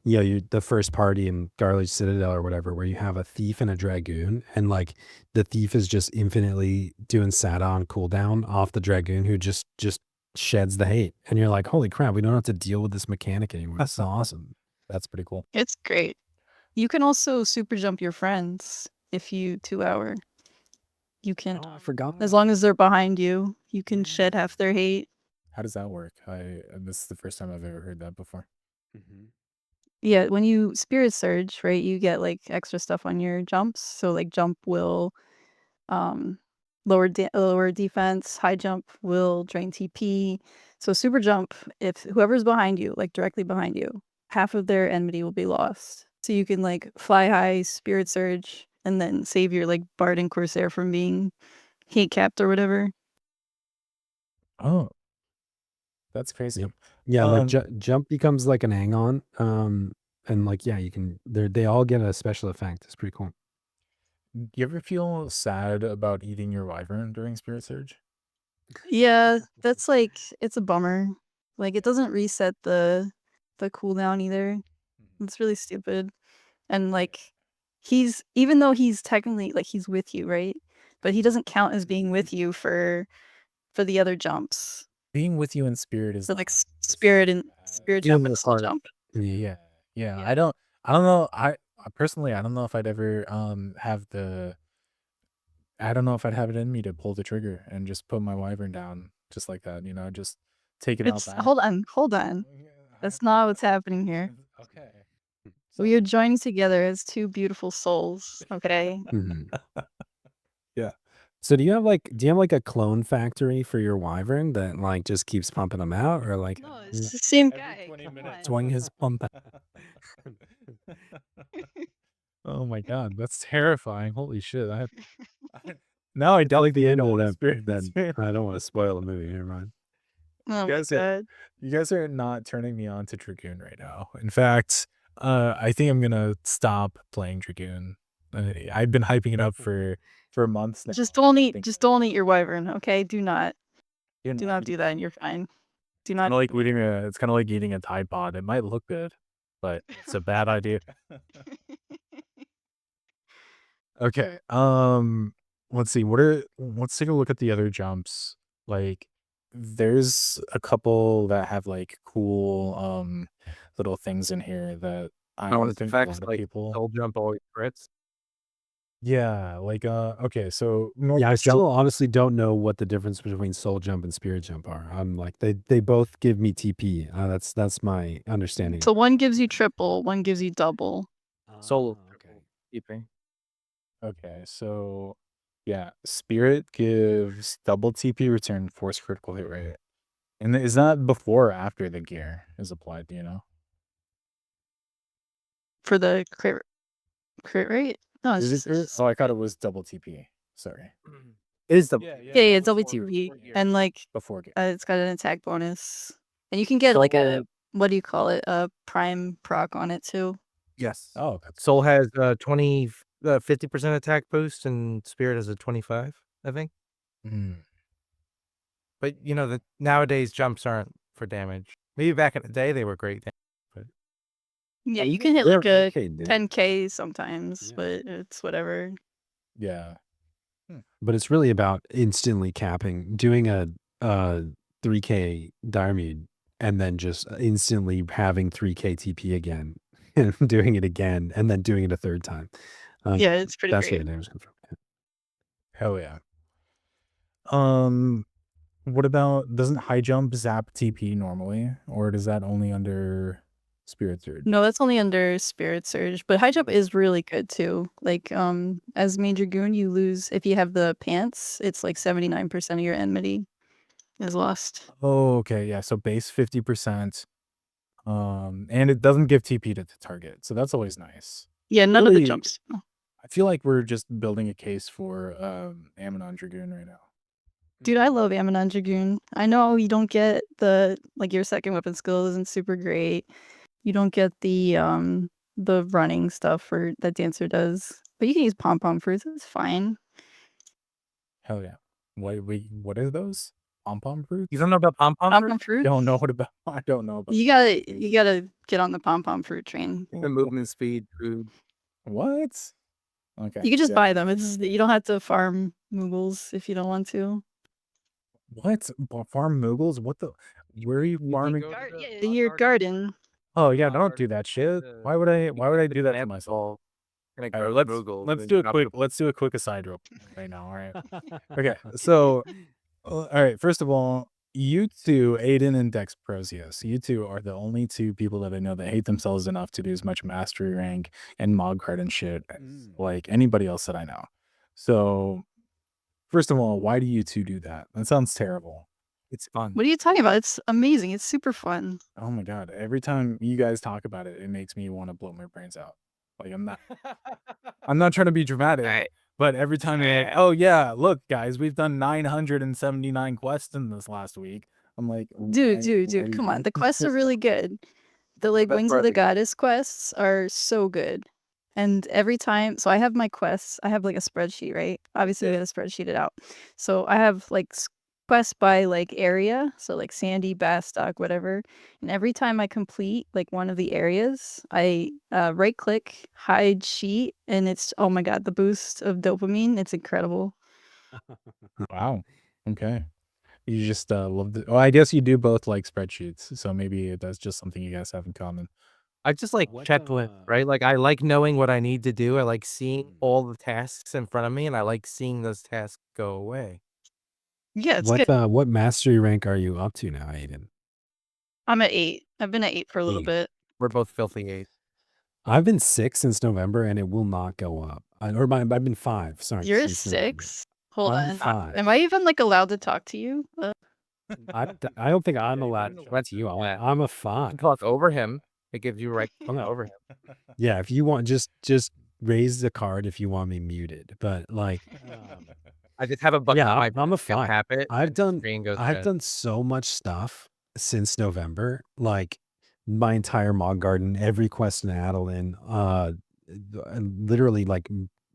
the first party in Garledge Citadel or whatever, where you have a thief and a Dragoon, and like the thief is just infinitely doing Sada on cooldown off the Dragoon, who just sheds the hate, and you're like, holy crap, we don't have to deal with this mechanic anymore. That's awesome. That's pretty cool. It's great. You can also super jump your friends if you 2-hour. You can, Oh, I forgot. as long as they're behind you, you can shed half their hate. How does that work? This is the first time I've ever heard that before. Yeah, when you spirit surge, right, you get, like, extra stuff on your jumps. So, like, jump will, lower defense, high jump will drain TP. So super jump, if whoever's behind you, like, directly behind you, half of their enmity will be lost. So you can, like, fly high, spirit surge, and then save your, like, Bard and Corsair from being hate capped or whatever. Oh, that's crazy. Yep. Yeah, like Um, jump becomes like an hang-on, and like you can they all get a special effect. It's pretty cool. Do you ever feel sad about eating your wyvern during Spirit Surge? Yeah, that's, like, it's a bummer. Like, it doesn't reset the cooldown either. It's really stupid. And, like, he's, even though he's technically, like, he's with you, right? But he doesn't count as being with you for the other jumps. Being with you in spirit is So, like, not the spirit and spirit jump Feeling and the soul part. jump. Yeah. Yeah. I don't know. I personally, I don't know if I'd ever have the I don't know if I'd have it in me to pull the trigger and just put my wyvern down just like that, just take it out It's back. hold on. That's not what's happening here. Okay. We are joining together as two beautiful souls. Okay. Mhm. Yeah. So do you have like a clone factory for your wyvern that like just keeps pumping them out, or like No, it's the same guy. 20 Come minutes. on. swing his pump out? Oh my god, that's terrifying. Holy shit. Now I doubt the end of the experience. I don't want to spoil the movie. Never mind. Oh my Guys, yeah. god. You guys are not turning me on to Dragoon right now. In fact, I think I'm gonna stop playing Dragoon. I've been hyping it up for months now. Just don't eat your wyvern, okay? Do not do that and you're fine. Do not It's kind of like eating a Tide Pod. It might look good, but it's a bad idea. Okay. Let's see. Let's take a look at the other jumps. Like there's a couple that have like cool little things in here that I Oh, don't it's think a effects lot of like people. soul jump always crits. Yeah, like okay, so Yeah, I still honestly don't know what the difference between soul jump and spirit jump are. I'm like they both give me TP. That's my understanding. So one gives you triple, one gives you double. Soul okay. TP. Okay, so yeah, Spirit gives double TP return, force critical hit rate. And is that before or after the gear is applied, do you know? For the crit rate? No, it's Is it just, Oh, I thought it was double TP. Sorry. It is the yeah, it's WTP. And like Before gear. it's got an attack bonus. And you can get like a what do you call it? A prime proc on it too. yes. Oh, that's Soul has 50% attack boost, and Spirit has a 25, I think. But the nowadays jumps aren't for damage. Maybe back in the day they were great. But Yeah, you can hit They're like a okay, dude. 10k sometimes, Yeah. but it's whatever. yeah. But it's really about instantly capping, doing a 3K Diarmid, and then just instantly having 3K TP again, and doing it again, and then doing it a third time. Yeah, it's pretty That's where great. the damage comes from. Hell yeah. What about, doesn't high jump zap TP normally, or does that only under Spirit Surge? No, that's only under Spirit Surge, but high jump is really good too. Like as Mage Dragoon, you lose if you have the pants, it's like 79% of your enmity is lost. Oh, okay, yeah. So base 50%. And it doesn't give TP to the target, so that's always nice. Yeah, none of the Really, jumps. I feel like we're just building a case for Ammonon Dragoon right now. Dude, I love Ammonon Dragoon. I know you don't get the your second weapon skill isn't super great. You don't get the running stuff for that Dancer does, but you can use pom pom fruits. It's fine. Hell yeah. What are those? Pom-pom fruits? you don't know about pom pom Pom fruit? pom fruit. Don't know what about. I don't know about. You gotta get on the pom pom fruit train. The movement speed, food. What? Okay. You can just yeah. buy them. You don't have to farm Moogles if you don't want to. What? Farm Moogles? What the? Where are you farming? Your garden. Oh yeah, don't do that shit. Why would I do that to myself? All right, let's do a quick aside real right now. All right. Okay. So, all right. First of all, you two, Aydin and Dexprozius, you two are the only two people that I know that hate themselves enough to do as much mastery rank and mod card and shit as like anybody else that I know. So, first of all, why do you two do that? That sounds terrible. It's fun. What are you talking about? It's amazing. It's super fun. Oh my god! Every time you guys talk about it, it makes me want to blow my brains out. Like I'm not trying to be dramatic, but every time you're like, oh yeah, look guys, we've done 979 quests in this last week. I'm like, Dude, come on. The quests are really good. The Wings of the Goddess quests are so good. And every time, so I have my quests, I have like a spreadsheet, right? Obviously, I gotta spreadsheet it out. So I have like quests by like area, so like Sandy, Bastock, whatever. And every time I complete like one of the areas, I right click, hide sheet, and it's, oh my god, the boost of dopamine, it's incredible. wow, okay. You just love the. Oh, I guess you do both like spreadsheets, so maybe that's just something you guys have in common. I just like checklist, right? Like I like knowing what I need to do. I like seeing all the tasks in front of me, and I like seeing those tasks go away. Yeah, it's good. What mastery rank are you up to now, Aydin? I'm at 8. I've been at 8 for a little 8. bit. We're both filthy 8. I've been 6 since November, and it will not go up. I've been 5. Sorry, You're at since November. 6? Hold I'm on. 5. Am I even like allowed to talk to you? I don't think I'm allowed. That's you. I'm a 5. Talk over him. It gives you a right to talk over him. Yeah, if you want, just raise the card if you want me muted. But like, I just have a button. yeah, on my I'm a screen, 5. tap it, I've and the done screen goes red. done so much stuff since November. Like my entire Mog Garden, every quest in Adeline, literally like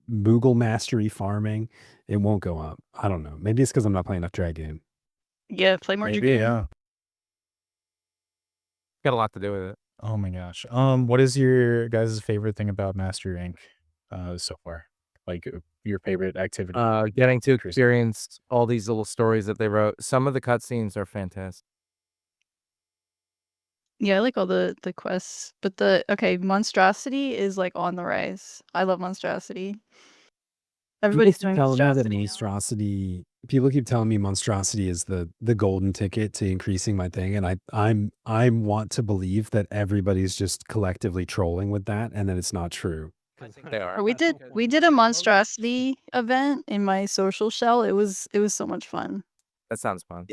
Moogle mastery farming. It won't go up. I don't know. Maybe it's because I'm not playing enough Dragoon. Yeah, play more Maybe, Dragoon. yeah. Got a lot to do with it. Oh my gosh. What is your guys' favorite thing about Master Rank so far? Like your favorite activity? Getting to experience all these little stories that they wrote. Some of the cutscenes are fantastic. Yeah, I like all the quests, but monstrosity is like on the rise. I love monstrosity. Everybody's doing monstrosity. Monstrosity. People keep telling me monstrosity is the golden ticket to increasing my thing, and I want to believe that everybody's just collectively trolling with that, and that it's not true. I think they are. We did a monstrosity event in my social shell. It was so much fun. That sounds fun.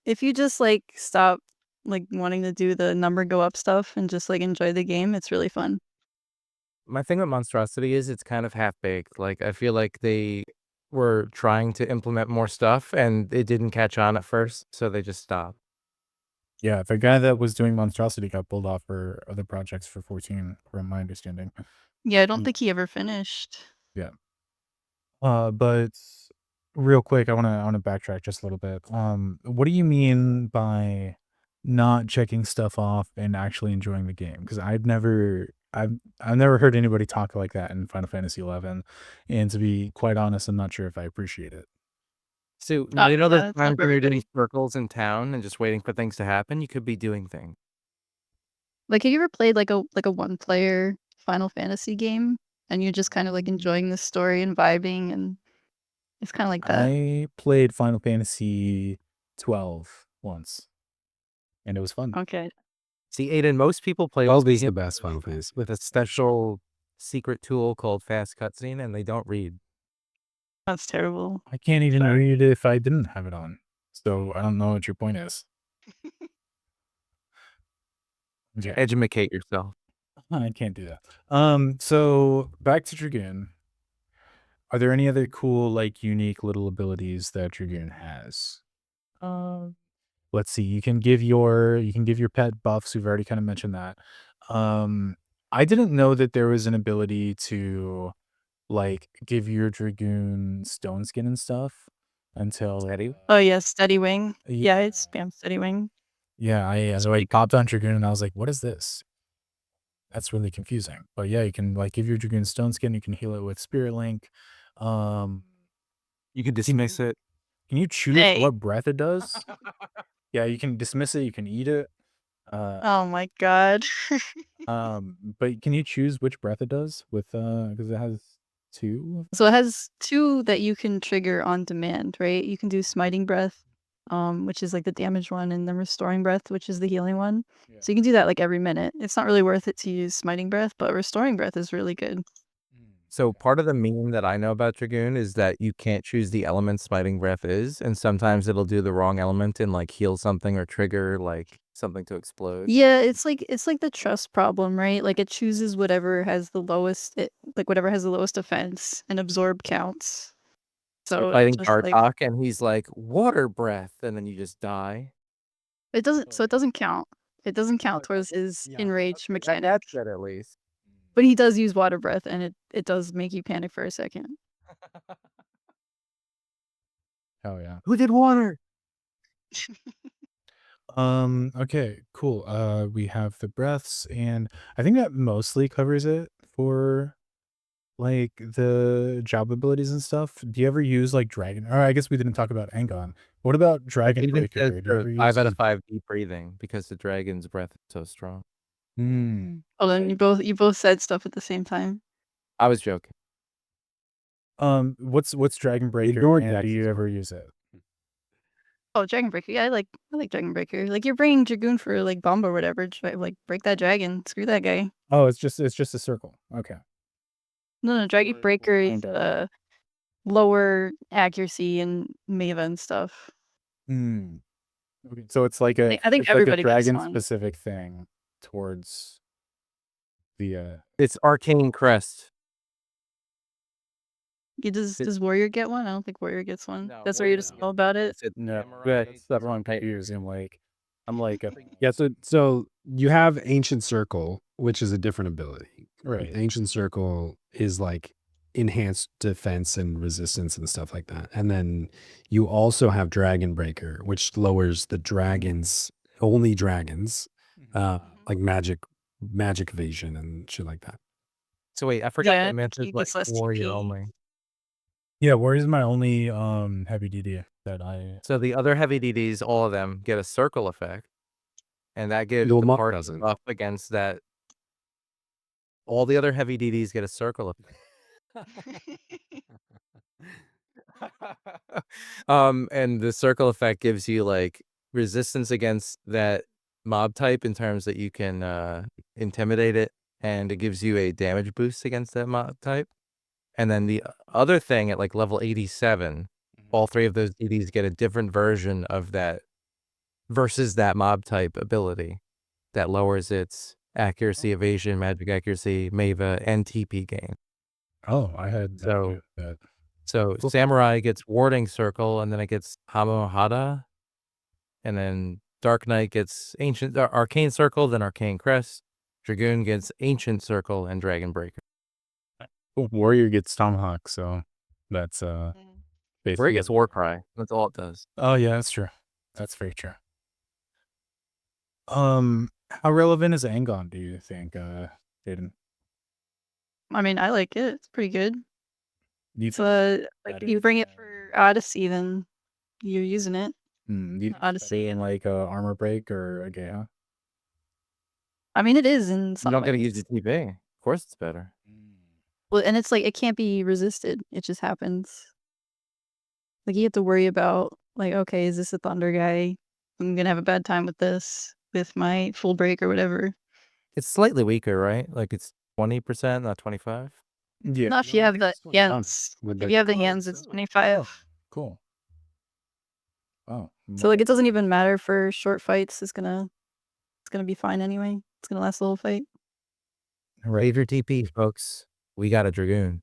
If you just like stop like wanting to do the number go up stuff and just like enjoy the game, it's really fun. My thing with monstrosity is it's kind of half baked. Like I feel like they were trying to implement more stuff and it didn't catch on at first, so they just stopped. Yeah, the guy that was doing Monstrosity got pulled off for other projects for 14, from my understanding. Yeah, I don't think he ever finished. Yeah. But real quick, I wanna backtrack just a little bit. What do you mean by not checking stuff off and actually enjoying the game? Because I've never heard anybody talk like that in Final Fantasy 11, and to be quite honest, I'm not sure if I appreciate it. So you know yeah, those that's not times when very you're doing good. circles in town and just waiting for things to happen? You could be doing things. Like, have you ever played like a one player Final Fantasy game and you're just kind of like enjoying the story and vibing, and it's kind of like that. I played Final Fantasy 12 once, and it was fun. Okay. See, Aiden, most people play All these the best Final Fantasy. with a special secret tool called fast cutscene, and they don't read. That's terrible. I can't even read it if I didn't have it on. So I don't know what your point is. Okay. Educate yourself. I can't do that. So back to Dragoon. Are there any other cool, like, unique little abilities that Dragoon has? Let's see. You can give your pet buffs. We've already kind of mentioned that. I didn't know that there was an ability to like give your Dragoon stone skin and stuff until Oh yeah, steady wing. Yeah. Yeah, it's spam steady wing. Yeah, so I popped on Dragoon and I was like, what is this? That's really confusing. But yeah, you can like give your Dragoon stone skin, you can heal it with Spirit Link. You can dismiss it. Can you choose Hey. what breath it does? Yeah, you can dismiss it, you can eat it. Oh my god. But can you choose which breath it does with because it has 2? So it has 2 that you can trigger on demand, right? You can do smiting breath, which is like the damage one, and then restoring breath, which is the healing one. Yeah. So you can do that like every minute. It's not really worth it to use smiting breath, but restoring breath is really good. So part of the meme that I know about Dragoon is that you can't choose the element smiting breath is, and sometimes it'll do the wrong element and like heal something or trigger like something to explode. Yeah, it's like the trust problem, right? Like it chooses whatever has the lowest whatever has the lowest offense, and absorb counts. So You're fighting just, like, Bartok and he's like water breath, and then you just die. it doesn't count. It doesn't count towards his enrage mechanic. That's good at least. But he does use water breath, and it does make you panic for a second. Oh yeah. Who did water? Okay, cool. We have the breaths, and I think that mostly covers it for like the job abilities and stuff. Do you ever use like Dragon? Or I guess we didn't talk about Angon. What about Dragon Even Breaker? Do you ever 5 out use- of 5 deep breathing because the dragon's breath is so strong. Oh, then you both said stuff at the same time. I was joking. What's Dragon Breaker? Ignore And Dex do you as ever well. use it? Oh, Dragon Breaker. Yeah, I like Dragon Breaker. Like you're bringing Dragoon for like bomb or whatever. Like break that dragon. Screw that guy. Oh, it's just a circle. Okay. No, Dragon Breaker is lower accuracy and Meva and stuff. Okay. So it's like a I think it's like a everybody gets dragon one. specific thing towards the It's Arcane Crest. Does Warrior get one? I don't think Warrior gets one. No, That's where you Warrior just doesn't know get about it. no, Samurai, that's why I'm confused. I'm like Yeah, so you have Ancient Circle, which is a different ability. right. Ancient Circle is like enhanced defense and resistance and stuff like that. And then you also have Dragon Breaker, which lowers the dragons, only dragons, like magic evasion and shit like that. So wait, I forgot Yeah, that Mith is he like gets less Warrior TP. only. Yeah, Warrior's my only heavy DD that I So the other heavy DDs, all of them, get a circle effect. And that gives Well, the Mach part doesn't. buff against that. All the other heavy DDs get a circle effect. And the circle effect gives you like resistance against that mob type in terms that you can intimidate it, and it gives you a damage boost against that mob type. And then the other thing at like level 87, all three of those DDs get a different version of that versus that mob type ability that lowers its accuracy, evasion, magic accuracy, Meva, and TP gain. Oh, I had no idea that. So Samurai gets Warding Circle, and then it gets Hamohada, and then Dark Knight gets Arcane Circle, then Arcane Crest. Dragoon gets Ancient Circle and Dragon Breaker. Warrior gets Tomahawk, so that's basically Warrior gets Warcry. That's all it does. Oh yeah, that's true. That's very true. How relevant is Angon, do you think, Aydin? I mean, I like it. It's pretty good. You It's like you bring it for Odyssey, then you're using it. Odyssey in like a armor break or a Geha? I mean, it is in You some don't get to use ways. the TP. Of course it's better. Well, and it's like it can't be resisted. It just happens. Like you have to worry about like, okay, is this a thunder guy? I'm gonna have a bad time with this with my full break or whatever. It's slightly weaker, right? Like it's 20%, not 25. Yeah. Not if you have the hands. If you have the hands, it's 25. Cool. Oh. So like it doesn't even matter for short fights. It's gonna be fine anyway. It's gonna last the whole fight. Save your TP, folks. We got a Dragoon.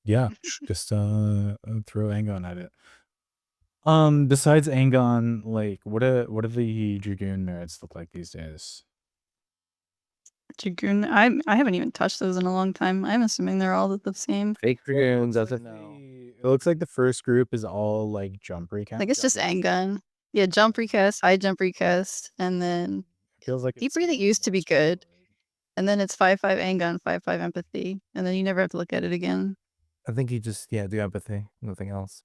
Yeah. Just throw Angon at it. Besides Angon, like what are the Dragoon merits look like these days? Dragoon, I haven't even touched those in a long time. I'm assuming they're all the same. Fake Dragoon doesn't It looks like the first group is all like jump recast. Like it's just Angon. Yeah, jump recast, high jump recast, and then Feels like deep breathing used to be good. And then it's 5/5 Angon, 5/5 empathy, and then you never have to look at it again. I think you just do empathy, nothing else.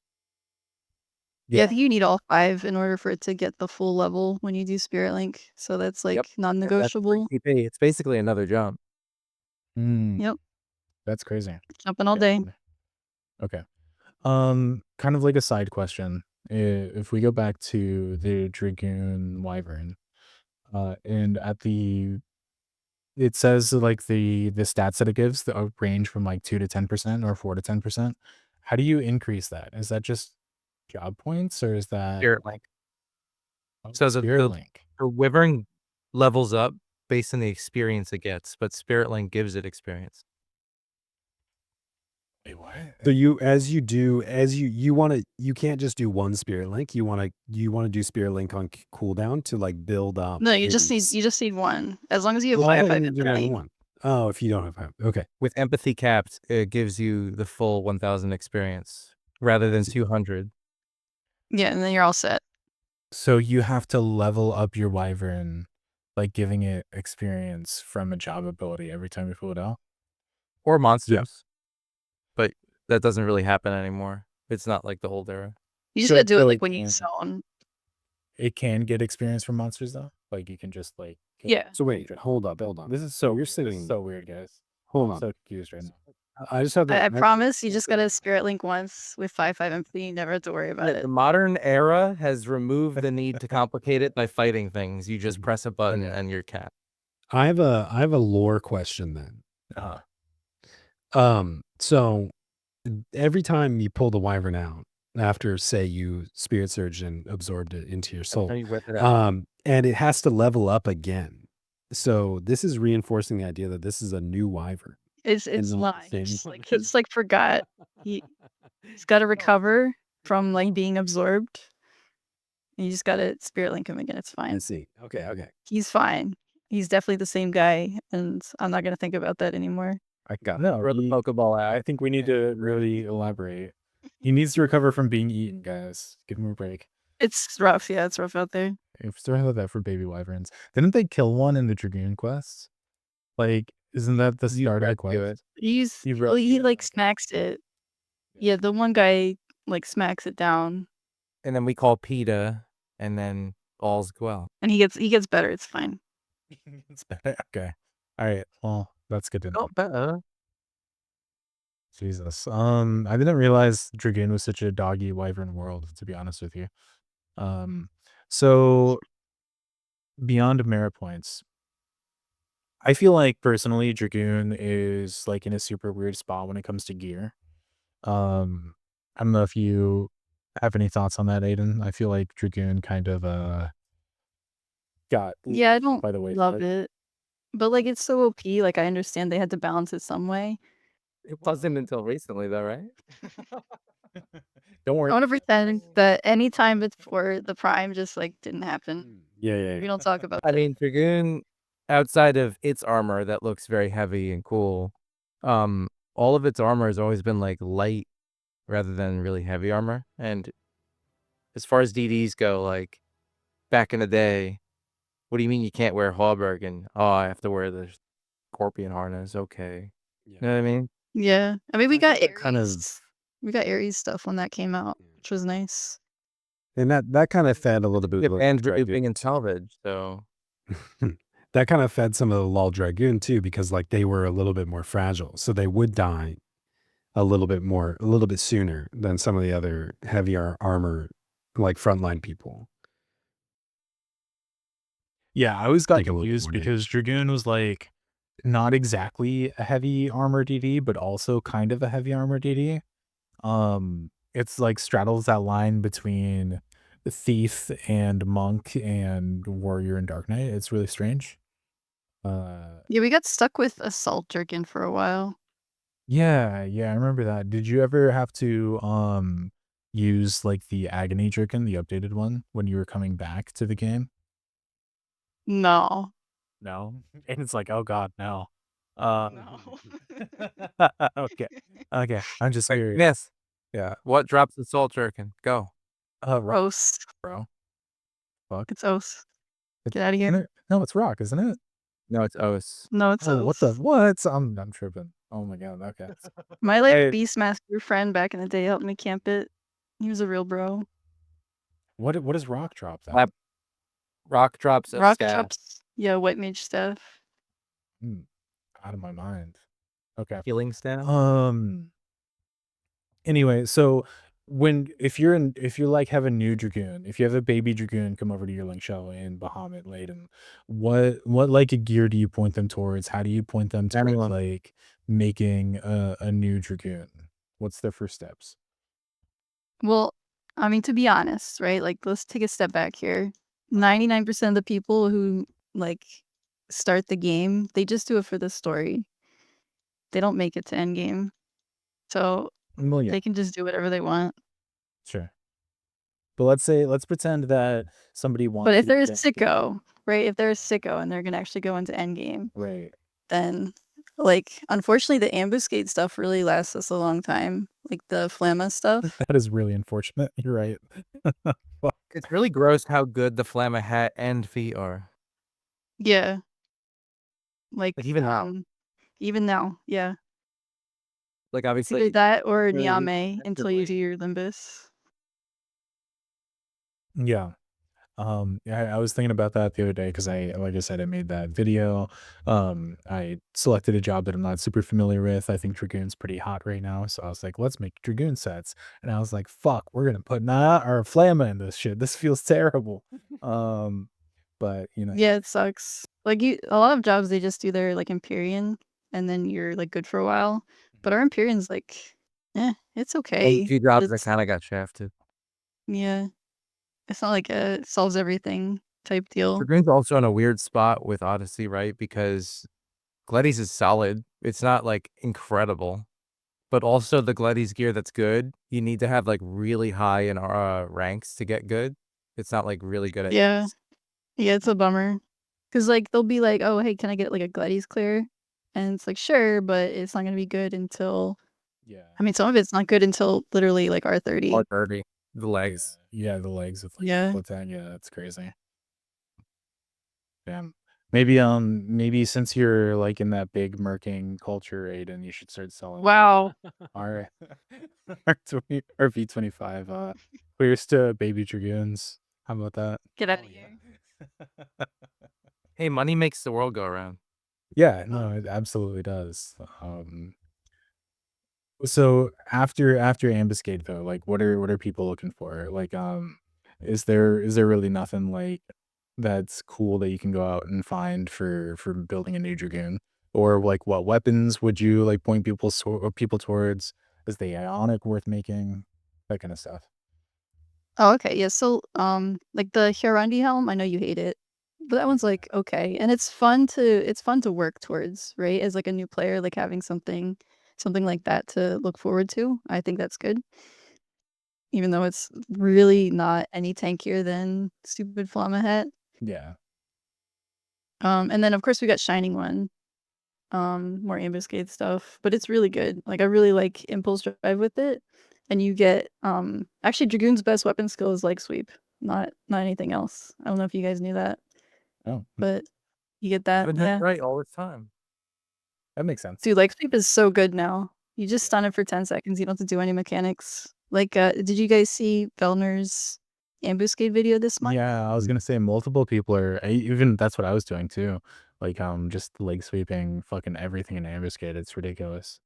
Yeah, I think you need all 5 in order for it to get the full level when you do Spirit Link. So that's like non-negotiable. TP. It's basically another jump. Yep, That's crazy. jumping all day. Okay. Kind of like a side question. If we go back to the Dragoon Wyvern, and it says like the stats that it gives range from like 2 to 10% or 4 to 10%. How do you increase that? Is that just job points or is that Spirit Link. So the Wyvern levels up based on the experience it gets, but Spirit Link gives it experience. Wait, what? So you can't just do one Spirit Link. You want to do Spirit Link on cooldown to like build up. No, you just need one. As long as you have 5/5 empathy. one. Oh, if you don't have 5. Okay. With empathy capped, it gives you the full 1000 experience rather than 200. Yeah, and then you're all set. So you have to level up your Wyvern, like giving it experience from a job ability every time you pull it out? Or monsters. But that doesn't really happen anymore. It's not like the old era. You just gotta do it like when you zone. it can get experience from monsters though. Like you can just like Yeah. So wait, hold up. This is so You're weird. This is sitting. so weird, guys. Hold I'm on. so confused right now. I just have I the. promise you just gotta spirit link once with 5/5 empathy. You never have to worry about The it. modern era has removed the need to complicate it by fighting things. You just press a button Yeah. and you're cat. I have a lore question then. So every time you pull the wyvern out after, say, you spirit surge and absorbed it into your soul, You whip it out. and it has to level up again. So this is reinforcing the idea that this is a new wyvern. It's not the lying. same Just one. like he just like forgot. He's got to recover from like being absorbed. You just gotta spirit link him again. It's I fine. see. Okay. He's fine. He's definitely the same guy, and I'm not gonna think about that anymore. I got No, throw the Pokeball out. I think we need to really elaborate. He needs to recover from being eaten, guys. Give him a break. It's rough. Yeah, it's rough out there. If still have that for baby wyverns. Didn't they kill one in the Dragoon quest? Like, isn't that the start of the quest? He like smacks it. Yeah, the one guy like smacks it down, And then we call PETA, and then all's well. and he gets better. It's fine. It's better. Okay. All right. Well, that's good to know. Got better. Jesus. I didn't realize Dragoon was such a doggy wyvern world, to be honest with you. So beyond merit points, I feel like personally Dragoon is like in a super weird spot when it comes to gear. I don't know if you have any thoughts on that, Aydin. I feel like Dragoon kind of got Yeah, I don't by the way. love it, but like it's so OP. Like I understand they had to balance it some way. It wasn't until recently, though, right? Don't worry. I want to pretend that any time before the prime just like didn't happen. Yeah. We don't talk about I that. mean, Dragoon, outside of its armor that looks very heavy and cool, all of its armor has always been like light rather than really heavy armor. And as far as DDs go, like back in the day, what do you mean you can't wear Hallberg and I have to wear the scorpion harness? Okay, you know what I mean? Yeah, I mean we got that kind of- Ares. We got Ares stuff when that came out, which was nice. And that kind of fed a little bit. And drooping and salvage, so That kind of fed some of the Lol Dragoon too, because like they were a little bit more fragile, so they would die a little bit sooner than some of the other heavier armor, like frontline people. Yeah, I always got Take a look confused for it. because Dragoon was like not exactly a heavy armor DD, but also kind of a heavy armor DD. It's like straddles that line between thief and monk and warrior and dark knight. It's really strange. Yeah, we got stuck with Assault Jerkin for a while. Yeah, I remember that. Did you ever have to use like the agony jerkin, the updated one, when you were coming back to the game? No. No. And it's like, oh god, no. No. Okay. I'm just curious. Myth. Yeah. What drops the Salt Jerkin? Go. Rock, Os. bro. Fuck. It's Os. It's- Get out of Isn't here. it? No, it's rock, isn't it? No, it's Os. No, it's Oh, what the Os. what? I'm tripping. Oh my god. Okay. My like Hey. Beastmaster friend back in the day helped me camp it. He was a real bro. What does rock drop then? Lap- Rock drops a Rock staff. drops. Yeah, white mage stuff. Out of my mind. Okay. Healing staff. Anyway, so if you like have a new Dragoon, if you have a baby Dragoon come over to your link show in Bahamut Laden, what like a gear do you point them towards? How do you point them towards Anyone. like making a new Dragoon? What's their first steps? Well, I mean, to be honest, right? Like, let's take a step back here. 99% of the people who like start the game, they just do it for the story. They don't make it to endgame. So Well, yeah, they can just do whatever they want. sure. But let's pretend that somebody wants. But if to they're a get- sicko, right? If they're a sicko and they're gonna actually go into endgame, right? then like unfortunately the ambuscade stuff really lasts us a long time. Like the Flamma stuff. That is really unfortunate. You're right. Fuck. It's really gross how good the Flamma hat and feet are. Yeah. Like even now. Even now, yeah. Like It's obviously, either that or really Niame until you actively. do your Limbus. Yeah. I was thinking about that the other day because like I said, I made that video. I selected a job that I'm not super familiar with. I think Dragoon's pretty hot right now, so I was like, let's make Dragoon sets. And I was like, fuck, we're gonna put our Flamma in this shit. This feels terrible. But Yeah, it sucks. Like a lot of jobs they just do their like Empyrean and then you're like good for a while. But our Empyrean's like, it's A okay. few But jobs that it's kind of got shafted. yeah, it's not like a solves everything type deal. Dragoon's also in a weird spot with Odyssey, right? Because Gladys is solid. It's not like incredible, but also the Gladys gear that's good, you need to have like really high in ranks to get good. It's not like really good at. Yeah. Yeah, it's a bummer. Cause like they'll be like, oh hey, can I get like a Gladius clear? And it's like sure, but it's not gonna be good until yeah, I mean some of it's not good until literally like R30. Or dirty. The legs. yeah, the legs with like Yeah. split that. Yeah, that's crazy. Damn. Maybe since you're like in that big merking culture, Aiden, you should start selling Wow. our our V25 clears to baby dragoons. How about that? Get out of here. Hey, money makes the world go around. Yeah, no, it absolutely does. So after ambuscade though, like what are people looking for? Like is there really nothing like that's cool that you can go out and find for building a new dragoon? Or like what weapons would you like point people towards? Is the ionic worth making? That kind of stuff. Oh, okay. Yeah. So, like the Hirandi helm, I know you hate it, but that one's like okay, and it's fun to work towards, right? As like a new player, like having something like that to look forward to. I think that's good, even though it's really not any tankier than stupid Flamma hat. Yeah. And then of course we got Shining One, more ambuscade stuff, but it's really good. Like I really like impulse drive with it, and you get actually Dragoon's best weapon skill is leg sweep, not anything else. I don't know if you guys knew that, Oh, but you get that. I've been Yeah, right all the time. that makes sense. dude, leg sweep is so good now. You just Yeah. stun it for 10 seconds. You don't have to do any mechanics. Like, did you guys see Velner's ambuscade video this month? Yeah, I was gonna say multiple people even that's what I was doing too. Like just leg sweeping fucking everything in ambuscade. It's ridiculous.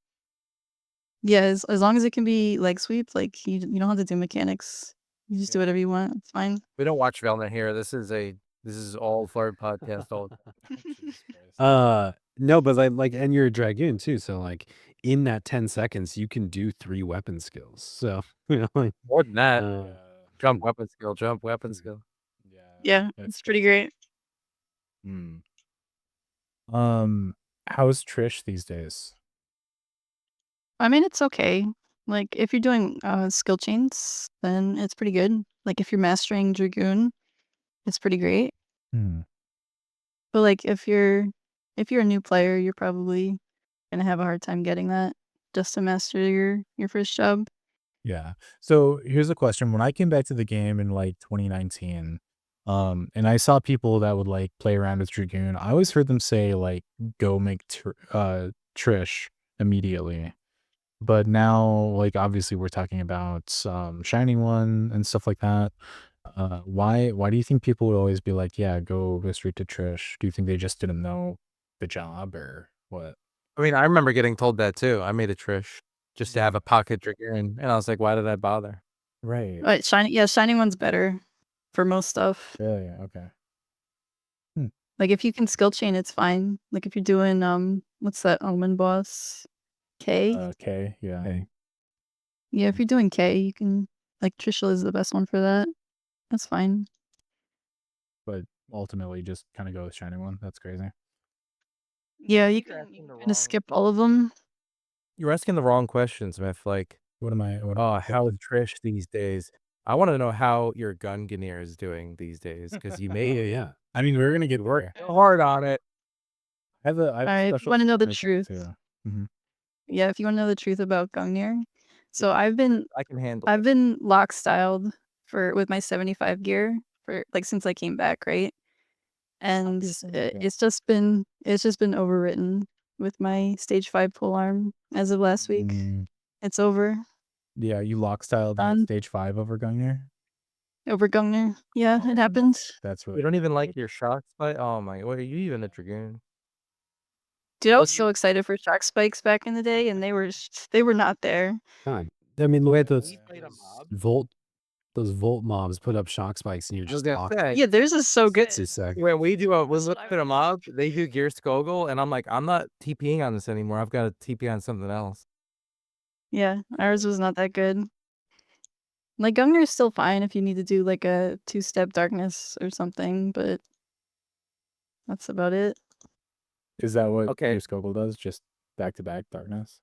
Yeah, as long as it can be leg sweep, like you don't have to do mechanics. You just do whatever you want. It's fine. We don't watch Velna here. This is all Flard podcast. All Jesus Christ. No, but like, and you're a dragoon too, so like in that 10 seconds, you can do 3 weapon skills. So like, more than that. Yeah. Jump weapon skill. Jump weapon skill. Yeah, it's pretty great. Hmm. How's Trish these days? I mean, it's okay. Like if you're doing skill chains, then it's pretty good. Like if you're mastering Dragoon, it's pretty great. Hmm. But like if you're a new player, you're probably gonna have a hard time getting that just to master your first job. Yeah. So here's a question. When I came back to the game in like 2019, and I saw people that would like play around with Dragoon, I always heard them say like go make Trish immediately. But now, like obviously we're talking about Shining One and stuff like that. Why do you think people would always be like, yeah, go straight to Trish? Do you think they just didn't know the job or what? I mean, I remember getting told that too. I made a Trish just to have a pocket Dragoon, and I was like, why did I bother? Right. But Shining One's better for most stuff. Yeah. Okay. Like if you can skill chain, it's fine. Like if you're doing what's that Omen boss? K? Okay. Yeah. hey, Yeah, if you're doing K, you can like Trishul is the best one for that. That's fine. But ultimately, just kind of go with Shining One. That's crazy. Yeah, you You're can asking the kind wrong- of skip all of them. You're asking the wrong questions, Mith. Like, What am I? how's Trish these days? I want to know how your Gungnir is doing these days because you yeah, may yeah. I mean, we're gonna get work there. hard on it. I have a Alright, if you special wanna know the like, truth. too. Mhm. Yeah, if you wanna know the truth about Gungnir. So I've been I can handle I've it. been lock styled with my 75 gear for like since I came back, right? And it's just been overwritten with my stage 5 pole arm as of last week. Mm, It's over. yeah, you lock styled Done. stage 5 over Gungnir. over Gungnir. Yeah, it happens. That's You really don't even like your shock spike? Oh my, what are you even a Dragoon? Dude, I was so excited for shock spikes back in the day, and they were not there. God. I mean, the way those We played a mob. volt mobs put up shock spikes and you're I was just gonna locked. say, Yeah, theirs is so good. It's sick. when we do when That's we what I put a would mob, they do Gear Skogul, and I'm like, I'm not TPing on this anymore. I've got to TP on something else. Yeah, ours was not that good. Like Gungnir is still fine if you need to do like a 2-step darkness or something, but that's about it. Is that what Okay. your Skogul does? Just back-to-back darkness?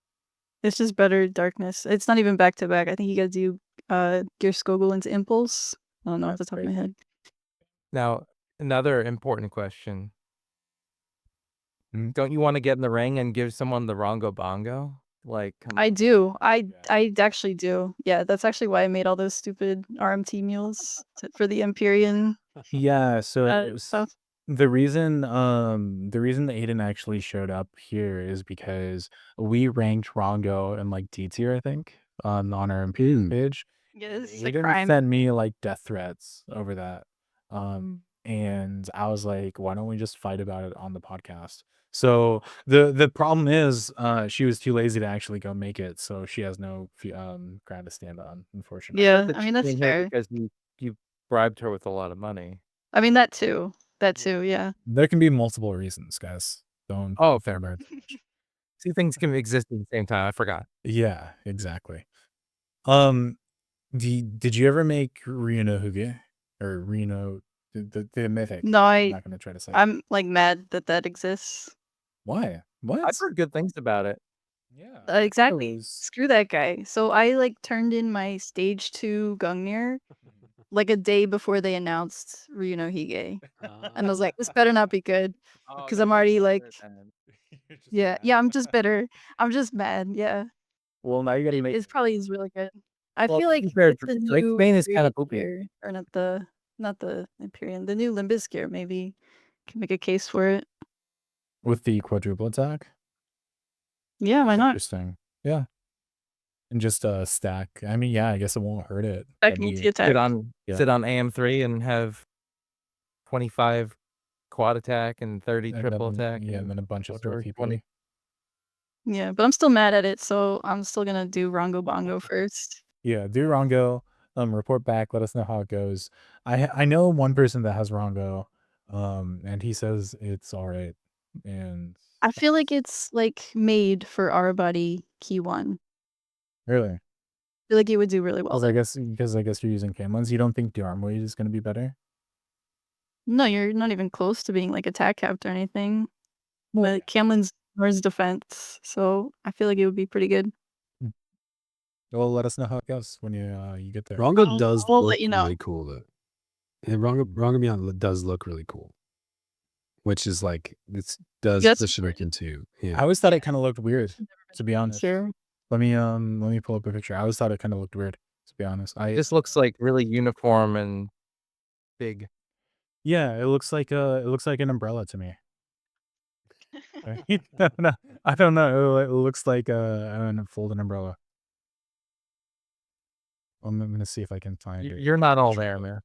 It's just better darkness. It's not even back to back. I think you gotta do Gear Skogul into Impulse. I don't know off the top of my head. Now, another important question. Mhm. Don't you want to get in the ring and give someone the Rongo Bongo? Like, come I on. do. I actually do. Yeah, that's actually why I made all those stupid RMT mules for the Empyrean Yeah, so it was stuff. the reason Aydin actually showed up here is because we ranked Rongo in like D tier, I think, on our Imperial page. Yeah, it's a Aydin crime. sent me like death threats over that. And I was like, why don't we just fight about it on the podcast? So the problem is she was too lazy to actually go make it, so she has no ground to stand on, unfortunately. Yeah, I mean that's Cheating her fair. because you bribed her with a lot of money. I mean that too. That too, yeah. There can be multiple reasons, guys. Don't Oh, fair fair. about Two things can exist at the same time. I forgot. Yeah, exactly. Did you ever make Reno Huge or Reno the mythic? No, I'm not gonna try to say. I'm like mad that exists. Why? What? I've heard good things about it. Yeah. Exactly. Screw that guy. So I like turned in my stage 2 Gungnir like a day before they announced Ryuno Hige. And I was like, this better not be good. Oh, 'Cause you're I'm just already, bitter like then. Yeah, I'm just bitter. I'm just mad, yeah. Well, now you gotta make. It probably is really good. I Well, feel to like be fair, with the Drake's new main is kinda Imperial poopy. gear, or not the Imperial, the new Limbus gear maybe can make a case for it. With the quadruple attack? Yeah, why not? Interesting. Yeah. And just stack. I mean, yeah, I guess it won't hurt it. Back That'd be- multi-attack. Sit on AM3 and have 25 quad attack and 30 and triple then- attack. Yeah, and then a bunch of whatever, 4 20. TP. Yeah, but I'm still mad at it, so I'm still gonna do Rongo Bongo first. Yeah, do Rongo. Report back. Let us know how it goes. I know one person that has Rongo, and he says it's all right. And I feel like it's like made for our buddy Key 1. really, I feel like it would do really well. because I guess you're using Camlins. You don't think the arm weight is going to be better? No, you're not even close to being like attack capped or anything. But Camlin's ignores defense, so I feel like it would be pretty good. Well, let us know how it goes when you get there. Rongo does I'll look let you know. really cool though. And Rongo Beyond does look really cool. Which is like it does Yes. push it into I yeah. always thought it kind of looked weird, to be honest. Sure. Let me pull up a picture. I always thought it kind of looked weird, to be honest. It just looks like really uniform and big. Yeah, it looks like an umbrella to me. No, I don't know. It looks like a folded umbrella. I'm gonna see if I can find it. You're not all there, man.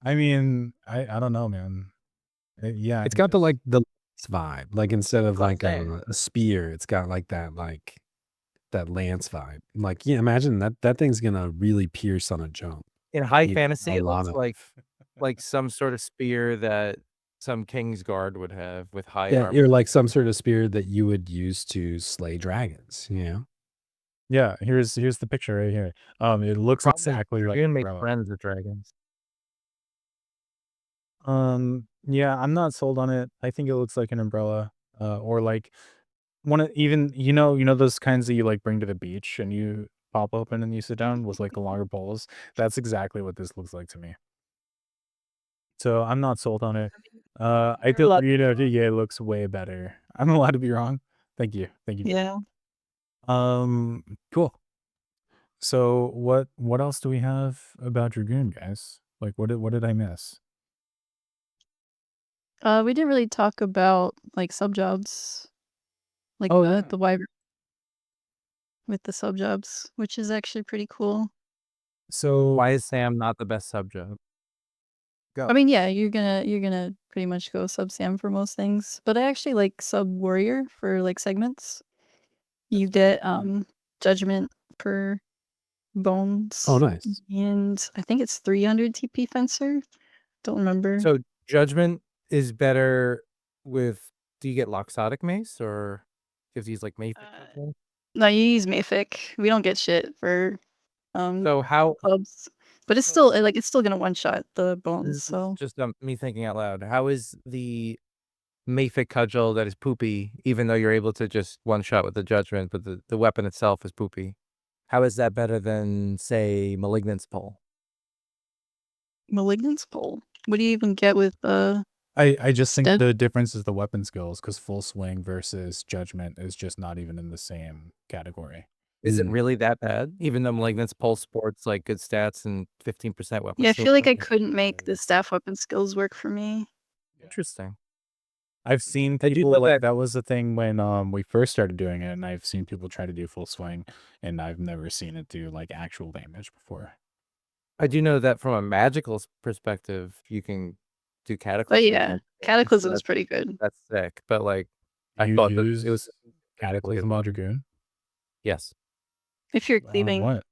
I mean, I don't know, man. Yeah, It's got the like the vibe. Like instead of what I'm like saying. a spear, it's got like that lance vibe. Like yeah, imagine that thing's gonna really pierce on a jump. In high Yeah, fantasy, a it lot looks of- like some sort of spear that some Kingsguard would have with high Yeah, armor. or like some sort of spear that you would use to slay dragons, you know? Yeah, here's the picture right here. It looks exactly like You're an gonna make umbrella. friends with dragons. Yeah, I'm not sold on it. I think it looks like an umbrella, or like one of even those kinds that you like bring to the beach and you pop open and you sit down with like the longer poles. That's exactly what this looks like to me. So I'm not sold on it. I feel it looks way better. I'm allowed to be wrong. Thank you. Yeah. Cool. So what else do we have about Dragoon, guys? Like what did I miss? We didn't really talk about like sub jobs. Like the wyvern with the sub jobs, which is actually pretty cool. So Why is Sam not the best sub job? Go. I mean, yeah, you're gonna pretty much go sub Sam for most things, but I actually like sub warrior for like segments. You get judgment per bones. Oh, nice. And I think it's 300 TP fencer. Don't remember. So judgment is better with. Do you get Loxodic mace or if you use like Mayfic? No, you use Mayfic. We don't get shit for So how? clubs, but it's still like it's still gonna one shot the bones. So Just me thinking out loud. How is the Mayfic cudgel that is poopy, even though you're able to just one shot with the judgment, but the weapon itself is poopy? How is that better than say Malignant's pole? Malignant's pole. What do you even get with I just think Dead? the difference is the weapon skills, because full swing versus judgment is just not even in the same category. Is it really that bad? Even though Malignant's pole sports like good stats and 15% weapon. Yeah, I skill feel like I bonus? couldn't make the staff weapon skills work for me. Interesting. I've seen I do people know like that- that was the thing when we first started doing it, and I've seen people try to do full swing, and I've never seen it do like actual damage before. I do know that from a magical perspective, you can do cataclysm. But yeah, Cataclysm is pretty good. That's sick. But like, I You thought that use it was Cataclysm on Dragoon? yes. If you're cleaving. What?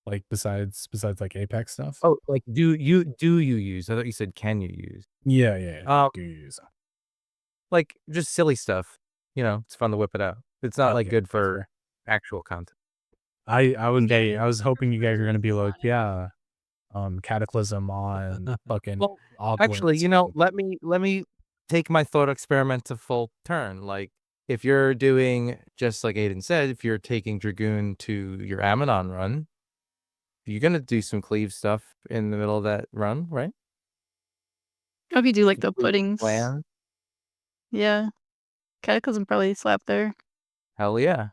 Like besides like Apex stuff? Oh, like do you use? I thought you said can you use? Yeah. Do you use? Like just silly stuff. You know, it's fun to whip it out. It's not like Okay, good that's for fair. actual content. I was hoping you guys were gonna be like, yeah, Cataclysm on fucking Well, Hogwarts. actually, you know, let me take my thought experiment to full turn. Like, if you're doing just like Aydin said, if you're taking Dragoon to your Ammonon run, you're gonna do some cleave stuff in the middle of that run, right? I hope you do like the puddings. Plan. Yeah. Cataclysm probably slap there. Hell yeah.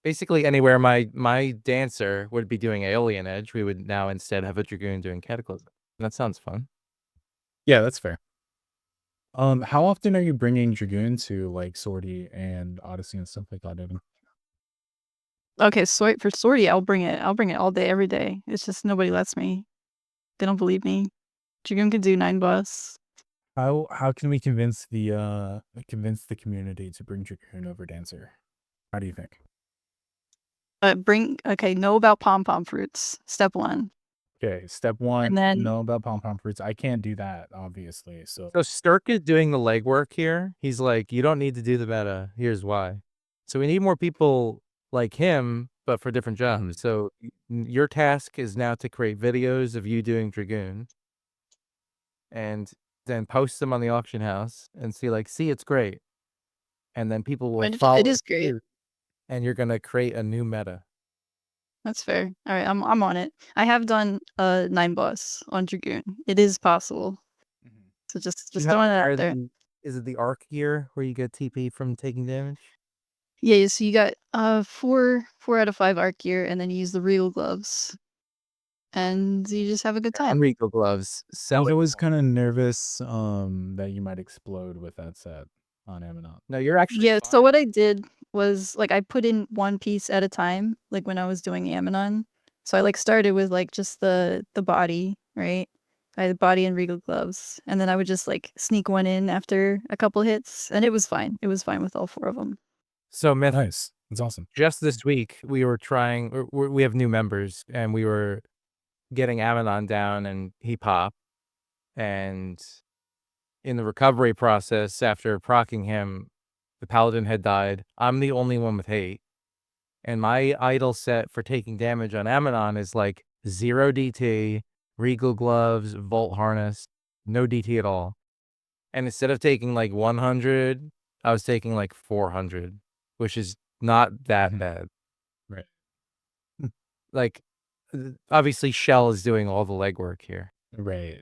Basically, anywhere my dancer would be doing Aeolian Edge, we would now instead have a Dragoon doing Cataclysm. That sounds fun. Yeah, that's fair. How often are you bringing Dragoon to like Sortie and Odyssey and stuff like that, Evan? Okay, so for sortie, I'll bring it all day, every day. It's just nobody lets me. They don't believe me. Dragoon can do 9 boss. How can we convince the community to bring Dragoon over Dancer? How do you think? Know about pom-pom fruits. Step 1. Okay, step 1, And then- know about pom-pom fruits. I can't do that, obviously. So Sturk is doing the legwork here. He's like, you don't need to do the meta. Here's why. So we need more people like him, but for different jobs. So your task is now to create videos of you doing Dragoon and then post them on the auction house and see it's great. And then people will follow. It is great. you, and you're going to create a new meta. That's fair. All right, I'm on it. I have done 9 boss on Dragoon. It is possible. So just throwing it out there. Is it the arc gear where you get TP from taking damage? Yeah, so you got 4 out of 5 arc gear, and then you use the regal gloves. And you just have a good time. Regal gloves. I was kind of nervous that you might explode with that set on Ammonon. No, you're actually Yeah, fine. so what I did was like I put in one piece at a time, like when I was doing Ammonon. So I like started with like just the body, right? I had the body and regal gloves, and then I would just like sneak one in after a couple hits, and it was fine. It was fine with all 4 of them. So Myth, Nice. That's awesome. just this week we were trying. We have new members, and we were getting Ammonon down, and he popped. And in the recovery process, after proccing him, the paladin had died. I'm the only one with hate, and my idle set for taking damage on Ammonon is like 0 DT, regal gloves, volt harness, no DT at all. And instead of taking like 100, I was taking like 400, which is not that bad. Right. Like, obviously, Shell is doing all the legwork here. Right.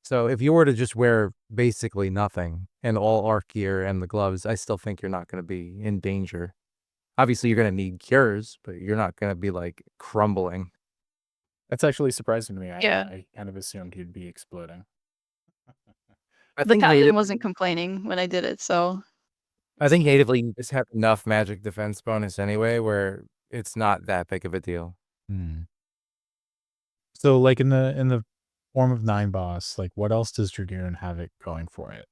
So if you were to just wear basically nothing and all arc gear and the gloves, I still think you're not going to be in danger. Obviously, you're going to need cures, but you're not going to be like crumbling. That's actually surprising to me. Yeah. I kind of assumed he'd be exploding. The paladin wasn't complaining when I did it, so I think natively you just have enough magic defense bonus anyway where it's not that big of a deal. So like in the form of 9 boss, like what else does Dragoon have it going for it?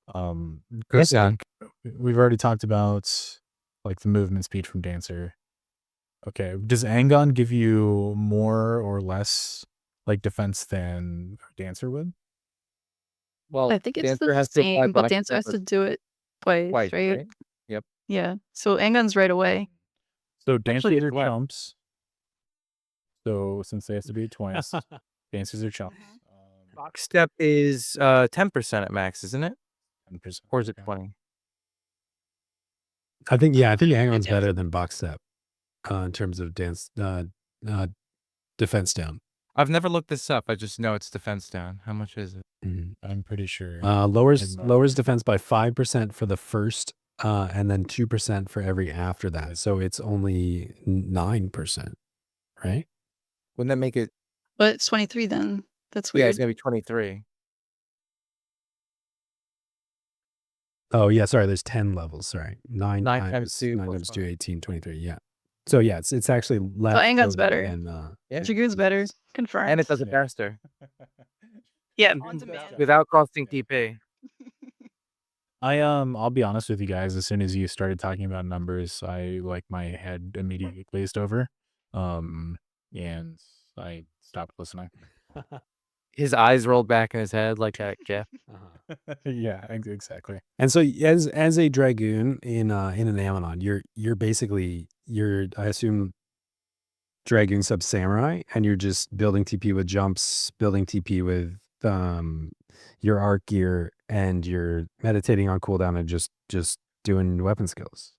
'Cause Angon. like we've already talked about like the movement speed from Dancer. Okay, does Angon give you more or less like defense than Dancer would? Well, I think it's the Dancer has to apply same, but box Dancer has step to do it twice, twice, right? right? Yep. Yeah. So Angon's right away. So Actually, Dancers are what? chumps. So since they have to be twice, Dancers are chumps. Box step is 10% at max, isn't it? 10%. Or is it Okay. 20? I think Angon's better than box step in terms of defense down. I've never looked this up. I just know it's defense down. How much is it? I'm pretty sure. Lowers defense by 5% for the first, and then 2% for every after that. So it's only 9%, right? Wouldn't that make it? But it's 23 then. That's Yeah, weird. it's gonna be 23. Oh yeah, sorry. There's 10 levels. Sorry, 9 9 times 2 9 plus times 2, 5. 18, 23. Yeah. So yeah, it's actually less. So Angon's potent better. than, Yeah, Dragoon's better. Confirmed. and it does it Yeah. faster Yeah, Dragoon's on demand. better. without costing TP. I'll be honest with you guys, as soon as you started talking about numbers, I like my head immediately glazed over. And I stopped listening. His eyes rolled back in his head like that Jeff. Yeah, exactly. And so as a Dragoon in an Ammonon, you're basically I assume Dragoon sub Samurai, and you're just building TP with jumps, building TP with your arc gear, and you're meditating on cooldown and just doing weapon skills.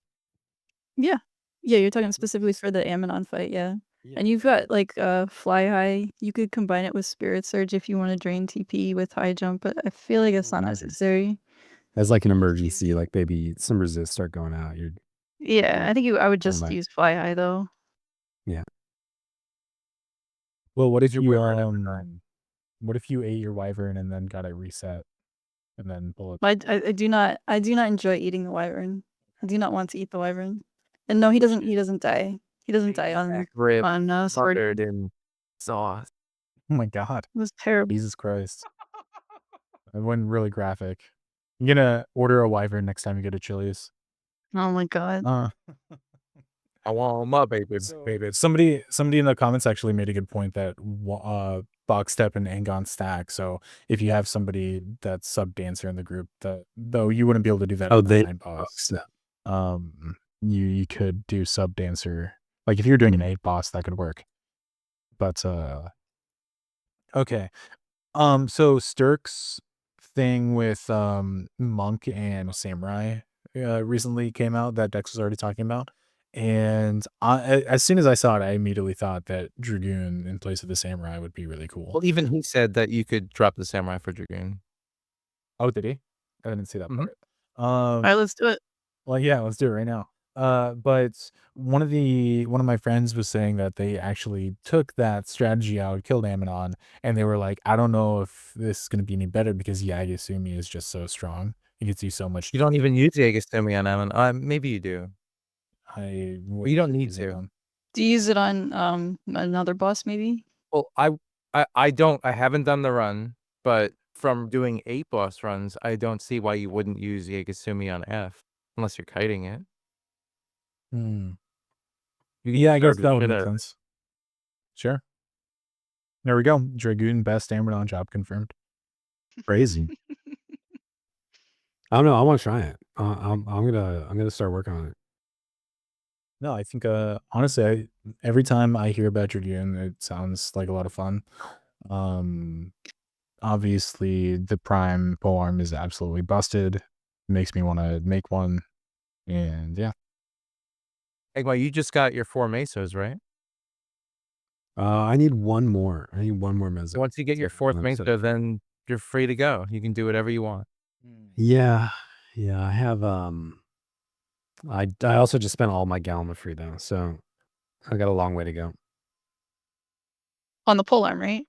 Yeah. Yeah, you're talking specifically for the Ammonon fight, yeah. And you've got like fly high. You could combine it with Spirit Surge if you want to drain TP with high jump, but I feel like it's not necessary. As like an emergency, like maybe some resists start going out. Yeah, I think I would just Combine. use fly high though. Well, what if your you wyvern ever die? what if you ate your wyvern and then got it reset and then pull it? But I do not enjoy eating the wyvern. I do not want to eat the wyvern. And no, he doesn't die. He doesn't die on Rib Sword. buttered in sauce. Oh my god. It was terrible. Jesus Christ. I went really graphic. I'm gonna order a wyvern next time you go to Chili's. Oh my god. I want my baby. Baby. Somebody in the comments actually made a good point that box step and Angon stack. So if you have somebody that's sub Dancer in the group, though you wouldn't be able to do that. Oh, in they 9 boss. You could do sub Dancer. Like if you're doing an 8 boss, that could work. But okay. So Sturk's thing with Monk and Samurai recently came out that Dex was already talking about. And as soon as I saw it, I immediately thought that Dragoon in place of the Samurai would be really cool. Well, even he said that you could drop the Samurai for Dragoon. Oh, did he? I didn't see that part. All right, let's do it. Well, yeah, let's do it right now. But one of my friends was saying that they actually took that strategy out, killed Ammonon, and they were like, I don't know if this is going to be any better because Yagasumi is just so strong. He gets you so much. You don't even use Yagasumi on Ammon. Maybe you do. But you don't need to. Do you use it on another boss maybe? Well, I don't. I haven't done the run, but from doing 8 boss runs, I don't see why you wouldn't use Yagasumi on F unless you're kiting it. Yeah, I guess that would make sense. Sure. There we go. Dragoon best Ammonon job confirmed. Crazy. I don't know. I want to try it. I'm gonna start working on it. No, I think honestly, every time I hear about Dragoon, it sounds like a lot of fun. Obviously, the Prime polearm is absolutely busted. Makes me want to make one, and yeah. Heghmoh, you just got your 4 mesos, right? I need one more. I need one more meso. So once you get your 4th meso, then you're free to go. You can do whatever you want. Yeah, I have. I also just spent all my Galma free though, so I got a long way to go. On the polearm, right?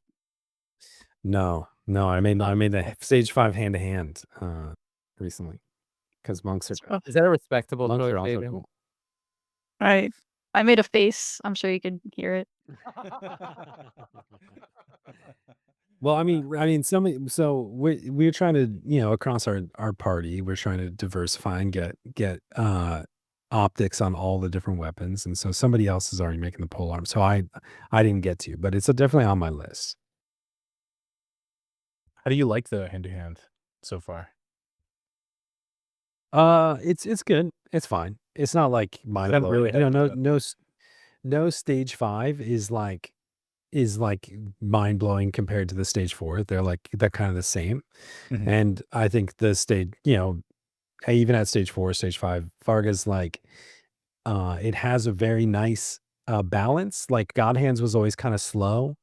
No, I made the stage 5 hand to hand recently because monks are. Is that a respectable Monks choice, are also Aydin? cool. All right. I made a face. I'm sure you could hear it. Well, I mean, so we're trying to, across our party, we're trying to diversify and get optics on all the different weapons, and so somebody else is already making the pole arm, so I didn't get to, but it's definitely on my list. How do you like the hand to hand so far? It's good. It's fine. It's not like mind That blowing. really No stage 5 is like mind blowing compared to the stage 4. They're kind of the same. Mhm. And I think the stage, even at stage 4, stage 5, Varga's like, it has a very nice balance. Like God Hands was always kind of slow.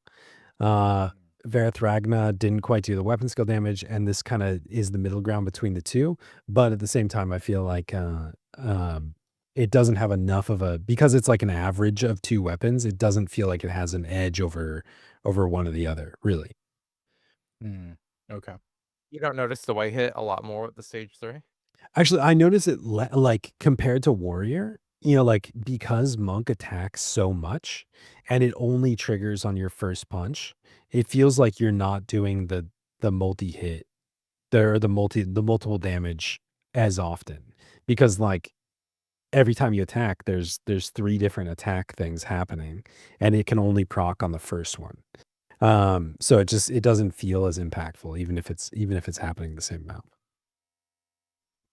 Varathragna didn't quite do the weapon skill damage, and this kind of is the middle ground between the two. But at the same time, I feel like it doesn't have enough of a, because it's like an average of two weapons. It doesn't feel like it has an edge over one or the other, really. Mm, okay. You don't notice the white hit a lot more with the stage 3? Actually, I notice it like compared to Warrior, like because Monk attacks so much and it only triggers on your first punch, it feels like you're not doing the multi-hit, the multiple damage as often, because like every time you attack, there's three different attack things happening, and it can only proc on the first one. So it doesn't feel as impactful, even if it's happening the same amount.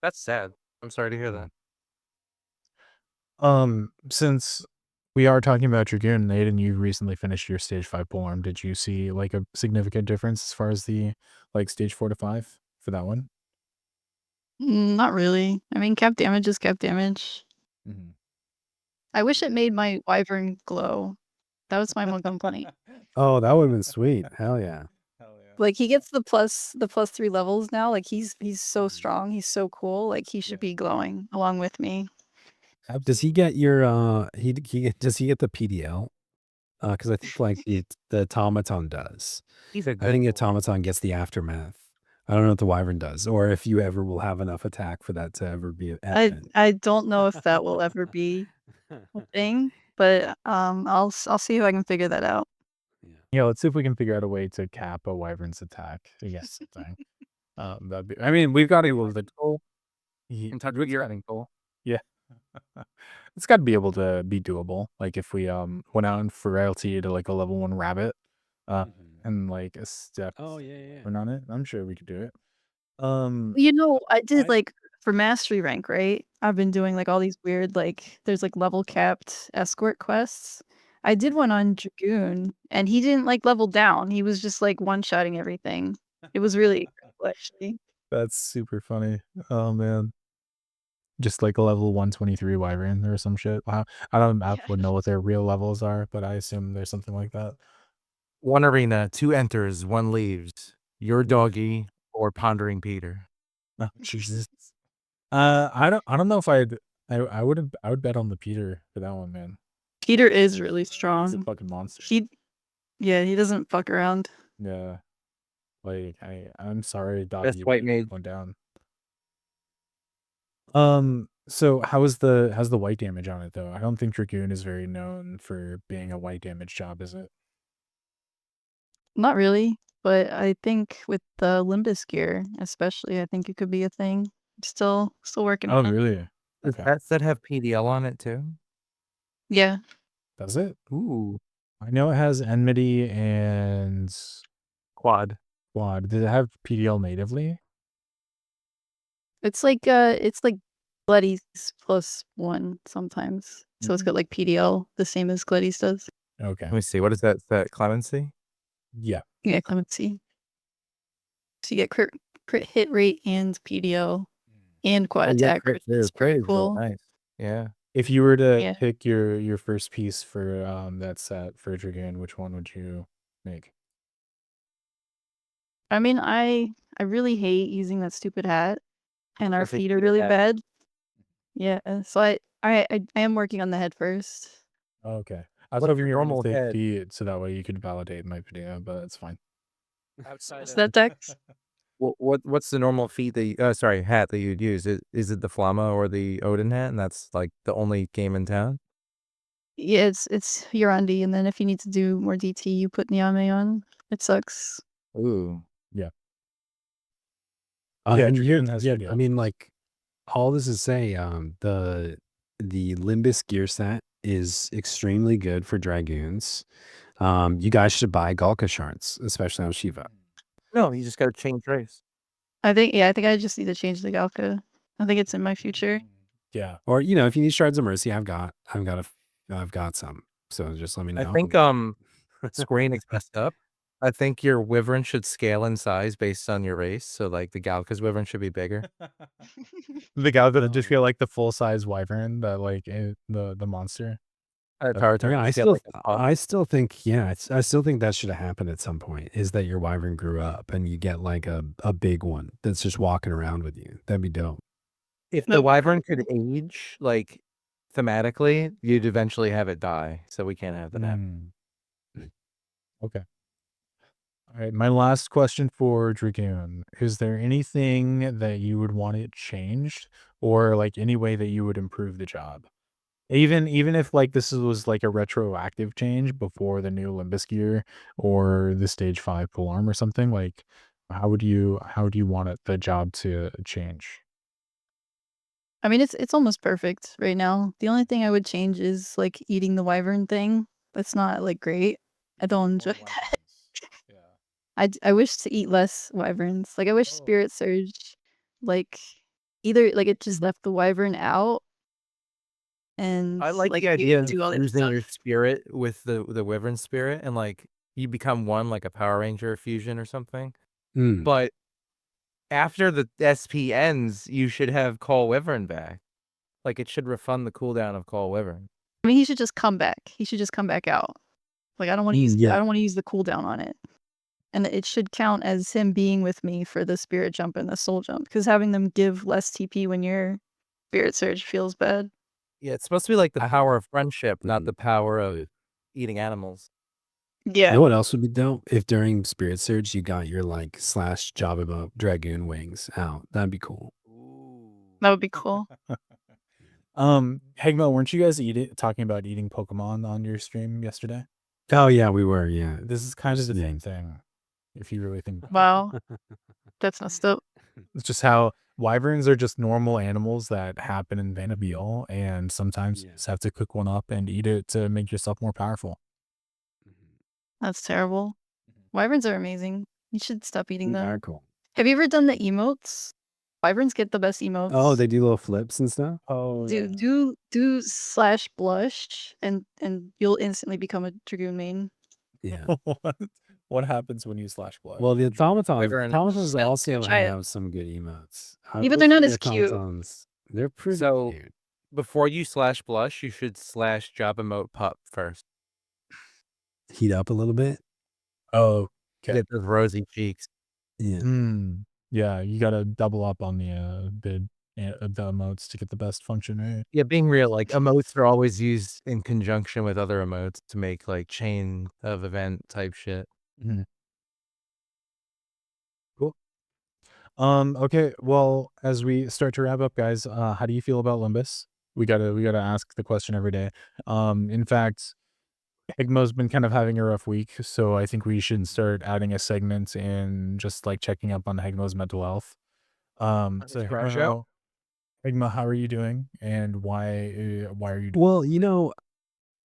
That's sad. I'm sorry to hear that. Since we are talking about Dragoon, Aydin, you recently finished your stage 5 polearm. Did you see like a significant difference as far as the like stage 4 to 5 for that one? Not really. I mean, cap damage is cap damage. Mhm. I wish it made my wyvern glow. That was my one complaint. Oh, that would have been sweet. Hell yeah. Like he gets the +3 levels now. Like he's so strong. He's so cool. Like he should be glowing along with me. Does he get your does he get the PDL? Because I think like the automaton does. He's a I good think the boy. automaton gets the aftermath. I don't know if the wyvern does, or if you ever will have enough attack for that to ever be evident. I don't know if that will ever be a thing, but I'll see if I can figure that out. Yeah, let's see if we can figure out a way to cap a wyvern's attack against something. That'd be. I mean, we've got to be able to. In touch with your ending goal. Yeah, it's got to be able to be doable. Like if we went out and frailty to like a level 1 rabbit, and like a step. Oh yeah. on it. I'm sure we could do it. I did like for mastery rank, right? I've been doing like all these weird like there's like level capped escort quests. I did one on Dragoon and he didn't like level down. He was just like one-shotting everything. It was really cool, actually. That's super funny. Oh man. Just like a level 123 wyvern or some shit. I wouldn't know what their real levels are, but I assume there's something like that. 1 arena, 2 enters, 1 leaves. Your doggy or Pondering Peter. Oh, Jesus. I don't know if I would bet on the Peter for that one, man. Peter is really He's a strong. fucking monster. He doesn't fuck around. Yeah. Like I'm sorry, Dottie, Best you white mage. went down. So how's the white damage on it though? I don't think Dragoon is very known for being a white damage job, is it? Not really, but I think with the Limbus gear, especially, I think it could be a thing. Still working Oh on it. really? Does Okay. that set have PDL on it too? Yeah. Does it? Ooh. I know it has enmity and Quad. quad. Does it have PDL natively? It's like Gledies +1 sometimes. So it's got like PDL the same as Gledies does. Okay. Let me see. What is that? Is that Clemency? Yeah. Yeah, Clemency. So you get crit hit rate and PDL and quad attack, which is pretty cool. Nice. Yeah. If you were to Yeah. pick your first piece for that set for Dragoon, which one would you make? I mean, I really hate using that stupid hat, and our That's a feet are cute really hat. bad. Yeah, so I am working on the head first. Okay. I was What's hoping your you were gonna normal say head? feet, so that way you could validate my video, but it's fine. Is that Dex? What's the normal feat that hat that you'd use? Is it the Flamma or the Odin hat? And that's like the only game in town? Yeah, it's Hirandi, and then if you need to do more DT, you put Niame on. It sucks. Ooh. Yeah. And Dragoon has yeah, good I mean, like, all this is say, the Limbus gear set is extremely good for Dragoons. You guys should buy Galka shards, especially on Shiva. No, you just got to change race. I think I just need to change the Galka. I think it's in my future. Yeah. Or, you know, if you need shards of mercy, I've got some. So just let me know. I think Screen messed up. I think your wyvern should scale in size based on your race. So like the Galka's wyvern should be bigger. The guy that just feel like the full size wyvern that like the monster. Tartar I should scale still like a pup. I still think I still think that should have happened at some point, is that your wyvern grew up and you get like a big one that's just walking around with you. That'd be dope. If the wyvern could age like thematically, you'd eventually have it die. So we can't have that happen. Okay. All right. My last question for Dragoon. Is there anything that you would want it changed, or like any way that you would improve the job? Even if like this was like a retroactive change before the new Limbus gear or the stage 5 full arm or something, like how would you want the job to change? I mean, it's almost perfect right now. The only thing I would change is like eating the wyvern thing. That's not like great. I don't enjoy that. I wish to eat less wyverns. Like I wish Spirit Surge, like either like it just left the wyvern out, and I like the you idea of do all that fusing your stuff. spirit with the wyvern spirit, and like you become one, like a Power Ranger fusion or something. But after the SP ends, you should have Call Wyvern back. Like it should refund the cooldown of Call Wyvern. I mean, he should just come back. He should just come back out. Like I don't want to use I don't want to use the cooldown on it. And it should count as him being with me for the spirit jump and the soul jump, because having them give less TP when your Spirit Surge feels bad. Yeah, it's supposed to be like the power of friendship, not the power of eating animals. Yeah. You know what else would be dope? If during Spirit Surge you got your like / Jabba Dragoon wings out. That'd be cool. That would be cool. Heghmoh, weren't you guys talking about eating Pokemon on your stream yesterday? Oh yeah, we were. Yeah, This is kind of the same thing, if you really think. Wow. That's messed up. It's just how wyverns are just normal animals that happen in Vanderbilt, and sometimes you just have to cook one up and eat it to make yourself more powerful. That's terrible. Wyverns are amazing. You should stop eating them. Very cool. Have you ever done the emotes? Wyverns get the best emotes. Oh, they do little flips and stuff. Oh, do /blush and you'll instantly become a Dragoon main. Yeah. What happens when you /blush? Well, the automatons Yeah, also try it. have some good emotes. Yeah, but they're not as cute. They're pretty So cute. before you /blush, you should /job emote pup first. Heat up a little bit. Oh, okay. Get those rosy cheeks. Yeah. Yeah, you gotta double up on the emotes to get the best function, right? Yeah, being real, like emotes are always used in conjunction with other emotes to make like chain of event type shit. Cool. Okay, well, as we start to wrap up, guys, how do you feel about Limbus? We gotta ask the question every day. In fact, Heghmoh's been kind of having a rough week, so I think we should start adding a segment and just like checking up on Heghmoh's mental health. So Heghmoh, how are you doing, and why are you? Well, you know,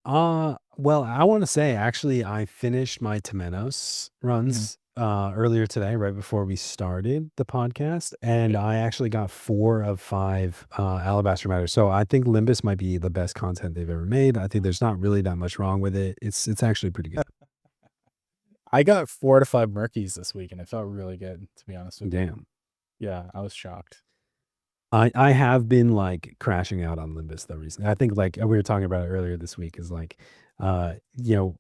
well, I want to say actually, I finished my Temenos runs earlier today, right before we started the podcast, and I actually got 4 of 5 Alabaster Matters. So I think Limbus might be the best content they've ever made. I think there's not really that much wrong with it. It's actually pretty good. I got 4 to 5 Murkies this week, and it felt really good, to be honest with you. Damn. Yeah, I was shocked. I have been like crashing out on Limbus though recently. I think like we were talking about it earlier this week is like, you know,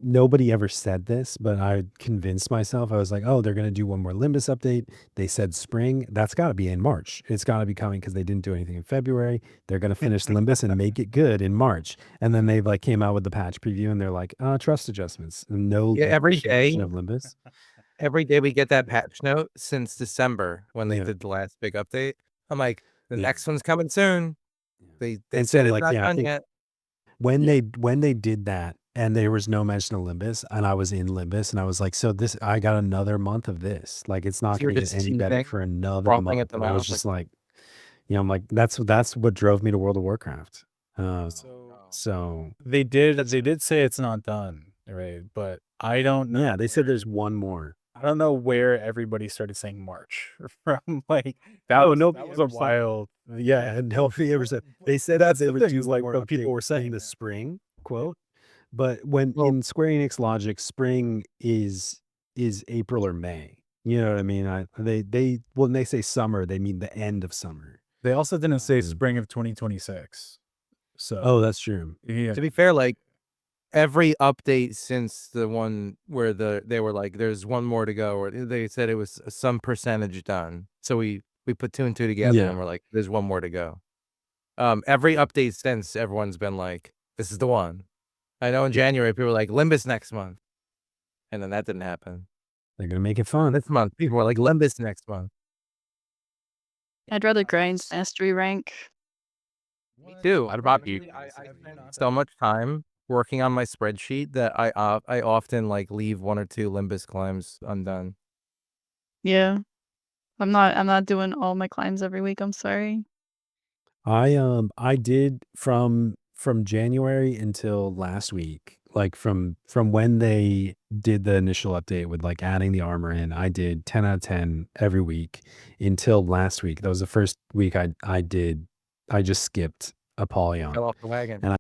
nobody ever said this, but I convinced myself. I was like, oh, they're gonna do one more Limbus update. They said spring. That's got to be in March. It's got to be coming because they didn't do anything in February. They're gonna finish Limbus and make it good in March. And then they like came out with the patch preview and they're like, trust adjustments. No, every day of Limbus. Every day we get that patch note since December when they did the last big update. I'm like, the next one's coming soon. They said it's not done yet. when they did that and there was no mention of Limbus and I was in Limbus and I was like, so this I got another month of this. Like it's not You're gonna get just any better seething, for another frothing at month. the And I was mouth. just like, I'm like, that's what drove me to World of Warcraft. So They did say it's not done, right? But I don't know. yeah, they said there's one more. I don't know where everybody started saying March from. Like Oh, that nobody was a ever said- wild. Yeah, and nobody ever said they said that they the would thing, do is, like, more the people update were saying in the it. spring quote. But when Well- in Square Enix logic, spring is April or May. You know what I mean? They when they say summer, they mean the end of summer. They also didn't say Yeah. spring of 2026. So Oh, that's true. yeah, To be fair, like every update since the one where they were like, there's one more to go, or they said it was some percentage done. So we put 2 and 2 together Yeah. and we're like, there's one more to go. Every update since, everyone's been like, this is the one. I know in January people were like, Limbus next month, and then that didn't happen. They're gonna make it fun. This month people were like, Limbus next month. I'd rather grind mastery rank. Me too. I'd rob you. I spend so much time working on my spreadsheet that I often like leave 1 or 2 Limbus climbs undone. Yeah. I'm not doing all my climbs every week, I'm sorry. I did from January until last week, like from when they did the initial update with like adding the armor in, I did 10 out of 10 every week until last week. That was the first week I just skipped Apollyon. Fell off the wagon. And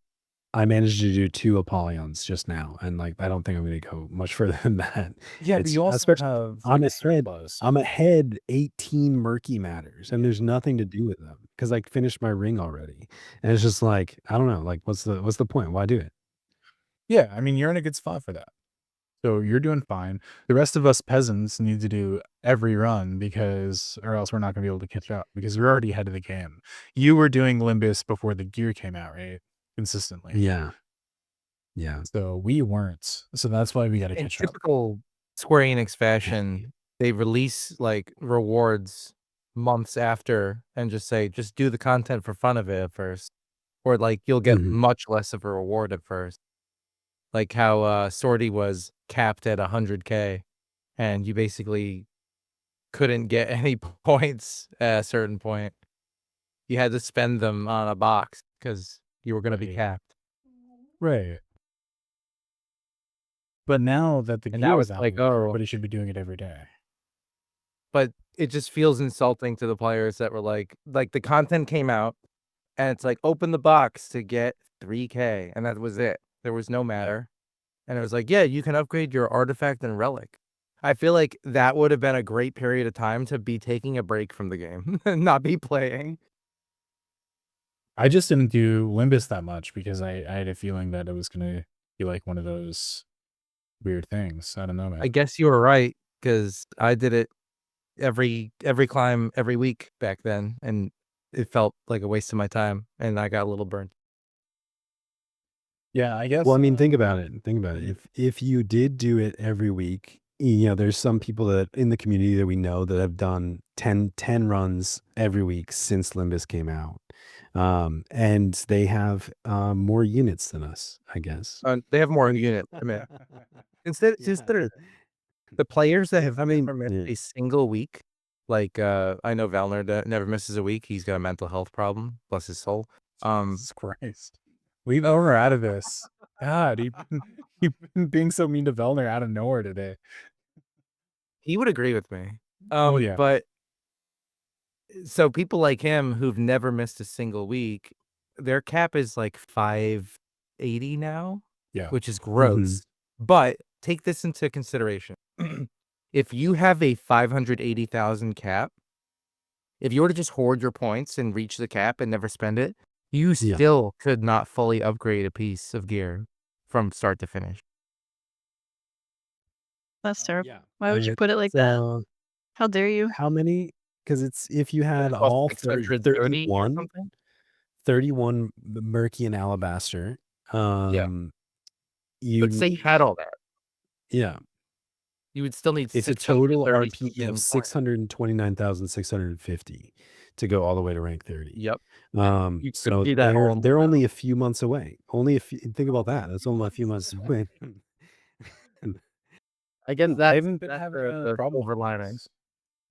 I managed to do 2 Apollons just now, and like I don't think I'm gonna go much further than that. yeah. But It's- you also especially have on like, a thread, surplus. I'm ahead 18 murky matters, and there's nothing to do with them because I finished my ring already. And it's just like, I don't know, like what's the point? Why do it? Yeah, I mean, you're in a good spot for that. So you're doing fine. The rest of us peasants need to do every run or else we're not going to be able to catch up because we're already ahead of the game. You were doing Limbus before the gear came out, right? Consistently. Yeah. Yeah. So we weren't. So that's why we got to In catch up. typical Square Enix fashion, they release like rewards months after and just say, just do the content for fun of it at first. Or like you'll get Mhm. much less of a reward at first. Like how Sortie was capped at 100K and you basically couldn't get any points at a certain point. You had to spend them on a box because you were going to be Right. capped. Right. But now that the And gear now is it's out, like, oh. everybody should be doing it every day. But it just feels insulting to the players that were like the content came out and it's like, open the box to get 3K. And that was it. There was no matter. And it was like, yeah, you can upgrade your artifact and relic. I feel like that would have been a great period of time to be taking a break from the game and not be playing. I just didn't do Limbus that much because I had a feeling that it was going to be like one of those weird things. I don't know, man. I guess you were right because I did it every climb every week back then. And it felt like a waste of my time. And I got a little burnt. Yeah, I guess. Well, I mean, think about it. If you did do it every week, there's some people that in the community that we know that have done 10 runs every week since Limbus came out. And they have more units than us, I guess. They have more unit. I mean, instead, the players that have never missed a single week, like I know Valner that never misses a week. He's got a mental health problem, bless his soul. Jesus Christ. Leave Velner out of this. God, you've been being so mean to Velner out of nowhere today. He would agree with me. Oh, yeah. But so people like him who've never missed a single week, their cap is like 580 now, Yeah. which is gross. But take this into consideration. If you have a 580,000 cap, if you were to just hoard your points and reach the cap and never spend it, you still could not fully upgrade a piece of gear from start to finish. That's terrible. Yeah. Why would you put it like that? How dare you? How many? Because it's if you had It costs all like 630 or 31, something? 31 murky and alabaster. But say you had all that, Yeah, you would still need it's a total 630 RP something of points. 629,650 to go all the way to rank 30. Yep. You could So see that they're only a few months away. Only a few. Think about that. That's only a few months away. I guess I that's haven't been that's having the a problem silver lining.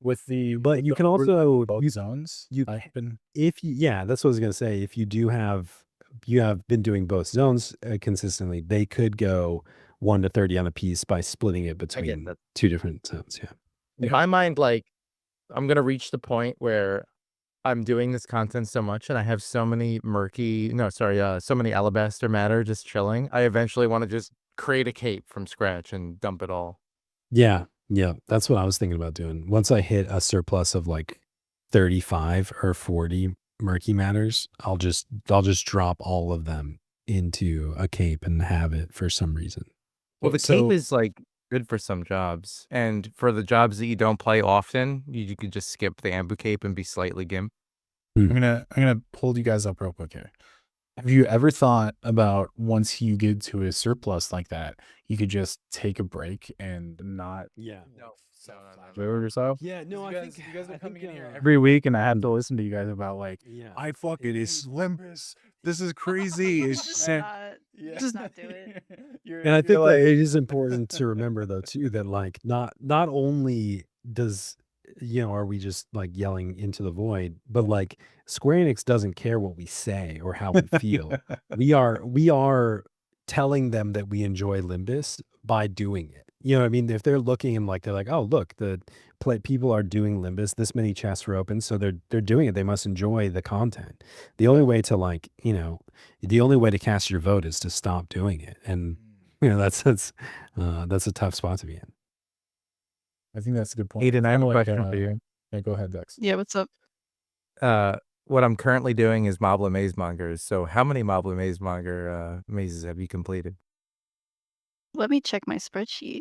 with the. But with you the can also both you zones. you I've been. if you yeah, that's what I was gonna say. If you have been doing both zones consistently, they could go 1 to 30 on a piece by splitting it I get between that. 2 different zones. Yeah. In my mind, like I'm gonna reach the point where I'm doing this content so much and I have so many so many alabaster matter just chilling. I eventually want to just create a cape from scratch and dump it all. Yeah. Yeah. That's what I was thinking about doing. Once I hit a surplus of like 35 or 40 murky matters, I'll just drop all of them into a cape and have it for some reason. Well, the So- cape is like good for some jobs, and for the jobs that you don't play often, you could just skip the ambu cape and be slightly gimp. I'm gonna pull you guys up real quick here. Have you ever thought about once you get to a surplus like that, you could just take a break and not Yeah. yourself? Yeah, no, You guys are coming in here every week, and I have to listen to you guys about like, yeah. I fucking it's Limbus. This is crazy. It's Just not do it. And I think that it is important to remember though too that like not only does are we just like yelling into the void, but like Square Enix doesn't care what we say or how we feel. we are telling them that we enjoy Limbus by doing it. You know what I mean? If they're looking and like they're like, oh look, the people are doing Limbus, this many chests were open, so they're doing it. They must enjoy the content. The only way to like, the only way to cast your vote is to stop doing it. And that's a tough spot to be in. I think that's a good point. Aydin, I have a Kinda like, question for you. Yeah, go ahead, Dex. Yeah, what's up? What I'm currently doing is Mobla Maze Mongers. So how many Mobla Maze Monger mazes have you completed? Let me check my spreadsheet.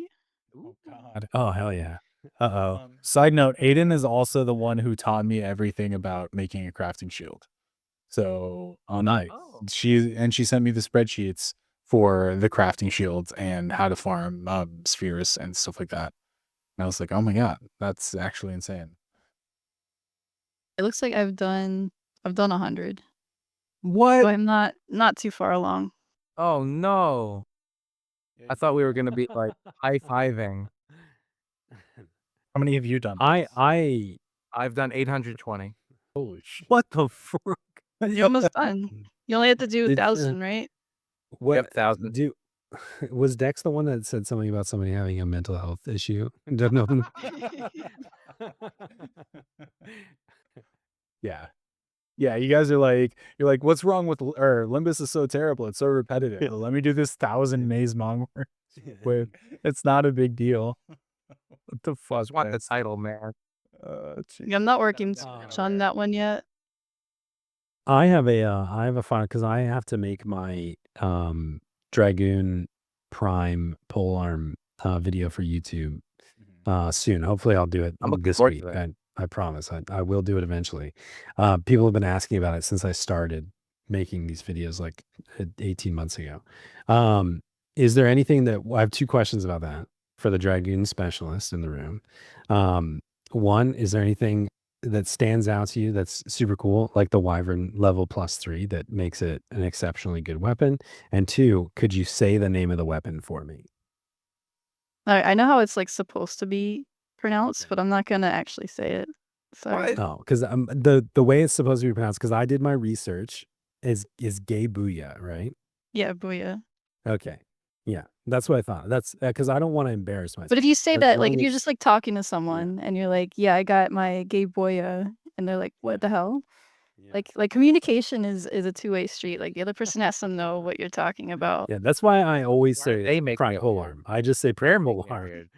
Oh God. Oh hell yeah. Uh-oh. Side note: Aydin is also the one who taught me everything about making a crafting shield. So Nice. she sent me the spreadsheets for the crafting shields and how to farm spheres and stuff like that. And I was like, oh my God, that's actually insane. It looks like I've done 100. What? So I'm not too far along. Oh no. I thought we were gonna be like high-fiving. How many have you done? I've done 820. Holy shit. What the fuck? You're almost done. You only have to do Did- 1,000, right? What Yep, 1,000. was Dex the one that said something about somebody having a mental health issue? Don't know. Yeah. Yeah, you guys are like, you're like, what's wrong with Limbus is so terrible, it's so repetitive. Let me do this 1,000 maze monger. With it's not a big deal. What the fuck? Just want the title, man. Yeah, I'm not working Oh, much on that one yet. I have a final because I have to make my Dragoon Prime polearm video for YouTube soon. Hopefully I'll do it I'm looking this forward week. to that. I promise. I will do it eventually. People have been asking about it since I started making these videos like 18 months ago. Is there anything that I have 2 questions about that for the Dragoon specialist in the room? One, is there anything that stands out to you that's super cool, like the Wyvern level +3 that makes it an exceptionally good weapon? And 2, could you say the name of the weapon for me? I know how it's like supposed to be pronounced, but I'm not gonna actually say it. Sorry. What? Oh, because the way it's supposed to be pronounced, because I did my research, is Gay Booyah, right? Yeah, booyah. Okay. Yeah, that's what I thought. That's because I don't want to embarrass myself. But if you say As that, like, long if you're as- just like talking to someone and you're like, "Yeah, I got my gay boya," and they're like, "What the hell?" Yeah. Like communication is a two-way street. Like the other person has to know what you're talking about. Yeah, that's why I always Why are say they making prime it polearm. weird? I just say They're prime making it polearm. weird.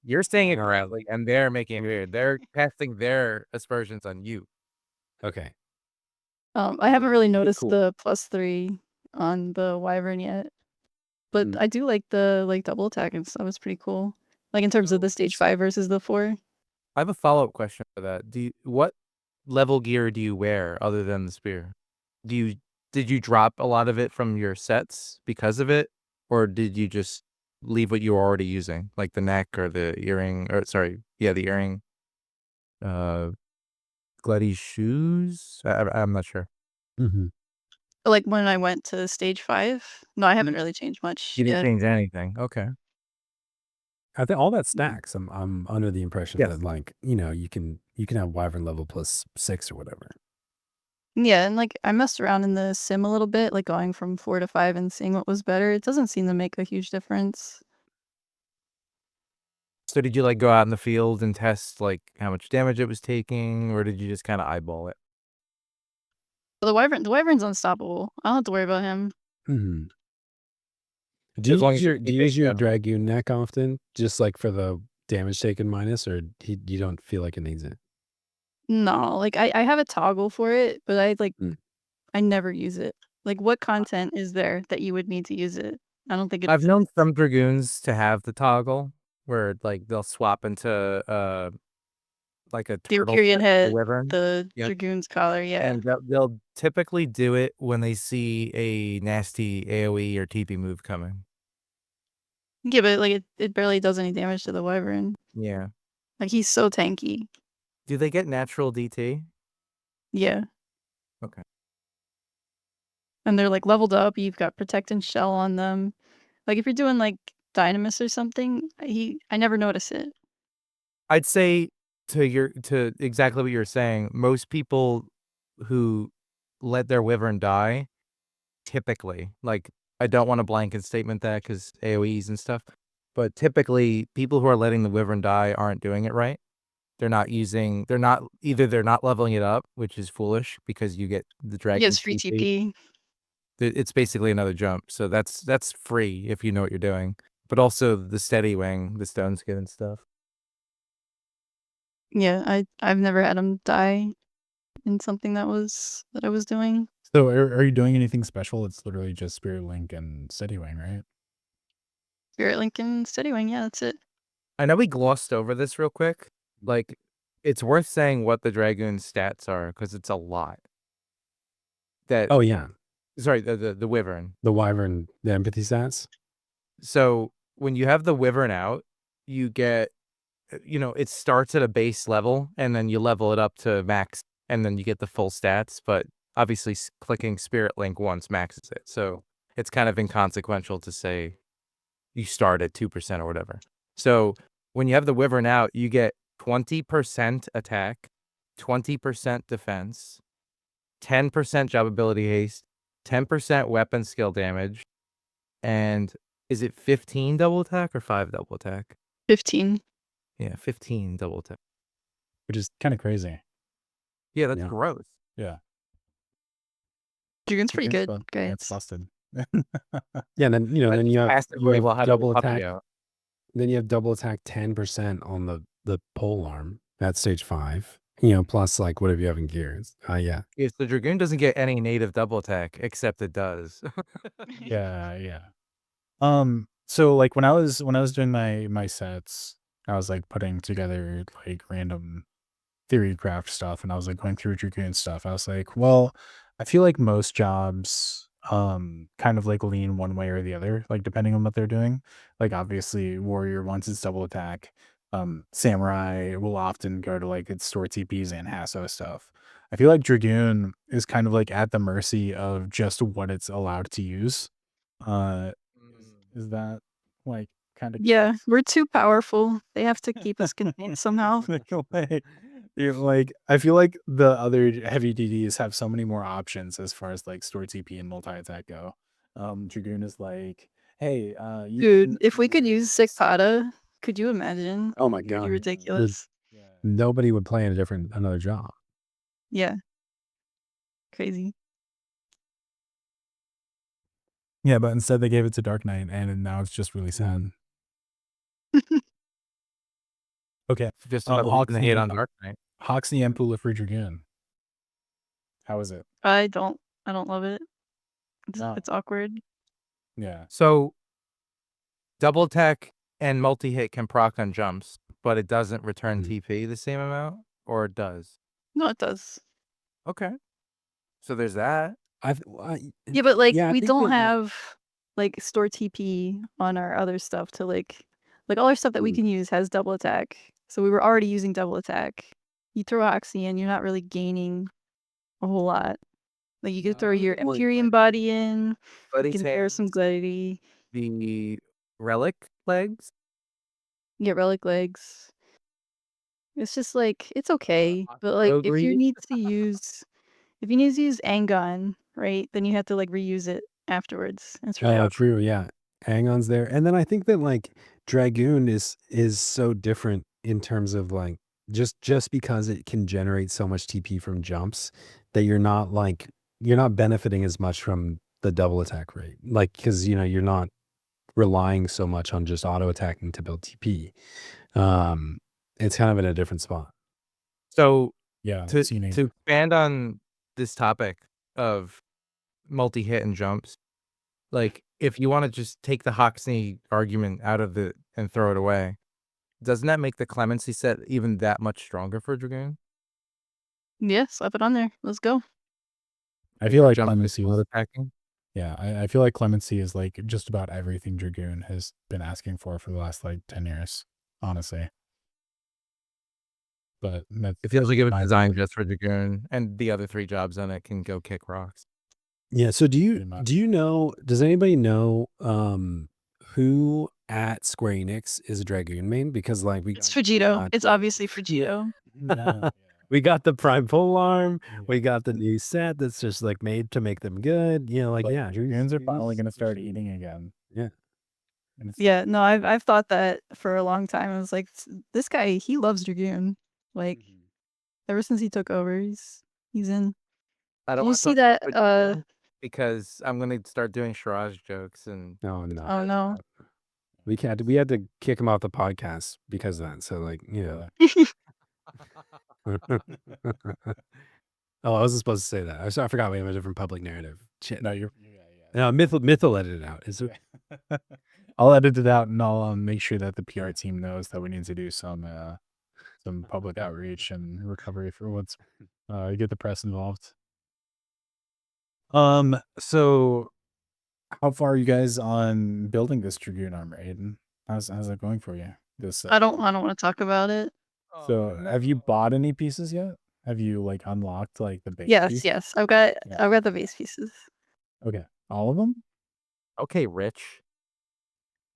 You're saying it correctly, and they're making it weird. They're casting their aspersions on you. Okay. I haven't really noticed cool. the +3 on the Wyvern yet, but Mm. I do like the double attack and stuff. It's pretty cool. Like in terms of the stage 5 versus the 4. I have a follow-up question for that. What level gear do you wear other than the spear? Did you drop a lot of it from your sets because of it, or did you just leave what you were already using, like the neck or the earring, or sorry, yeah, the earring, Glutty's shoes. I'm not sure. Mm-hmm. Like when I went to stage 5. No, I haven't really changed much You didn't yet. change anything. Okay. I think all that stacks. I'm under the impression Yes. that like you can have Wyvern level +6 or whatever. Yeah, and like I messed around in the sim a little bit, like going from 4 to 5 and seeing what was better. It doesn't seem to make a huge difference. So did you like go out in the field and test like how much damage it was taking, or did you just kind of eyeball it? But the Wyvern's unstoppable. I don't have to worry about him. Mm-hmm. Do As long you as you do keep you it use your down. Dragoon neck often, just like for the damage taken minus, or you don't feel like it needs it? No, like I have a toggle for it, but Mm. I never use it. Like what content is there that you would need to use it? I don't think I've it's known some Dragoons to have the toggle where like they'll swap into like a the turtle Empyrean pet, a head, wyvern. the Yep. Dragoon's collar, yeah. And they'll typically do it when they see a nasty AoE or TP move coming. Yeah, but like it barely does any damage to the Wyvern. Yeah. Like he's so tanky. Do they get natural DT? Yeah. Okay. And they're like leveled up, you've got Protect and Shell on them. Like if you're doing like Dynamis or something, I never notice it. I'd say to exactly what you're saying, most people who let their wyvern die, typically, like I don't want to blanket statement that because AoEs and stuff, but typically people who are letting the wyvern die aren't doing it right. They're not leveling it up, which is foolish because you get the He dragon gets free TP. TP. It's basically another jump, so that's free if you know what you're doing. But also the steady wing, the stone skin and stuff. Yeah, I've never had him die in something that I was doing. So are you doing anything special? It's literally just Spirit Link and Steady Wing, right? Spirit Link and Steady Wing, yeah, that's it. I know we glossed over this real quick. Like, it's worth saying what the Dragoon's stats are because it's a lot. Oh yeah, Sorry, the Wyvern. the Wyvern, the empathy stats. So when you have the Wyvern out, you get, it starts at a base level and then you level it up to max and then you get the full stats. But obviously, clicking Spirit Link once maxes it. So it's kind of inconsequential to say you start at 2% or whatever. So when you have the Wyvern out, you get 20% attack, 20% defense, 10% job ability haste, 10% weapon skill damage, and is it 15 double attack or 5 double attack? 15. Yeah, 15 double attack. Which is kind of crazy. Yeah, that's Yeah. gross. Yeah. Dragoon's pretty good, Yeah, it's guys. busted. Yeah, and then then you have Passively will have double the puppy attack. out. Then you have double attack 10% on the pole arm at stage 5. Plus like whatever you have in gears. Yeah. Yes, the Dragoon doesn't get any native double attack, except it does. Yeah. So like when I was doing my sets, I was like putting together like random theory craft stuff, and I was like going through Dragoon stuff. I was like, well, I feel like most jobs kind of like lean one way or the other, like depending on what they're doing. Like obviously warrior once it's double attack. Samurai will often go to like its store TPs and Hasso stuff. I feel like Dragoon is kind of like at the mercy of just what it's allowed to use. Is that like kind of Yeah, we're too powerful. They have to keep us contained somehow. like I feel like the other heavy DDs have so many more options as far as like store TP and multi attack go. Dragoon is like, hey, you Dude, if we could use Sikpata, could you imagine? Oh my It'd be god. ridiculous. Nobody would play in another job. Yeah. Crazy. Yeah, but instead they gave it to Dark Knight, and now it's just really sad. Okay, Just about leaving the hate on Dark Knight. Hoxie and Pula for Dragoon. How is it? I don't love it. It's awkward. Yeah. So, double attack and multi-hit can proc on jumps, but it doesn't return TP the same amount? Or it does? No, it does. Okay. So there's that. Yeah, but like I we think don't that- have like store TP on our other stuff to like all our stuff that we can use has double attack. So we were already using double attack. You throw Oxy in, you're not really gaining a whole lot. Like you could throw your Well, Empyrean body in, you Buddy's can throw some hands, Glidey, the relic legs. get Relic Legs. It's just like it's okay, but like if you need to use Angon, right, then you have to like reuse it afterwards. It's really Oh, awkward. true. Yeah. Angon's there. And then I think that like Dragoon is so different in terms of like just because it can generate so much TP from jumps that you're not benefiting as much from the double attack rate. Like because you're not relying so much on just auto attacking to build TP. It's kind of in a different spot. So Yeah, to seen it. expand on this topic of multi-hit and jumps, like if you want to just take the Hoxney argument out of it and throw it away, doesn't that make the clemency set even that much stronger for Dragoon? Yeah, slap it on there. Let's go. I feel like Jump clemency was attacking. Yeah, I feel like clemency is like just about everything Dragoon has been asking for the last like 10 years, honestly. But that's It feels like it was my designed opinion. just for Dragoon, and the other 3 jobs on it can go kick rocks. Yeah. So Pretty much. does anybody know who at Square Enix is a Dragoon main? Because like It's Vegito. It's obviously Vegito. Yeah. we got the Prime Pole Arm, we got the new set that's just like made to make them good. Like But yeah, Dragoons are finally gonna start eating again. Yeah. And it's Yeah, no, I've thought that for a long time. I was like, this guy, he loves Dragoon. Like ever since he took over, he's in. I Did don't you want see that? because I'm gonna start doing Shiraj jokes and No, no. Oh no. We had to kick him off the podcast because of that. So like, yeah. Oh, I wasn't supposed to say that. I forgot we have a different public narrative. Shit. No, you're No, Myth will edit it out. I'll edit it out and I'll make sure that the PR team knows that we need to do some public outreach and recovery for what's get the press involved. So how far are you guys on building this Dragoon armor, Aydin? How's that going for you? This I don't want to talk about it. So have you bought any pieces yet? Have you like unlocked like the base piece? Yes. I've got the base pieces. Okay. All of them? okay, Rich.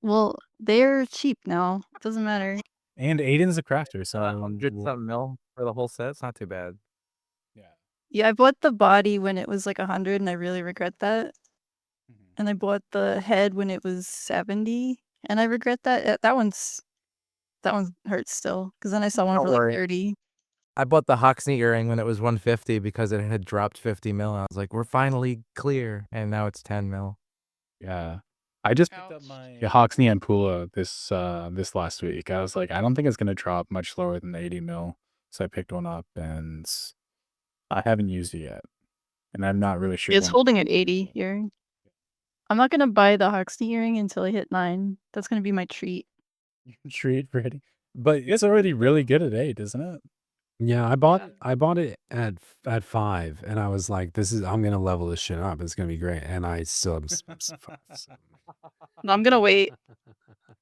Well, they're cheap now. It doesn't matter. And Aydin's a crafter, so 100-something mil for the whole set. It's not too bad. yeah. Yeah, I bought the body when it was like 100, and I really regret that. And I bought the head when it was 70, and I regret that. That one hurts still because then I saw one Don't for like worry. 30. I bought the Hoxney earring when it was 150 because it had dropped 50 mil. I was like, we're finally clear, and now it's 10 mil. Yeah. I just picked up my Hoxney and Pula this last week. I was like, I don't think it's gonna drop much lower than 80 mil. So I picked one up and I haven't used it yet. And I'm not really sure. It's holding at 80 earring. I'm not gonna buy the Hoxney earring until I hit 9. That's gonna be my treat. Treat for hitting. But it's already really good at 8, isn't it? Yeah, I bought it at 5, and I was like, I'm gonna level this shit up. It's gonna be great. And I still am. No, I'm gonna wait.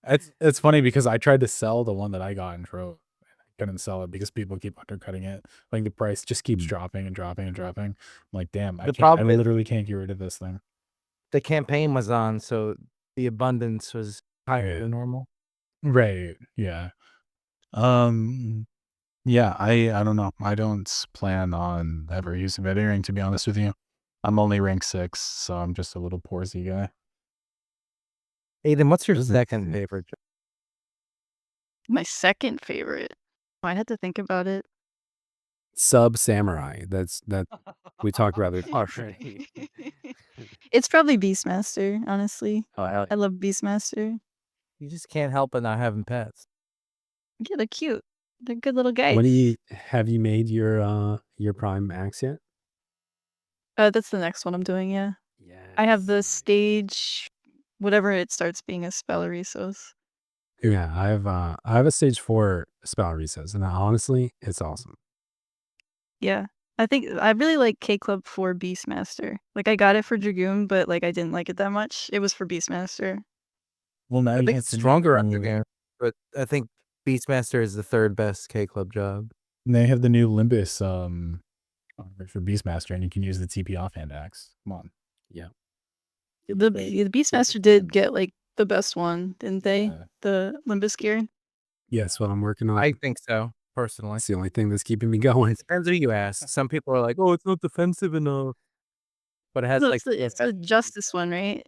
It's funny because I tried to sell the one that I got in Trove. I couldn't sell it because people keep undercutting it. Like the price just keeps dropping and dropping and dropping. I'm like, damn, I literally can't get rid of this thing. The campaign was on, so the abundance was higher than normal. Right. Yeah. Yeah, I don't know. I don't plan on ever using that earring, to be honest with you. I'm only rank 6, so I'm just a little porsy guy. Aydin, what's your second favorite? My second favorite. I'd have to think about it. Sub Samurai. That we talked about it already. It's probably Beastmaster, honestly. Oh, hell, I love Beastmaster. you just can't help but not having pets. Yeah, they're cute. They're good little guys. Have you made your Prime Axe yet? That's the next one I'm doing, yeah. Yeah. I have the stage, whatever it starts being a spell resource. Yeah, I have a stage 4 spell recess, and honestly, it's awesome. Yeah. I think I really like K Club for Beastmaster. Like I got it for Dragoon, but like I didn't like it that much. It was for Beastmaster. Well, now I you think have it's to stronger know- under game, but I think Beastmaster is the third best K Club job. And they have the new Limbus armor for Beastmaster, and you can use the TP offhand axe. Come on. Yeah. The Beastmaster did get like the best one, didn't they? Yeah. The Limbus gear. Yes, what I'm working on. I think so, personally. It's the only thing that's keeping me going. Depends who you ask. Some people are like, "Oh, it's not defensive enough," but it has So like it's the Justice one, right?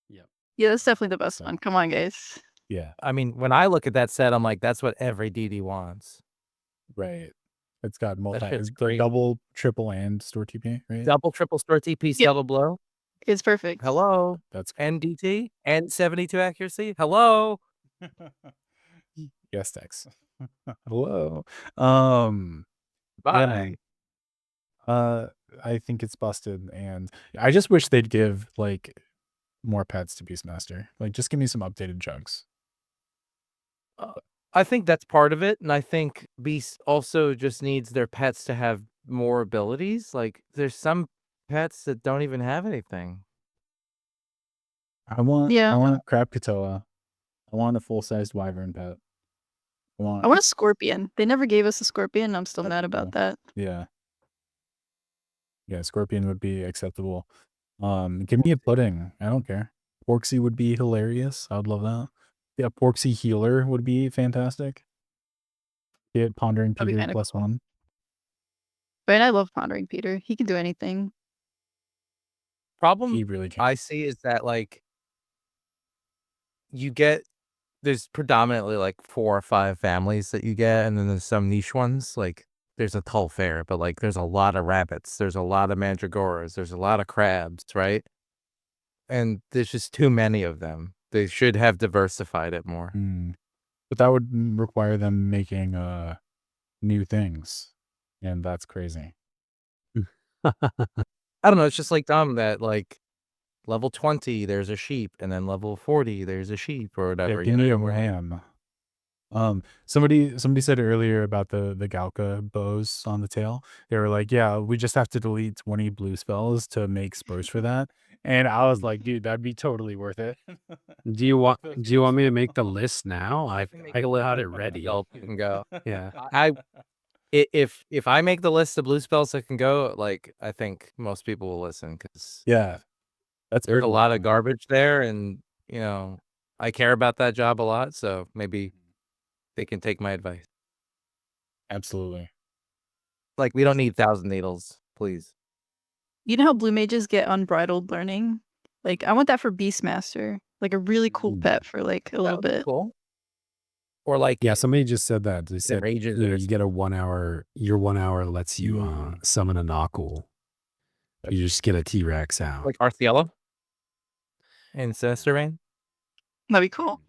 Yep. Yeah, that's definitely the best So- one. Come on, guys. Yeah, I mean, when I look at that set, I'm like, that's what every DD wants. right. It's got multi, shit's it's great. double, triple, and store TP, right? Double, triple store TP, Yep. double blow. It's perfect. Hello. That's NDT and 72 accuracy. Hello. yes, Dex. Hello. Bye. I think it's busted, and I just wish they'd give like more pets to Beastmaster. Like, just give me some updated jugs. I think that's part of it, and I think Beast also just needs their pets to have more abilities. Like, there's some pets that don't even have anything. I want Yeah. Crab Katoa. I want a full-sized wyvern pet. I want a scorpion. They never gave us a scorpion. And I'm still That's mad cool. about that. Yeah. Yeah, scorpion would be acceptable. Give me a pudding. I don't care. Porksy would be hilarious. I would love that. Yeah, Porksy healer would be fantastic. Get Pondering That'd be Peter kinda +1. But I love Pondering Peter. He can do anything. Problem He really can. I see is that, like, there's predominantly like 4 or 5 families that you get, and then there's some niche ones. Like, there's a Tull Fair, but like, there's a lot of rabbits, there's a lot of mandragoras, there's a lot of crabs, right? And there's just too many of them. They should have diversified it more. But that would require them making new things, and that's crazy. I don't know. It's just like dumb that like level 20 there's a sheep, and then level 40 there's a sheep or whatever. Yeah, give me a ram. Somebody said earlier about the Galka bows on the tail. They were like, yeah, we just have to delete 20 blue spells to make spurs for that. And I was like, dude, that'd be totally worth it. Do you want me to make the list now? I got it ready. You can go. Yeah. If I make the list of blue spells that can go, like, I think most people will listen, because Yeah, that's there's a lot of garbage there, and you know, I care about that job a lot, so maybe they can take my advice. Absolutely. Like, we don't need 1,000 needles, please. You know how blue mages get unbridled learning? Like, I want that for Beastmaster. Like a really cool pet for like a little bit. Cool. Or like, Yeah, somebody just said that. They said rages you know, or you get a 1 hour. Your 1 hour lets you summon a Knuckle. You just get a T-Rex out. like Arthiella in Sinister Reign. That'd be cool.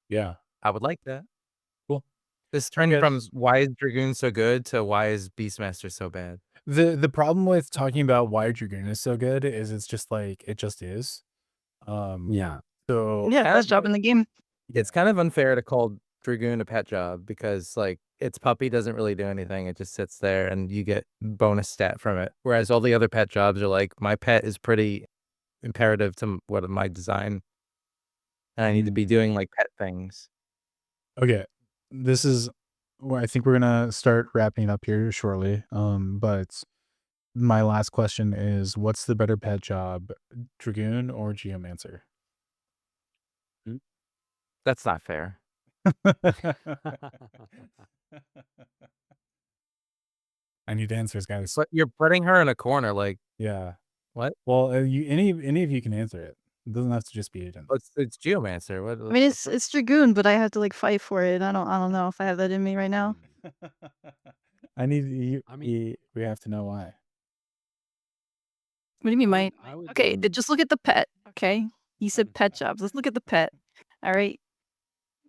Yeah. I would like that. Cool. This trend Yes. from why is Dragoon so good to why is Beastmaster so bad. The problem with talking about why Dragoon is so good is it's just like it just is. Yeah. So Yeah, best job in the game. It's kind of unfair to call Dragoon a pet job, because like its puppy doesn't really do anything. It just sits there and you get bonus stat from it. Whereas all the other pet jobs are like, my pet is pretty imperative to what my design, and I need to be doing like pet things. okay, this is where I think we're gonna start wrapping up here shortly. But my last question is, what's the better pet job, Dragoon or Geomancer? That's not fair. I need answers, guys. But you're putting her in a corner. Like, Yeah. what? Well, any of you can answer it. It doesn't have to just be Aydin. It's Geomancer. What? I mean, it's Dragoon, but I have to like fight for it. I don't know if I have that in me right now. I need you. We have to know why. What do you mean, Mike? Okay, just look at the pet. Okay, you said pet jobs. Let's look at the pet. All right,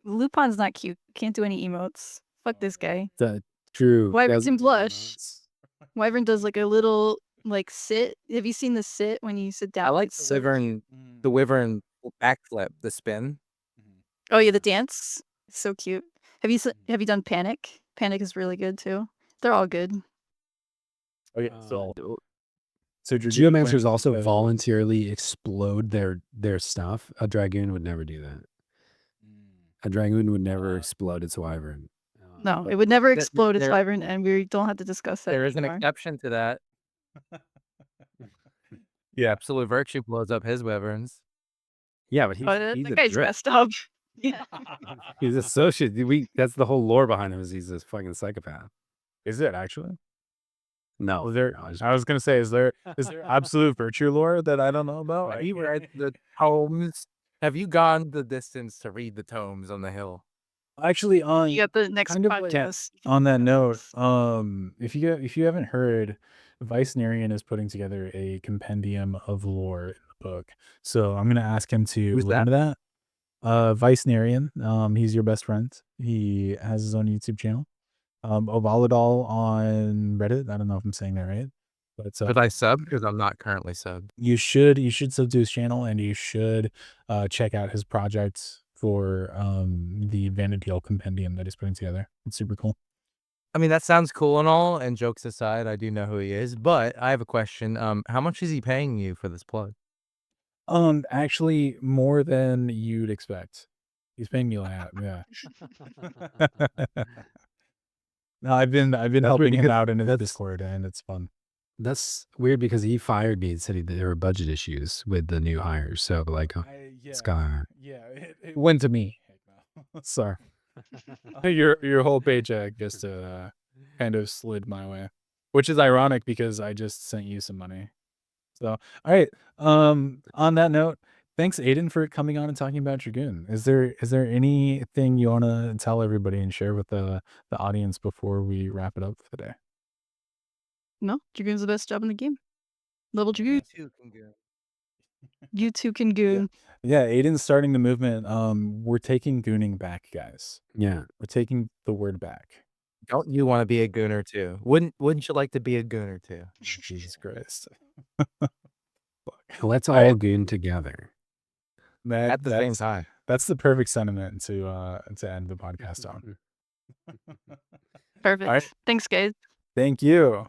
Lupon's not cute. Can't do any emotes. Fuck this guy. True. Wyvern's in blush. Wyvern does like a little like sit. Have you seen the sit when you sit down? I like the wyvern backflip, the spin. Oh yeah, the dance. It's so cute. Have you done Panic? Panic is really good too. They're all good. Okay, so Geomancers also voluntarily explode their stuff. A Dragoon would never do that. A Dragoon would never explode its wyvern. No, it would never Th- explode its there- wyvern, and we don't have to discuss that There is an anymore. exception to that. Yeah. Absolute Virtue blows up his wyverns. Yeah, but Oh, he's that a guy's drip. messed up. Yeah. He's a sociopath. That's the whole lore behind him is he's a fucking psychopath. Is it actually? No, Is there? no, it's- I was gonna say, is there absolute virtue lore that I don't know about? Have you read the tomes? Have you gone the distance to read the tomes on the hill? Actually, on You got the next kind of like- podcast. on that note, if you haven't heard, Vicenarian is putting together a compendium of lore in the book. So I'm gonna ask him to Who's look into that. Vicenarian, he's your best friend. He has his own YouTube channel. Ovalidol on Reddit. I don't know if I'm saying that right, but Should I sub? Because I'm not currently subbed. you should sub to his channel, and you should check out his project for the Vanadil compendium that he's putting together. It's super cool. I mean, that sounds cool and all, and jokes aside, I do know who he is, but I have a question. How much is he paying you for this plug? Actually, more than you'd expect. He's paying me a lot. Yeah. No, I've been That's helping really him good. out in his That's- Discord, and it's fun. That's weird because he fired me and said there were budget issues with the new hires. So like, Sky. Yeah, it went to me. Sorry. Your whole paycheck just kind of slid my way, which is ironic because I just sent you some money. So, all right. On that note, thanks, Aydin, for coming on and talking about Dragoon. Is there anything you want to tell everybody and share with the audience before we wrap it up for today? No, Dragoon's the best job in the game. Level Dragoon. You too can goon. Yeah, Aiden's starting the movement. We're taking gooning back, guys. Yeah. We're taking the word back. Don't you want to be a gooner too? Wouldn't you like to be a gooner too? Jesus Christ. Let's all goon together. At the same time. That's the perfect sentiment to end the podcast on. Perfect. All right. Thanks, guys. Thank you.